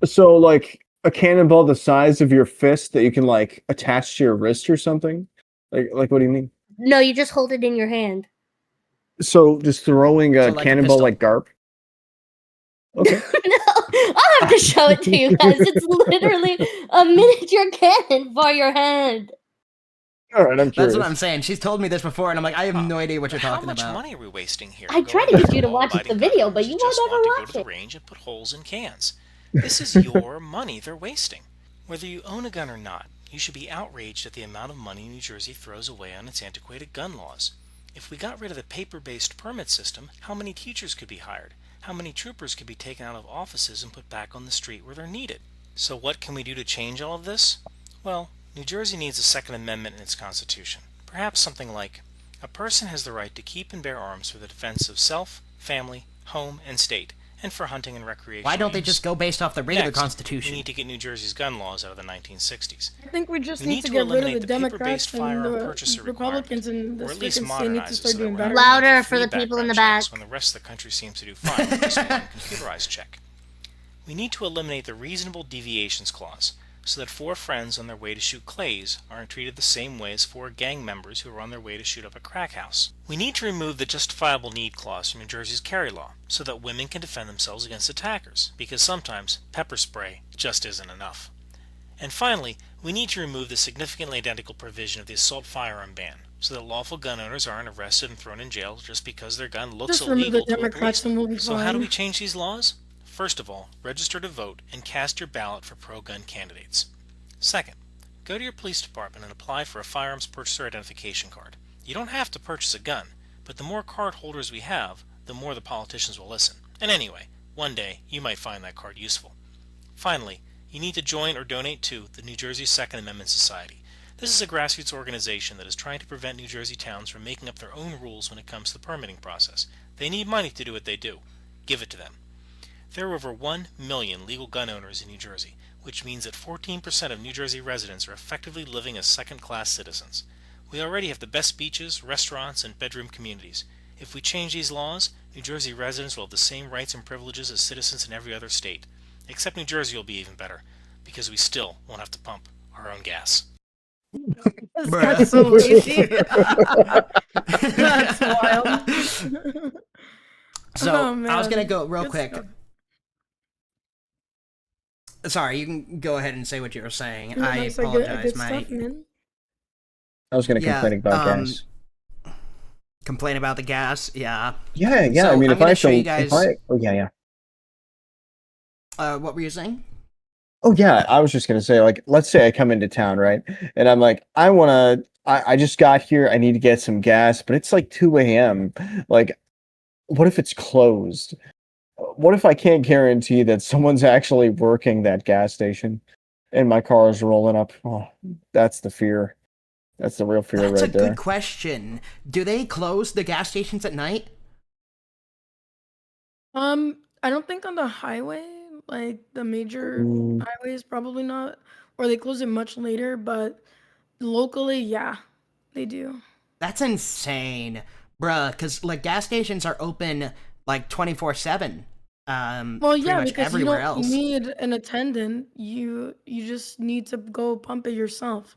So like a cannonball the size of your fist that you can like attach to your wrist or something? Like what do you mean? No, you just hold it in your hand. So just throwing a So like a cannonball pistol. like Garp? Okay. No, I'll have to show it to you guys. It's literally a miniature cannon for your hand. All right, I'm That's curious. what I'm saying. She's told me this before, and I'm like, I have no idea what you're talking How much about. money are we wasting here? I try to going get you to after watch the law-abiding video, gun but owners you who just won't want ever to go watch to the it. range and put holes in cans. This is your money they're wasting. Whether you own a gun or not, you should be outraged at the amount of money New Jersey throws away on its antiquated gun laws. If we got rid of the paper-based permit system, how many teachers could be hired? How many troopers could be taken out of offices and put back on the street where they're needed? So what can we do to change all of this? Well, New Jersey needs a Second Amendment in its Constitution. Perhaps something like, a person has the right to keep and bear arms for the defense of self, family, home, and state, and for hunting and recreation. Why don't they just go based off the regular Next, Constitution? we need to get New Jersey's gun laws out of the 1960s. I think we just We need need to to get rid of eliminate the the Democrats paper-based and firearm the purchaser Republicans in or the at least state. They need to modernize it start so that doing we're better. not paying Louder for for the free people in the background checks back. when the rest of the country seems to do fine with just one computerized check. We need to eliminate the reasonable deviations clause so that 4 friends on their way to shoot clays aren't treated the same way as 4 gang members who are on their way to shoot up a crack house. We need to remove the justifiable need clause from New Jersey's carry law so that women can defend themselves against attackers, because sometimes pepper spray just isn't enough. And finally, we need to remove the significantly identical provision of the assault firearm ban so that lawful gun owners aren't arrested and thrown in jail just because their gun looks Just remove the illegal to a Democrats and we'll be policeman. So how do fine. we change these laws? First of all, register to vote and cast your ballot for pro-gun candidates. Second, go to your police department and apply for a firearms purchaser identification card. You don't have to purchase a gun, but the more card holders we have, the more the politicians will listen. And anyway, one day you might find that card useful. Finally, you need to join or donate to the New Jersey Second Amendment Society. This is a grassroots organization that is trying to prevent New Jersey towns from making up their own rules when it comes to the permitting process. They need money to do what they do. Give it to them. There are over 1 million legal gun owners in New Jersey, which means that 14% of New Jersey residents are effectively living as second-class citizens. We already have the best beaches, restaurants, and bedroom communities. If we change these laws, New Jersey residents will have the same rights and privileges as citizens in every other state. Except New Jersey will be even better, because we still won't have to pump our own gas. That's so lazy. That's wild. So, Oh, I was going to man. go real Good quick. stuff. Sorry, you can go ahead and say what you were saying. Yeah, I that's like apologize. good My stuff, man. I was going to complain about gas. Complain about the gas? Yeah. Yeah, yeah. So, I mean, I'm if I gonna show feel, you guys. oh yeah, yeah. What were you saying? Oh yeah, I was just gonna say, like, let's say I come into town, right? And I'm like, I just got here, I need to get some gas, but it's like 2 a.m. Like, what if it's closed? What if I can't guarantee that someone's actually working that gas station and my car is rolling up? Oh, that's the fear. That's the real fear That's right a there. good question. Do they close the gas stations at night? I don't think on the highway, like the major Mm, highways, probably not, or they close it much later. But locally, yeah, they do. That's insane, bruh. Because like gas stations are open like 24/7. Well, Pretty yeah, much because you everywhere don't else. need an attendant. You just need to go pump it yourself.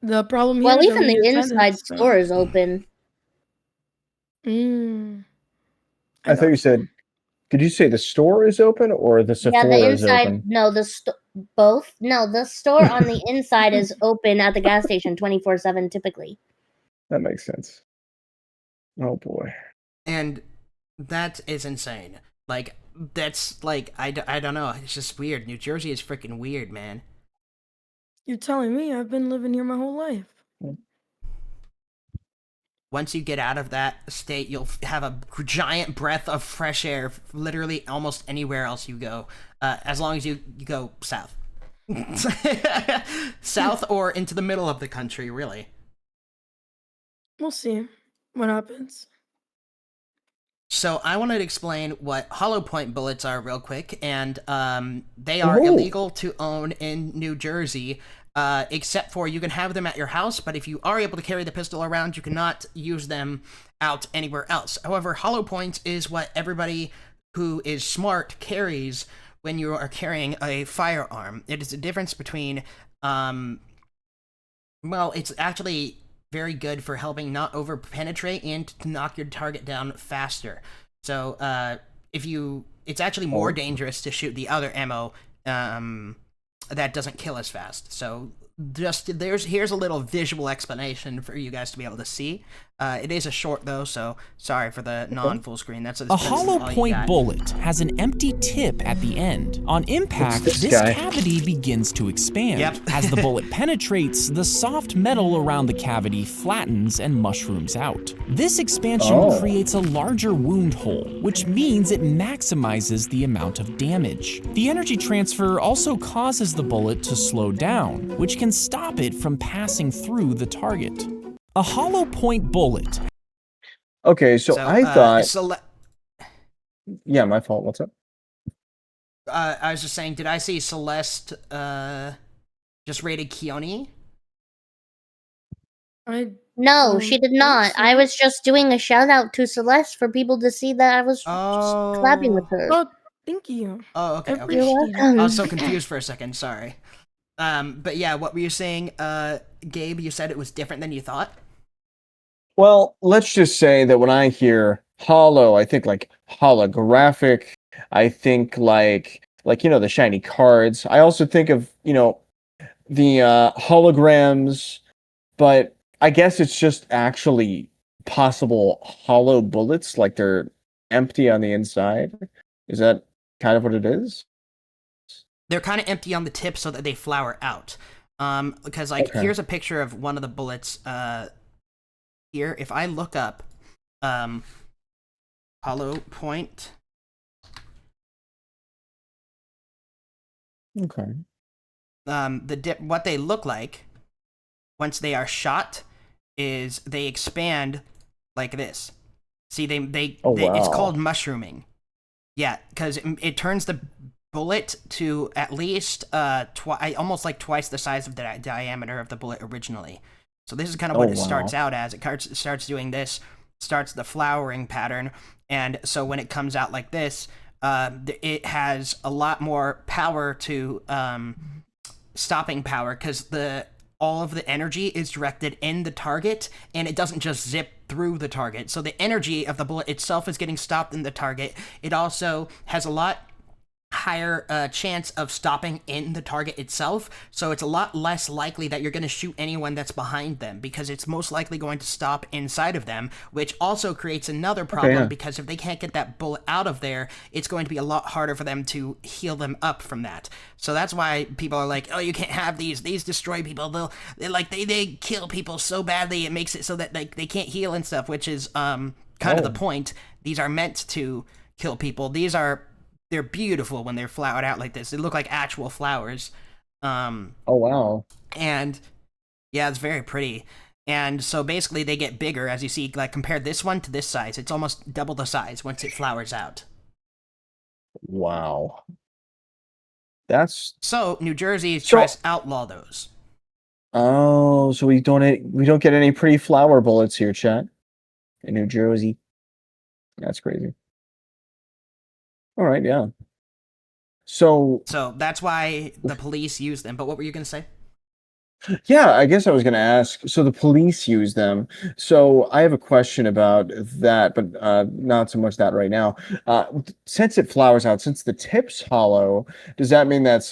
The problem here Well, is that even we the need inside attendants. store is open. I thought you said, did you say the store is open or the Yeah, the Sephora is inside. open? No, both. No, the store on the inside is open at the gas station 24/7 typically. That makes sense. Oh boy. And that is insane. Like, that's like, I don't know. It's just weird. New Jersey is freaking weird, man. You're telling me I've been living here my whole life. Once you get out of that state, you'll have a giant breath of fresh air literally almost anywhere else you go, as long as you go south. South or into the middle of the country, really. We'll see what happens. So I wanted to explain what hollow point bullets are real quick, and they are illegal to own in New Jersey, except for you can have them at your house, but if you are able to carry the pistol around, you cannot use them out anywhere else. However, hollow points is what everybody who is smart carries when you are carrying a firearm. It is the difference between, well, it's actually very good for helping not over penetrate and to knock your target down faster. So it's actually more dangerous to shoot the other ammo that doesn't kill as fast. So here's a little visual explanation for you guys to be able to see. It is a short though, so sorry for the non-full screen. That's a hollow point bullet has an empty tip at the end. On impact, this cavity begins to expand. As the bullet penetrates, the soft metal around the cavity flattens and mushrooms out. This expansion creates a larger wound hole, which means it maximizes the amount of damage. The energy transfer also causes the bullet to slow down, which can stop it from passing through the target. A hollow point bullet. Okay, so I thought. Yeah, my fault. What's up? I was just saying, did I see Celeste just rated Keone? No, she did not. I was just doing a shout out to Celeste for people to see that I was collabing with her. Oh, thank you. Oh, okay. You're welcome. I was so confused for a second. Sorry. But yeah, what were you saying, Gabe? You said it was different than you thought? Well, let's just say that when I hear hollow, I think like holographic. I think like the shiny cards. I also think of the holograms, but I guess it's just actually possible hollow bullets, like they're empty on the inside. Is that kind of what it is? They're kind of empty on the tip so that they flower out. Because here's a picture of one of the bullets. Here, if I look up hollow point. Okay. What they look like once they are shot is they expand like this. See, it's called mushrooming. Yeah, because it turns the bullet to at least almost like twice the size of the diameter of the bullet originally. So this is kind of what it starts out as. It starts doing this, starts the flowering pattern, and so when it comes out like this, it has a lot more power to stopping power because all of the energy is directed in the target, and it doesn't just zip through the target. So the energy of the bullet itself is getting stopped in the target. It also has a lot higher chance of stopping in the target itself, so it's a lot less likely that you're going to shoot anyone that's behind them because it's most likely going to stop inside of them, which also creates another problem because if they can't get that bullet out of there, it's going to be a lot harder for them to heal them up from that. So that's why people are like, oh, you can't have these destroy people. They kill people so badly it makes it so that they can't heal and stuff, which is kind of the point. These are meant to kill people. They're beautiful when they're flowered out like this. They look like actual flowers. Oh, wow. And yeah, it's very pretty. And so basically they get bigger, as you see, like compare this one to this size. It's almost double the size once it flowers out. Wow. That's... So New Jersey tries to outlaw those. Oh, so we don't get any pretty flower bullets here, chat. In New Jersey. That's crazy. All right, yeah. So that's why the police use them. But what were you going to say? Yeah, I guess I was going to ask. So the police use them. So I have a question about that, but not so much that right now. Since it flowers out, since the tip's hollow, does that mean that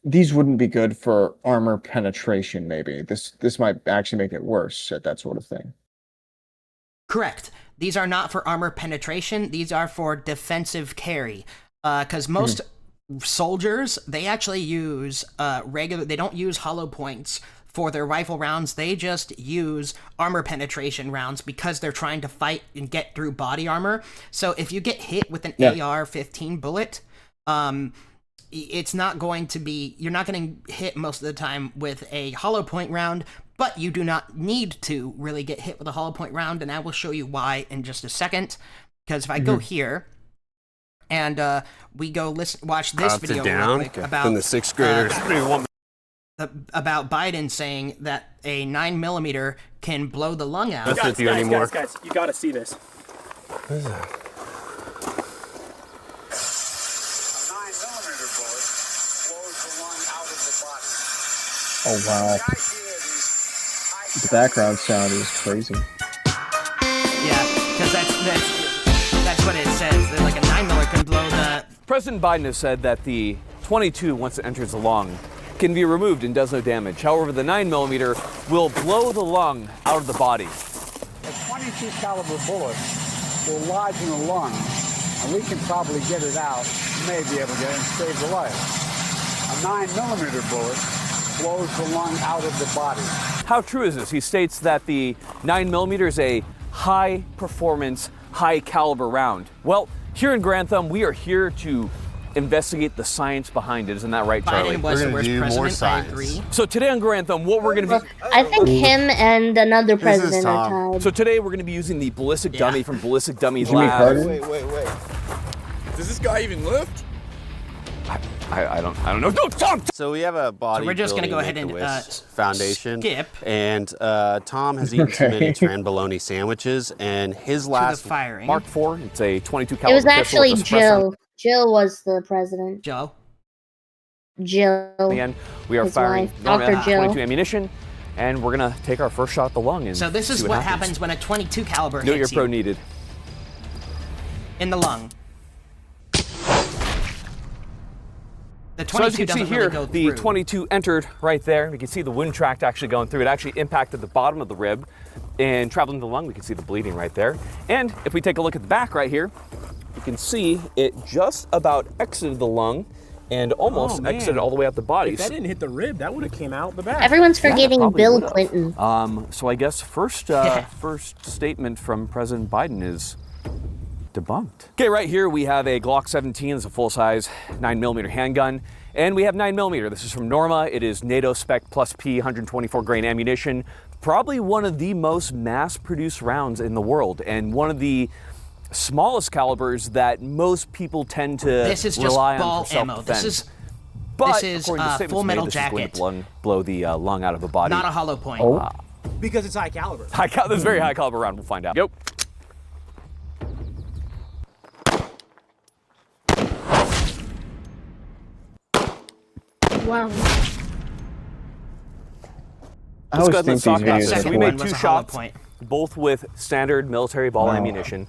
these wouldn't be good for armor penetration? Maybe this might actually make it worse at that sort of thing. Correct. These are not for armor penetration. These are for defensive carry. Because most soldiers, they actually use they don't use hollow points for their rifle rounds. They just use armor penetration rounds because they're trying to fight and get through body armor. So if you get hit with an AR-15 bullet, it's not going to be... You're not going to hit most of the time with a hollow point round, but you do not need to really get hit with a hollow point round, and I will show you why in just a second. Because if I go here, and we go watch this video real quick about the 6th graders. About Biden saying that a 9mm can blow the lung out. Guys, you gotta see this. What is that? Oh wow. The background sound is crazy. Yeah, because that's what it says. That like a 9mm can blow the... President Biden has said that the .22, once it enters the lung, can be removed and does no damage. However, the 9mm will blow the lung out of the body. A .22 caliber bullet will lodge in the lung, and we can probably get it out, may be able to get it and save the life. A 9mm bullet blows the lung out of the body. How true is this? He states that the 9mm is a high-performance, high-caliber round. Well, here in Grantham, we are here to investigate the science behind it. Isn't that right, Charlie? Biden was the worst president, I agree. So today on Grantham, what we're going to be... I think him and another president are tied. So today we're going to be using the ballistic dummy from Ballistic Dummies Lab. Wait. Does this guy even lift? I don't know. No, Tom! So we have a body. So we're just gonna go ahead and foundation. Skip. And Tom has eaten too many Tranbologna sandwiches, and his last firing. Mark IV. It's a .22 caliber. It was pistol actually with a suppressor. Jill. Jill was the president. Joe. Jill. And we are his firing wife, Dr. Jill. .22 ammunition, and we're gonna take our first shot at the lung. And So this is see what happens when a .22 caliber Know hits your pro you needed. in the lung. The So as 22 you can see doesn't here, really go the through. 22 entered right there. We can see the wound tract actually going through. It actually impacted the bottom of the rib and traveled into the lung. We can see the bleeding right there. And if we take a look at the back right here, you can see it just about exited the lung and almost exited all the way out the body. If that didn't hit the rib, that would have came out the back. Everyone's forgetting probably Bill would've. Clinton. So I guess first statement from President Biden is debunked. Okay, right here we have a Glock 17. It's a full-size 9mm handgun. And we have 9mm. This is from Norma. It is NATO spec plus P 124 grain ammunition. Probably one of the most mass-produced rounds in the world, and one of the smallest calibers that most people tend to This is just rely ball on for ammo. self-defense. This is according to statements Full made, Metal this is going Jacket. to blow the lung out of a body. Not a hollow point. Because it's high caliber. This is a very high caliber round. We'll find out. Yep. Wow. I Let's always go ahead and think talk these about videos this. are So we cool. made was two a hollow shots, point. both with standard military ball Wow. ammunition.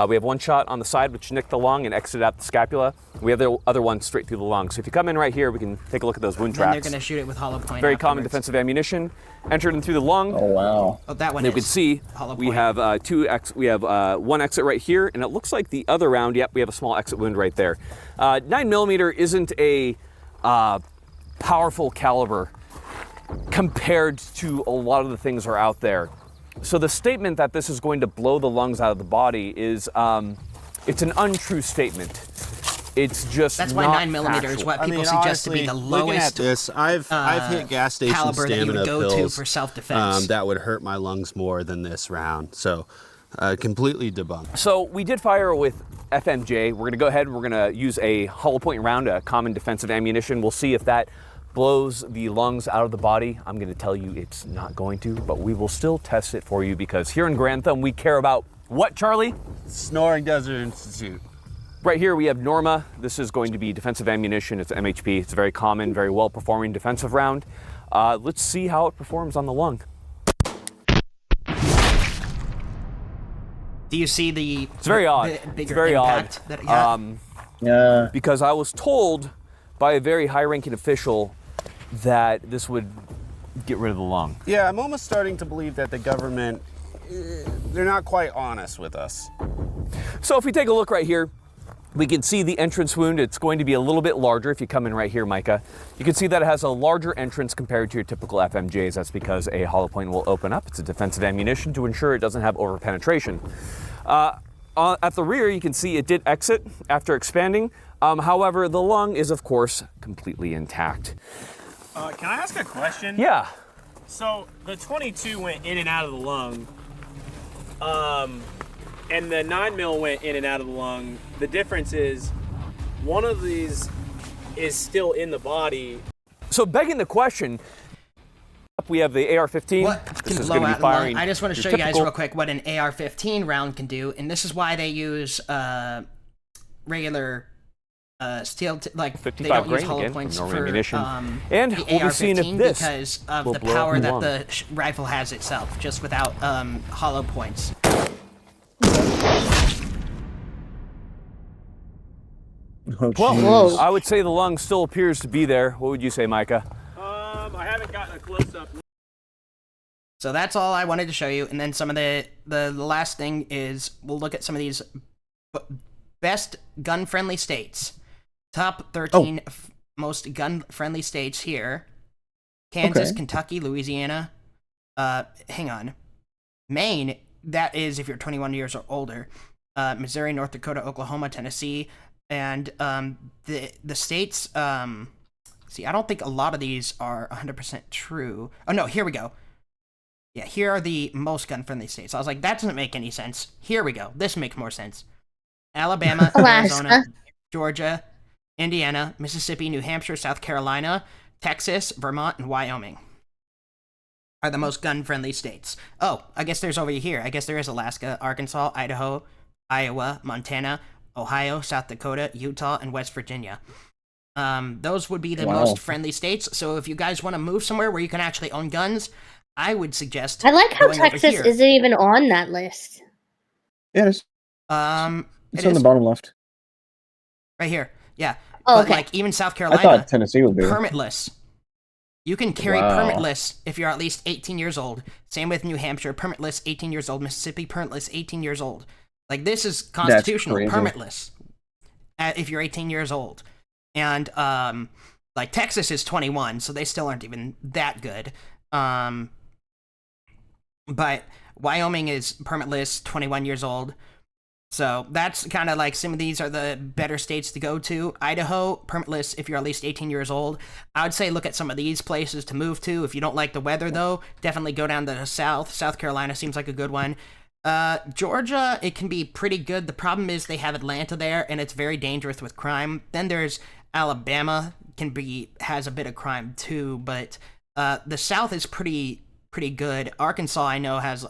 We have one shot on the side, which nicked the lung and exited out the scapula. We have the other one straight through the lung. So if you come in right here, we can take a look at those wound Then they're tracks. going to shoot it with hollow point. Very common afterwards. defensive ammunition. Entered in through the lung. Oh wow. Oh, that one You is can see hollow we point. have one exit right here, and it looks like the other round. Yep, we have a small exit wound right there. 9mm isn't a powerful caliber compared to a lot of the things that are out there. So the statement that this is going to blow the lungs out of the body is it's an untrue statement. It's just That's why not 9mm is what factual. people suggest to be the Looking at lowest this, I've hit gas station caliber that you stamina would go pills to for self-defense. that would hurt my lungs more than this round. So completely debunked. So we did fire with FMJ. We're going to go ahead and we're going to use a hollow point round, a common defensive ammunition. We'll see if that blows the lungs out of the body. I'm going to tell you it's not going to, but we will still test it for you because here in Grantham we care about what, Charlie? Snoring Desert Institute. Right here we have Norma. This is going to be defensive ammunition. It's MHP. It's a very common, very well-performing defensive round. Let's see how it performs on the lung. Do you see the? It's very odd. Bigger It's very impact odd. That it got? Yeah. Because I was told by a very high-ranking official that this would get rid of the lung. Yeah, I'm almost starting to believe that the government, they're not quite honest with us. So if we take a look right here, we can see the entrance wound. It's going to be a little bit larger if you come in right here, Micah. You can see that it has a larger entrance compared to your typical FMJs. That's because a hollow point will open up. It's a defensive ammunition to ensure it doesn't have over-penetration. At the rear, you can see it did exit after expanding. However, the lung is, of course, completely intact. Can I ask a question? Yeah. So the 22 went in and out of the lung, and the 9 mil went in and out of the lung. The difference is one of these is still in the body. So begging the question, we have the AR-15. What This can is blow going to out be the lung? firing. I just want to your show you guys typical- real quick what an AR-15 round can do, and this is why they use regular steel, like they 55 don't use grain hollow again points from normal for ammunition. the And we'll be seeing if AR-15 this because of will the blow out power the that lung. the rifle has itself, just without hollow points. Well, I would say the lung still appears to be there. What would you say, Micah? I haven't gotten a close-up. So that's all I wanted to show you, and then some of the last thing is we'll look at some of these best gun-friendly states. Top 13 most gun-friendly states here. Kansas, Okay. Kentucky, Louisiana. Hang on. Maine, that is if you're 21 years or older. Missouri, North Dakota, Oklahoma, Tennessee. And the states, see, I don't think a lot of these are 100% true. Oh, no, here we go. Yeah, here are the most gun-friendly states. I was like, that doesn't make any sense. Here we go. This makes more sense. Alabama, Arizona, Georgia, Indiana, Mississippi, New Hampshire, South Carolina, Texas, Vermont, and Wyoming are the most gun-friendly states. Oh, I guess there's over here. I guess there is Alaska, Arkansas, Idaho, Iowa, Montana, Ohio, South Dakota, Utah, and West Virginia. Those would be the most friendly states. So if you guys want to move somewhere where you can actually own guns, I would suggest. I like how going over Texas here. isn't even on that list. Yeah, it is. It's on the bottom left. Right here. Yeah. Oh, but okay. like even South I Carolina, thought Tennessee would be there. permitless. You can carry Wow. permitless if you're at least 18 years old. Same with New Hampshire, permitless 18 years old. Mississippi, permitless 18 years old. Like this is constitutional, crazy. permitless. If you're 18 years old. And like Texas is 21, so they still aren't even that good. But Wyoming is permitless, 21 years old. So that's kind of like some of these are the better states to go to. Idaho, permitless if you're at least 18 years old. I would say look at some of these places to move to. If you don't like the weather, though, definitely go down to the south. South Carolina seems like a good one. Georgia, it can be pretty good. The problem is they have Atlanta there, and it's very dangerous with crime. Then there's Alabama, has a bit of crime too, but the south is pretty good. Arkansas, I know, has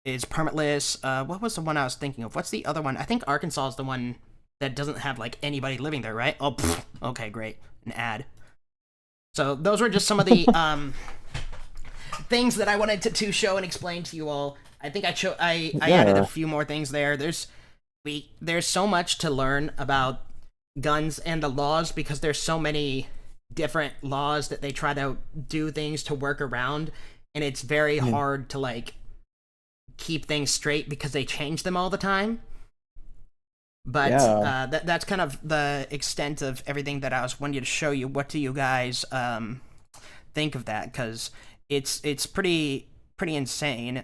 is permitless. What was the one I was thinking of? What's the other one? I think Arkansas is the one that doesn't have like anybody living there, right? Oh, okay, great. An ad. So those were just some of the things that I wanted to show and explain to you all. I think I added a few more things there. There's so much to learn about guns and the laws because there's so many different laws that they try to do things to work around, and it's very hard to like keep things straight because they change them all the time. But that's kind of the extent of everything that I was wanting to show you. What do you guys think of that? Because it's pretty insane.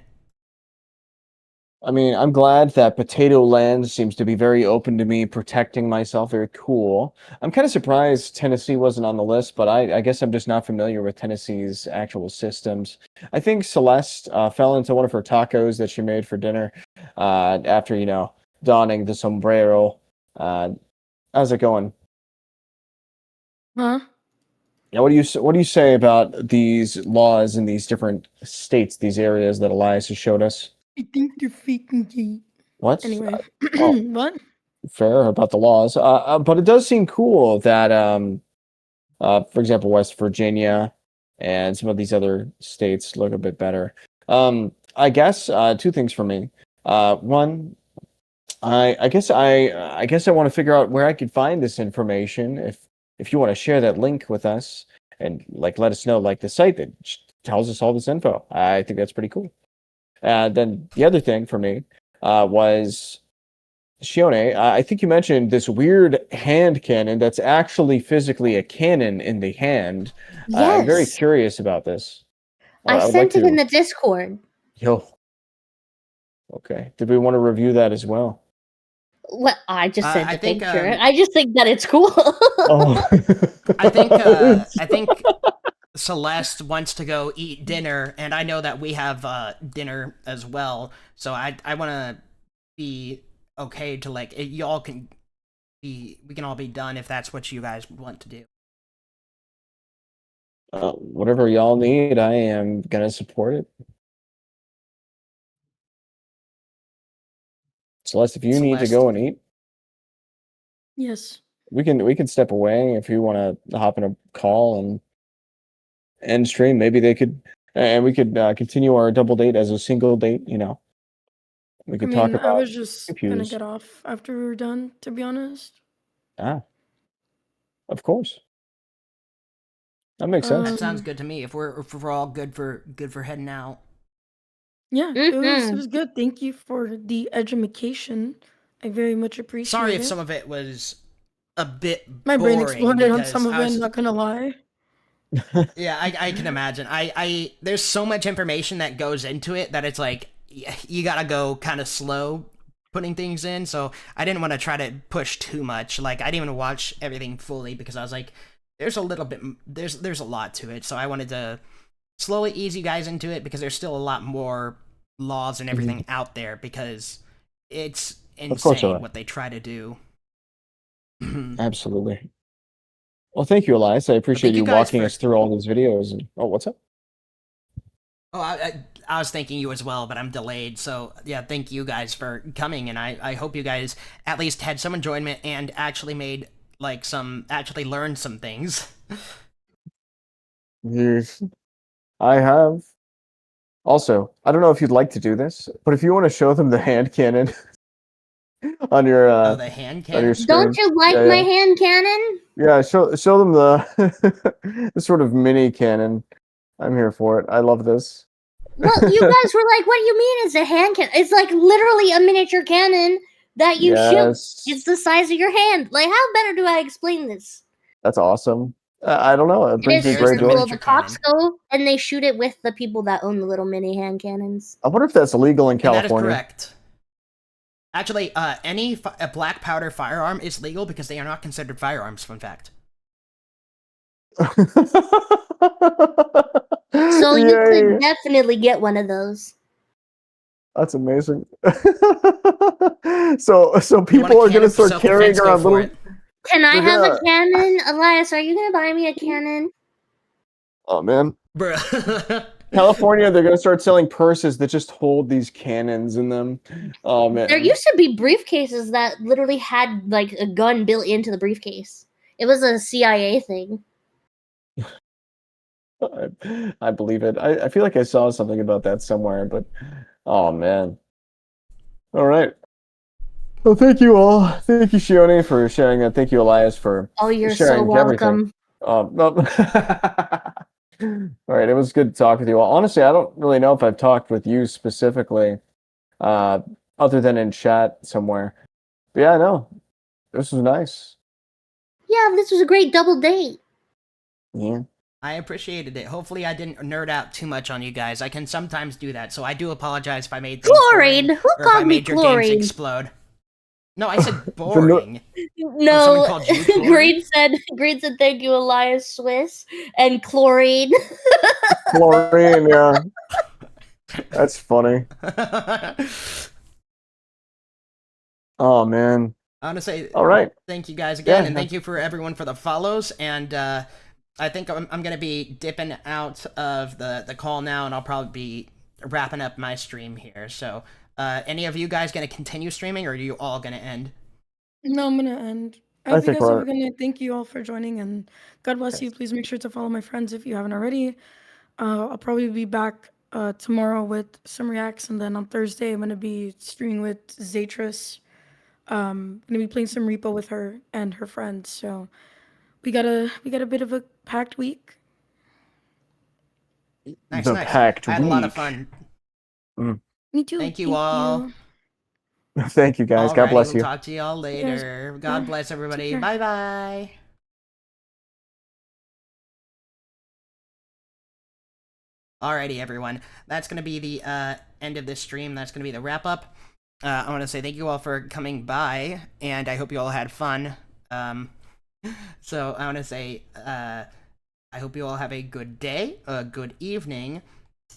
I mean, I'm glad that Potato Land seems to be very open to me protecting myself. Very cool. I'm kind of surprised Tennessee wasn't on the list, but I guess I'm just not familiar with Tennessee's actual systems. I think Celeste fell into one of her tacos that she made for dinner after, donning the sombrero. How's it going? Huh? Yeah, what do you say about these laws in these different states, these areas that Elias has showed us? I think they're faking gay. What? Anyway. Oh. What? Fair about the laws, but it does seem cool that, for example, West Virginia and some of these other states look a bit better. I guess two things for me. One, I guess I want to figure out where I could find this information. If you want to share that link with us and like let us know like the site that tells us all this info, I think that's pretty cool. Then the other thing for me was, Shione, I think you mentioned this weird hand cannon that's actually physically a cannon in the hand. I'm very Yes. curious about this. I would sent like it in to- the Discord. Yo. Okay. Did we want to review that as well? Well, I just sent I a think, picture. I just think that it's cool. Oh. I think Celeste wants to go eat dinner, and I know that we have dinner as well. So I want to be okay to like y'all can be, we can all be done if that's what you guys want to do. Whatever y'all need, I am gonna support it. Celeste, if you need to go and eat, Yes. we can step away if you want to hop in a call and end stream. Maybe they could, and we could continue our double date as a single date. You know, we I could mean, talk I about was just gonna pews. get off after we were done, to be honest. Ah, of course. That makes sense. That sounds good to me. If we're all good for heading out. Yeah, it was good. Thank you for the education. I very much appreciate Sorry it. if some of it was a bit My brain boring exploded on because some of I it, was- not gonna lie. Yeah, I can imagine. I there's so much information that goes into it that it's like you gotta go kind of slow putting things in. So I didn't want to try to push too much. Like I didn't even watch everything fully because I was like, there's a little bit, there's a lot to it. So I wanted to slowly ease you guys into it because there's still a lot more laws and everything out there because it's Of course there insane are. what they try to do. Absolutely. Well, thank you, Elias. I appreciate you you guys walking for- us through all these videos. And what's up? Oh, I was thanking you as well, but I'm delayed. So, yeah, thank you guys for coming, and I hope you guys at least had some enjoyment and actually made, like, actually learned some things. Yes, I have. Also, I don't know if you'd like to do this, but if you want to show them the hand cannon on your the hand on your cannon? screen. Don't you like Yeah, my yeah. hand cannon? Yeah, show them the the sort of mini cannon. I'm here for it. I love this. Well, you guys were like, what do you mean it's a hand cannon? It's like literally a miniature cannon that you shoot. Yes. It's the size of your hand. Like, how better do I explain this? That's awesome. I don't know. It It brings is me great super joy. cool. The cops go and they shoot it with the people that own the little mini hand cannons. I wonder if that's illegal in And that is California. correct. Actually, any a black powder firearm is legal because they are not considered firearms, fun fact. So you Yay. could definitely get one of those. That's amazing. So people are gonna start carrying around little. Can I They're have a gonna- cannon? Elias, are you gonna buy me a cannon? Oh man, Bruh. California, they're gonna start selling purses that just hold these cannons in them. Oh man, There used to be briefcases that literally had like a gun built into the briefcase. It was a CIA thing. I believe it. I feel like I saw something about that somewhere, but oh man. All right. Well, thank you all. Thank you, Shione, for sharing that. Thank you, Elias, for Oh, you're sharing so welcome. everything. No. All right, it was good to talk with you all. Honestly, I don't really know if I've talked with you specifically, other than in chat somewhere. But yeah, no, this was nice. Yeah, this was a great double date. Yeah. I appreciated it. Hopefully I didn't nerd out too much on you guys. I can sometimes do that, so I do apologize if I made things Chlorine? boring, Who or if I called me made your games chlorine? explode. No, I said boring. No, someone called you chlorine? Green said thank you, Elias Swiss and chlorine. Chlorine, yeah. That's funny. Oh man. I want to say All right. thank you guys again, Yeah. and thank you for everyone for the follows. And I think I'm going to be dipping out of the call now, and I'll probably be wrapping up my stream here. So any of you guys going to continue streaming, or are you all going to end? No, I'm gonna end. I I hope you think guys have we're- a good night. Thank you all for joining, and God bless you. Please make sure to follow my friends if you haven't already. I'll probably be back tomorrow with some reacts, and then on Thursday I'm gonna be streaming with Zatris. Gonna be playing some repo with her and her friends. So we got a bit of a packed week. Nice, The nice. packed I had a lot of week. fun. Mm. Me too. Thank you all. Thank you, guys. God Alrighty, bless we'll you. talk to y'all later. God bless everybody. care. Bye bye. Alrighty, everyone. That's going to be the end of this stream. That's going to be the wrap up. I want to say thank you all for coming by, and I hope you all had fun. So I want to say I hope you all have a good day, a good evening,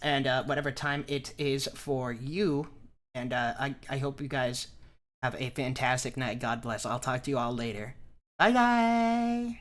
and whatever time it is for you. And I hope you guys have a fantastic night. God bless. I'll talk to you all later. Bye, bye.